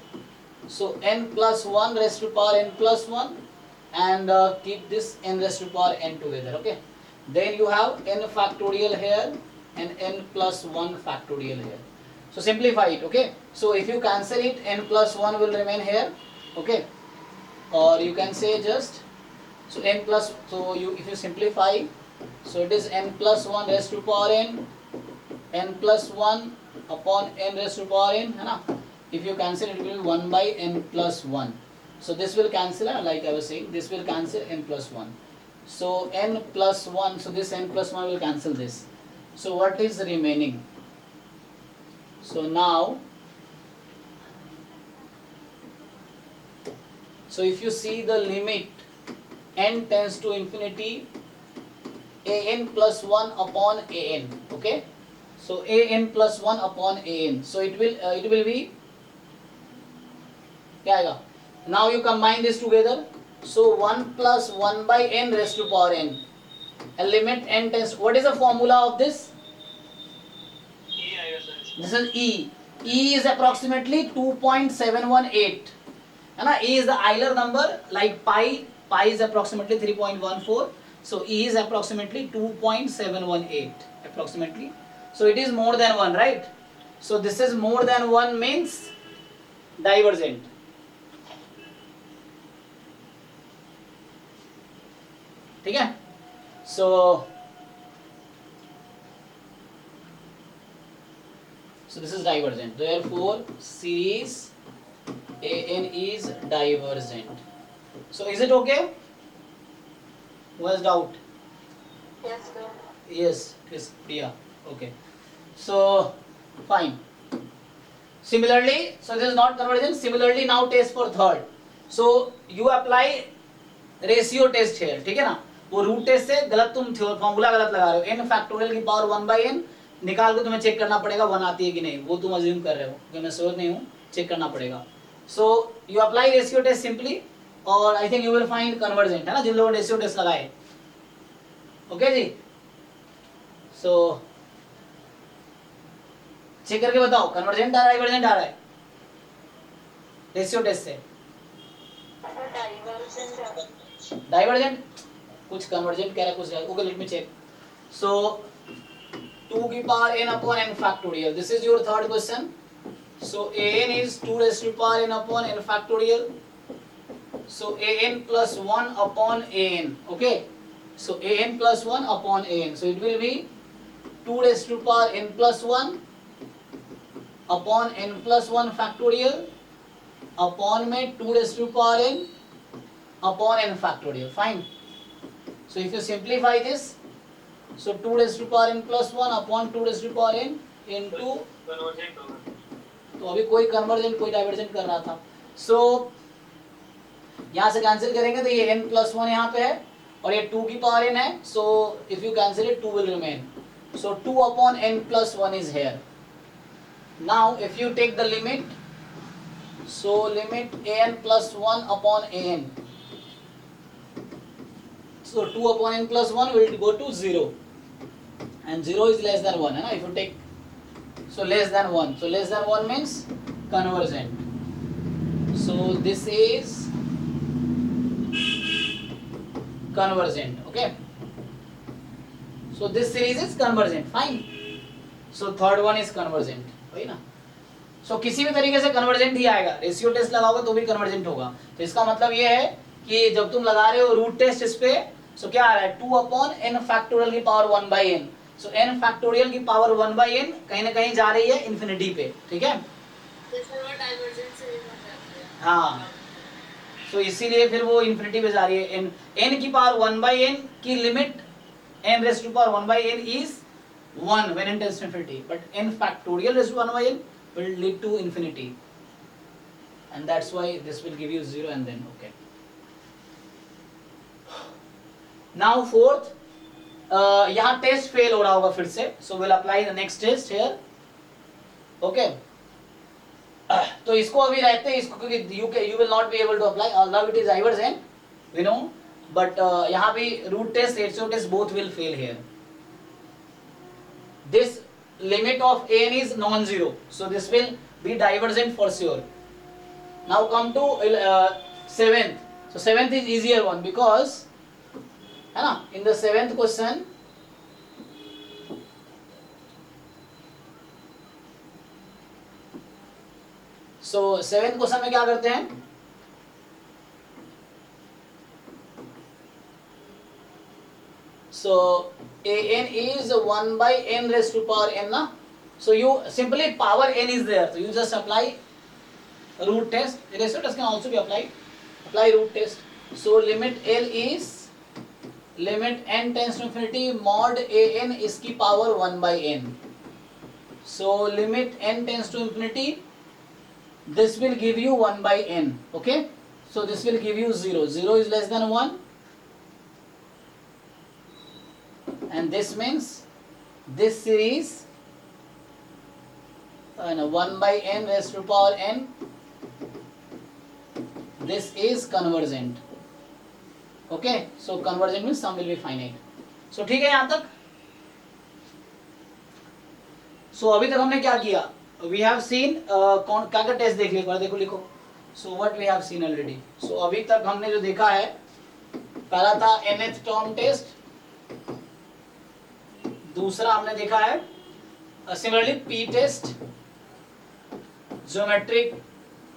So n plus 1 raised to power n plus 1 and keep this n raised to power n together. Okay, then you have n factorial here and n plus 1 factorial here. So simplify it. Okay, so if you cancel it, n plus 1 will remain here. Okay, or you can say just so n plus, so you if you simplify, so it is n plus 1 raised to power n plus 1 upon n raised to power n, है ना? If you cancel it will be 1 by n plus 1. So this will cancel, like I was saying, this will cancel n plus 1. So n plus 1, so this n plus 1 will cancel this. So what is remaining? So now, so if you see the limit n tends to infinity, an plus 1 upon an. Okay, so an plus 1 upon an. So it will be क्या आएगा? Now you combine this together. So 1 plus 1 by n raised to power n. A limit n tends. What is the formula of this? This is E. E is approximately 2.718. है ना? E is the Euler number, like pi. Pi is approximately 3.14. So E is approximately 2.718 approximately. So it is more than 1, right? So this is more than 1 means divergent. ठीक है? So this is divergent. Therefore series AN is divergent. So is it okay? Who has doubt? Yes, sir. Yes, Chris, Priya. Okay. So fine. Similarly, so this is not convergent. Similarly, now test for third. So you apply ratio test here. ठीक है ना? वो root test से गलत तुम formula गलत लगा रहे हो. n फैक्टोरियल की पावर 1 by n निकाल के तुम्हें चेक करना पड़ेगा 1 आती है कि नहीं. वो तुम अज्यूम कर रहे हो कि मैं श्योर नहीं हूँ, चेक करना पड़ेगा. So you apply ratio test simply और I think you will find convergent, है ना, जिन लोगों ने रेशियो टेस्ट लगाए. ओके जी, सो चेक करके बताओ कन्वर्जेंट आ रहा है डाइवर्जेंट आ रहा है रेशियो टेस्ट से. डाइवर्जेंट कुछ कन्वर्जेंट कह रहा है कुछ. Okay let me check. So 2 की power n upon n factorial. This is your third question. So an is 2 raised to power n upon n factorial. So an plus 1 upon an. Okay. So an plus 1 upon an. So it will be 2 raised to power n plus 1 upon n plus 1 factorial upon में 2 raised to power n upon n factorial. Fine. So if you simplify this, so 2 raised to power n plus 1 upon 2 raised to power n into, तो अभी कोई convergent कोई divergent कर रहा था. सो यहाँ से कैंसिल करेंगे तो ये n plus 1 यहाँ पे है और ये 2 की पावर n है. सो if you cancel it 2 will remain. So 2 upon n plus 1 is here. Now if you take the limit, so limit an plus 1 upon an. So 2 upon n plus 1 will go to 0 and 0 is less than 1, है ना? If you take, so less than 1, so less than 1 means convergent. So this is convergent. Okay, so this series is convergent. Fine. So third one is convergent, वही ना? So किसी भी तरीके से convergent ही आएगा. Ratio test लगाओगे तो भी convergent होगा. तो इसका मतलब ये है कि जब तुम लगा रहे हो रूट टेस्ट इस पे, सो क्या आ रहा है 2 upon n फैक्टोरियल की power 1 by n. So n factorial की पावर 1 by n कहीं ना कहीं जा रही है इन्फिनिटी पे. ठीक है, हाँ. सो इसीलिए फिर वो इन्फिनिटी पे जा रही है. n की पावर 1 by n की limit n raised to power 1 by n is 1 when n tends to infinity, but n factorial raised to 1 by n will lead to infinity, and that's why this will give you 0 and then okay. Now fourth, यहाँ test fail हो रहा होगा फिर से, so we'll apply the next test here. Okay. तो इसको अभी रहते हैं इसको, क्योंकि you will not be able to apply, although it is divergent, we know, but यहाँ भी root test, ratio test both will fail here. This limit of an is non-zero, so this will be divergent for sure. Now come to 7th. So seventh is easier one because है ना, in the seventh question so seventh question में क्या करते हैं, so an is 1 by n raised to power n ना, so you simply power n is there, so you just apply root test. Ratio test can also be applied. Apply root test. So limit L is limit n tends to infinity mod an is की power 1 by n. So limit n tends to infinity, this will give you 1 by n. Okay, so this will give you 0. 0 is less than 1, and this means this series 1 by n raised to power n, this is convergent. Okay, so convergent means sum will be finite. So ठीक है यहाँ तक. So अभी तक हमने क्या किया, we have seen कौन क्या क्या टेस्ट देख लिया, देखो लिखो. So what we have seen already. So अभी तक हमने जो देखा है, पहला था nth टर्म टेस्ट, दूसरा हमने देखा है सिमिलरली पी टेस्ट, ज्योमेट्रिक,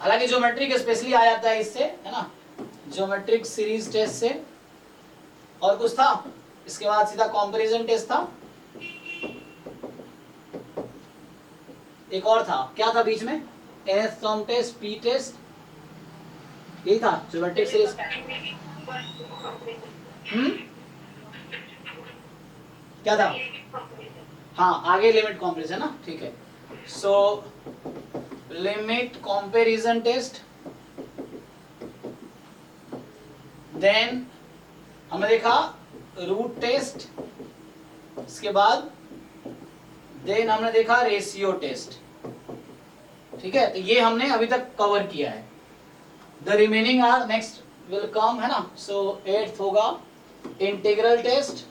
हालांकि ज्योमेट्रिक स्पेशली आ जाता है इससे, है ना, ज्योमेट्रिक सीरीज टेस्ट से, और कुछ था इसके बाद सीधा कंपैरिजन टेस्ट था, एक और था, क्या था बीच में, nth term test, P test, यही था ज्योमेट्रिक सीरीज. क्या था, हाँ आगे लिमिट कंपैरिजन ना, ठीक है. So limit comparison test, then हमने देखा रूट टेस्ट, इसके बाद देन हमने देखा रेशियो टेस्ट. ठीक है, तो ये हमने अभी तक कवर किया है. The remaining are next will come, है ना. सो एट्थ होगा integral test,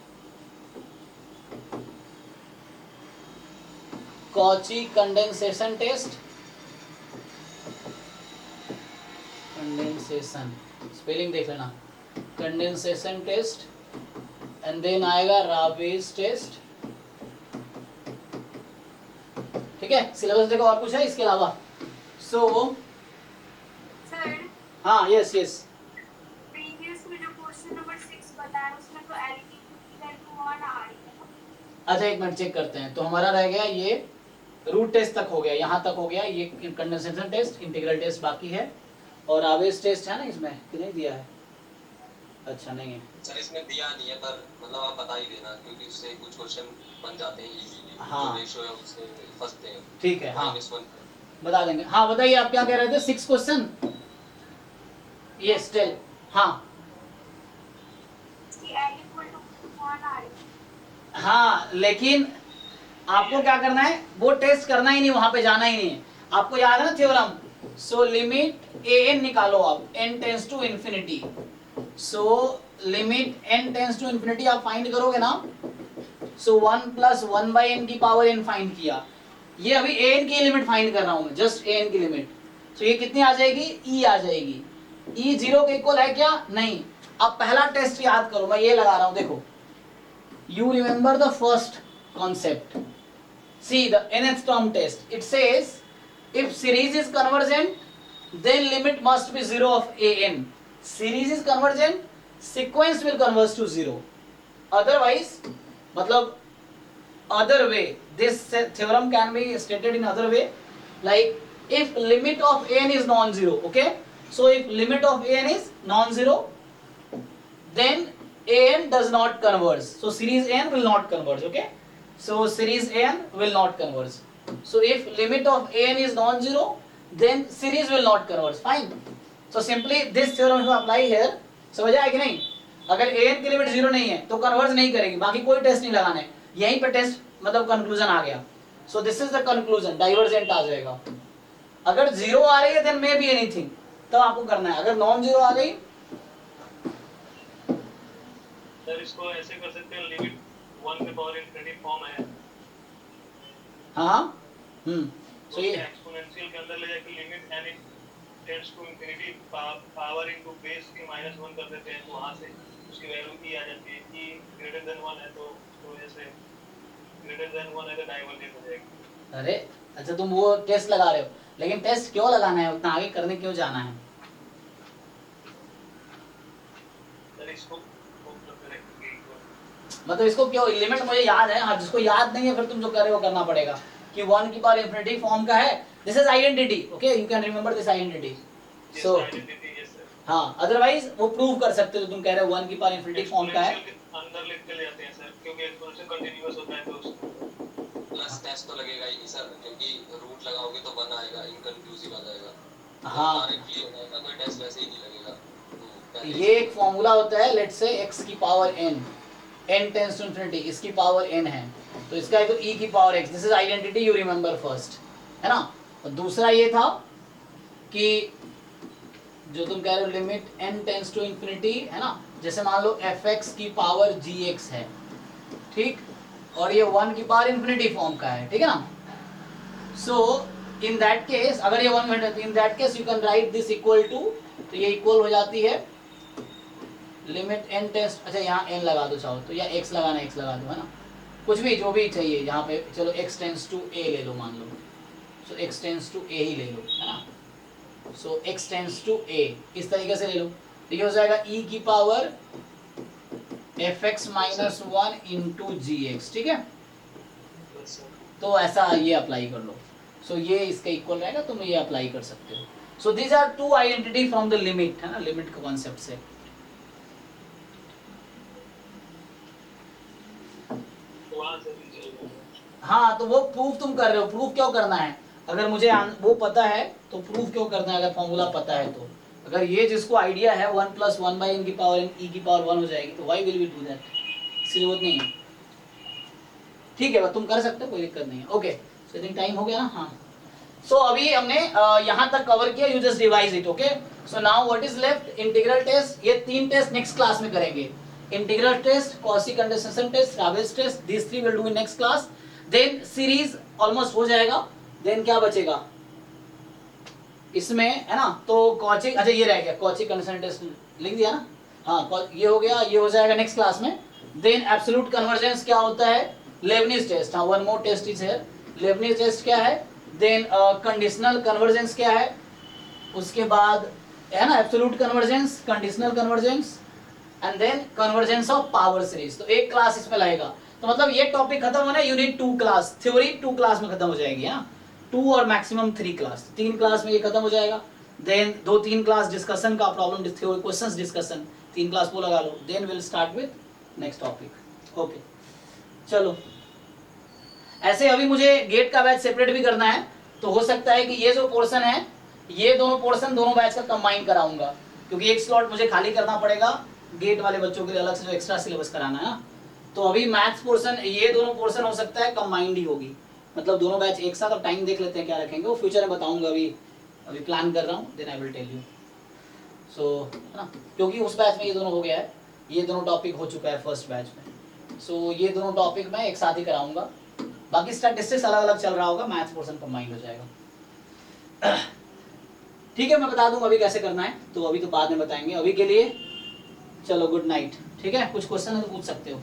Cauchy condensation test, condensation spelling देख लेना, कंडेंसेशन टेस्ट, एंड देन आएगा रावेज टेस्ट. ठीक है, सिलेबस देखो, और कुछ है इसके अलावा. सो सर हाँ, यस यस, प्रीवियस में जो क्वेश्चन नंबर 6 बताया उसमें तो L की वैल्यू 1 आ रही है. अच्छा एक मिनट चेक करते हैं. तो हमारा रह गया ये रूट टेस्ट तक हो गया, यहाँ तक हो गया, ये कंडेंसेशन टेस्ट, इंटीग्रल टेस्ट बाकी है, और आवेश टेस्ट है ना इसमें, कि नहीं दिया है? अच्छा नहीं है सर, इसमें दिया नहीं है, पर मतलब आप बता ही देना, क्योंकि उससे कुछ क्वेश्चन बन जाते हैं इजीली. हाँ. जो रेशियो है उससे फंसते हैं. ठीक है, हाँ -1 बता देंगे. हाँ बताइए, आप क्या कह रहे थे, 6 क्वेश्चन. Yes tell. हाँ इसकी L इक्वल टू 1 आ रही है. हाँ, लेकिन आपको क्या करना है, वो टेस्ट करना ही नहीं, वहां पे जाना ही नहीं है. आपको याद है ना थ्योरम. सो लिमिट an निकालो आप, n tends to infinity. So limit n tends to infinity आप फाइंड करोगे ना. सो 1 प्लस 1 बाई n की पावर n फाइंड किया. ये अभी an की लिमिट फाइंड कर रहा हूं मैं, जस्ट an की लिमिट. तो ये कितनी आ जाएगी, e आ जाएगी. e 0 के इक्वल है क्या, नहीं. अब पहला टेस्ट याद करो, मैं ये लगा रहा हूं, देखो. You remember the first concept. See the nth term test. It says if series is convergent, then limit must be 0 of an. Series is convergent, sequence will converge to 0. Otherwise, मतलब other way, this theorem can be stated in other way. Like if limit of an is non-zero, okay? So if limit of an is non-zero, then an does not converge. So series an will not converge, okay? So series an will not converge. So if limit of an is non-zero, then series will not converge. Fine. So simply this theorem if you apply here, समझ आया कि नहीं? अगर an की limit 0 नहीं है तो converge नहीं करेगी, बाकी कोई टेस्ट नहीं लगाना है. यहीं पे टेस्ट मतलब कंक्लूजन आ गया. So this is the conclusion, divergent आ जाएगा. अगर 0 आ रही है then may be anything, तब आपको करना है. अगर नॉन 0 आ गई, सर इसको ऐसे कर सकते हैं, लिमिट 1 के पावर इंफिनिटी फॉर्म है. हाँ. सो ये एक्सपोनेंशियल के अंदर ले जाके limit n tends to infinity power into base की -1 कर देते हैं तो वहां से उसकी वैल्यू e आ जाती है। e ग्रेटर देन 1 है तो वजह से ग्रेटर देन 1 है तो डाइवर्जेंट हो जाएगी। अरे अच्छा, तुम वो टेस्ट लगा रहे हो, लेकिन टेस्ट क्यों लगाना है, उतना आगे करने क्यों जाना है? सर इसको मतलब इसको क्यों, लिमिट मुझे याद है, हाँ जिसको याद नहीं है फिर तुम जो कर रहे हो करना पड़ेगा कि 1 की पावर इंफिनिटी फॉर्म का है। This is identity, okay, you can remember this identity. So हाँ, अदरवाइज वो प्रूव कर सकते हो, तुम कह रहे हो 1 की पावर इंफिनिटी फॉर्म का है। अंदर लिख के ले जाते हैं सर, क्योंकि एक्सपोनेंशियल कंटीन्यूअस होता है तो प्लस टेस्ट तो लगेगा ही नहीं सर, क्योंकि रूट लगाओगे तो 1 आएगा, इनकंक्लूसिव आ जाएगा। हाँ, डायरेक्टली हो जाएगा, कोई टेस्ट वैसे ही नहीं लगेगा। ये एक फॉर्मूला होता है, लेट्स से x की power n, n tends to infinity, इसकी पावर n है तो इसका है तो e की power x, this is identity you remember first, है ना। और दूसरा ये था कि जो तुम कह रहे हो limit n tends to infinity, है ना, जैसे मान लो fx की पावर gx है, ठीक, और ये 1 की पावर इंफिनिटी फॉर्म का है, ठीक है ना। सो इन दैट केस अगर ये 1 मिनट है तो in that case you can write this equal to, तो ये इक्वल हो जाती है लिमिट n टेंड्स, अच्छा यहाँ n लगा दो चाहो तो, या x लगाना x लगा दो, है ना, कुछ भी जो भी चाहिए यहाँ पे, चलो x टेंड्स टू a ले लो मान लो, सो x टेंड्स टू a ही ले लो, है ना, सो x टेंड्स टू a इस तरीके से ले लो, तो ये हो जाएगा e की power fx minus 1 into gx, ठीक है। तो ऐसा ये अप्लाई कर लो, सो ये इसका इक्वल रहेगा, तुम ये अप्लाई कर सकते हो। So these are two identity from the limit, है ना, लिमिट का कॉन्सेप्ट से। हाँ, तो वो प्रूफ तुम कर रहे हो, प्रूफ क्यों करना है, अगर मुझे वो पता है तो प्रूफ क्यों करना है, अगर फॉर्मूला पता है तो। अगर ये जिसको आइडिया है 1 + 1/n की पावर n e की पावर 1 हो जाएगी, तो why will we do that, इसकी जरूरत नहीं है, ठीक है, तुम कर सकते हो, कोई दिक्कत नहीं है। Okay, so I think time हो गया ना, हाँ। सो अभी हमने यहाँ तक कवर किया, you just revise it, okay. So now what is left, integral test, ये 3 टेस्ट नेक्स्ट क्लास में करेंगे, integral test, Cauchy condensation test, रावेल्स test, this 3 will do in next class. Then series almost हो जाएगा, then क्या बचेगा इसमें, है ना, तो कॉची, अच्छा ये रह गया कॉची कंडेंसेशन टेस्ट, लिख दिया ना, हाँ ये हो गया, ये हो जाएगा नेक्स्ट क्लास में। देन एब्सोल्यूट कन्वर्जेंस क्या होता है, लेबनीज टेस्ट, हाँ one more test is here, Leibniz test क्या है, देन कंडीशनल कन्वर्जेंस क्या है, उसके बाद है ना absolute convergence, conditional convergence, and then convergence of power series. तो एक क्लास इसमें लगेगा, तो मतलब ये टॉपिक खत्म होना है, यूनिट 2 क्लास, थ्योरी 2 क्लास में खत्म हो जाएगी, हाँ 2 और मैक्सिमम 3 क्लास, 3 क्लास में ये खत्म हो जाएगा। देन 2-3 क्लास डिस्कशन का, problem theory questions discussion, 3 class वो लगा लो, then will start with next topic. Okay चलो, ऐसे अभी मुझे गेट का बैच सेपरेट भी करना है, तो हो सकता है कि ये जो पोर्शन है, ये दोनों पोर्शन दोनों बैच का कंबाइन कराऊंगा, क्योंकि एक स्लॉट मुझे खाली करना पड़ेगा गेट वाले बच्चों के लिए अलग से जो एक्स्ट्रा सिलेबस कराना है ना। तो अभी मैथ्स पोर्शन, ये दोनों पोर्शन हो सकता है कंबाइंड ही होगी, मतलब दोनों बैच एक साथ। अब टाइम देख लेते हैं क्या रखेंगे, वो फ्यूचर में बताऊंगा, अभी प्लान कर रहा हूँ, then I will tell you. So है ना, क्योंकि उस बैच में ये दोनों हो गया है, ये दोनों टॉपिक हो चुका है फर्स्ट बैच में, सो ये दोनों टॉपिक मैं एक साथ ही कराऊंगा, बाकी स्टैटिस्टिक्स अलग अलग चल रहा होगा, मैथ्स पोर्शन कंबाइंड हो जाएगा। ठीक है, मैं बता दूंगा अभी कैसे करना है, तो अभी तो बाद में बताएंगे, अभी के लिए चलो गुड नाइट। ठीक है, कुछ क्वेश्चन है तो पूछ सकते हो।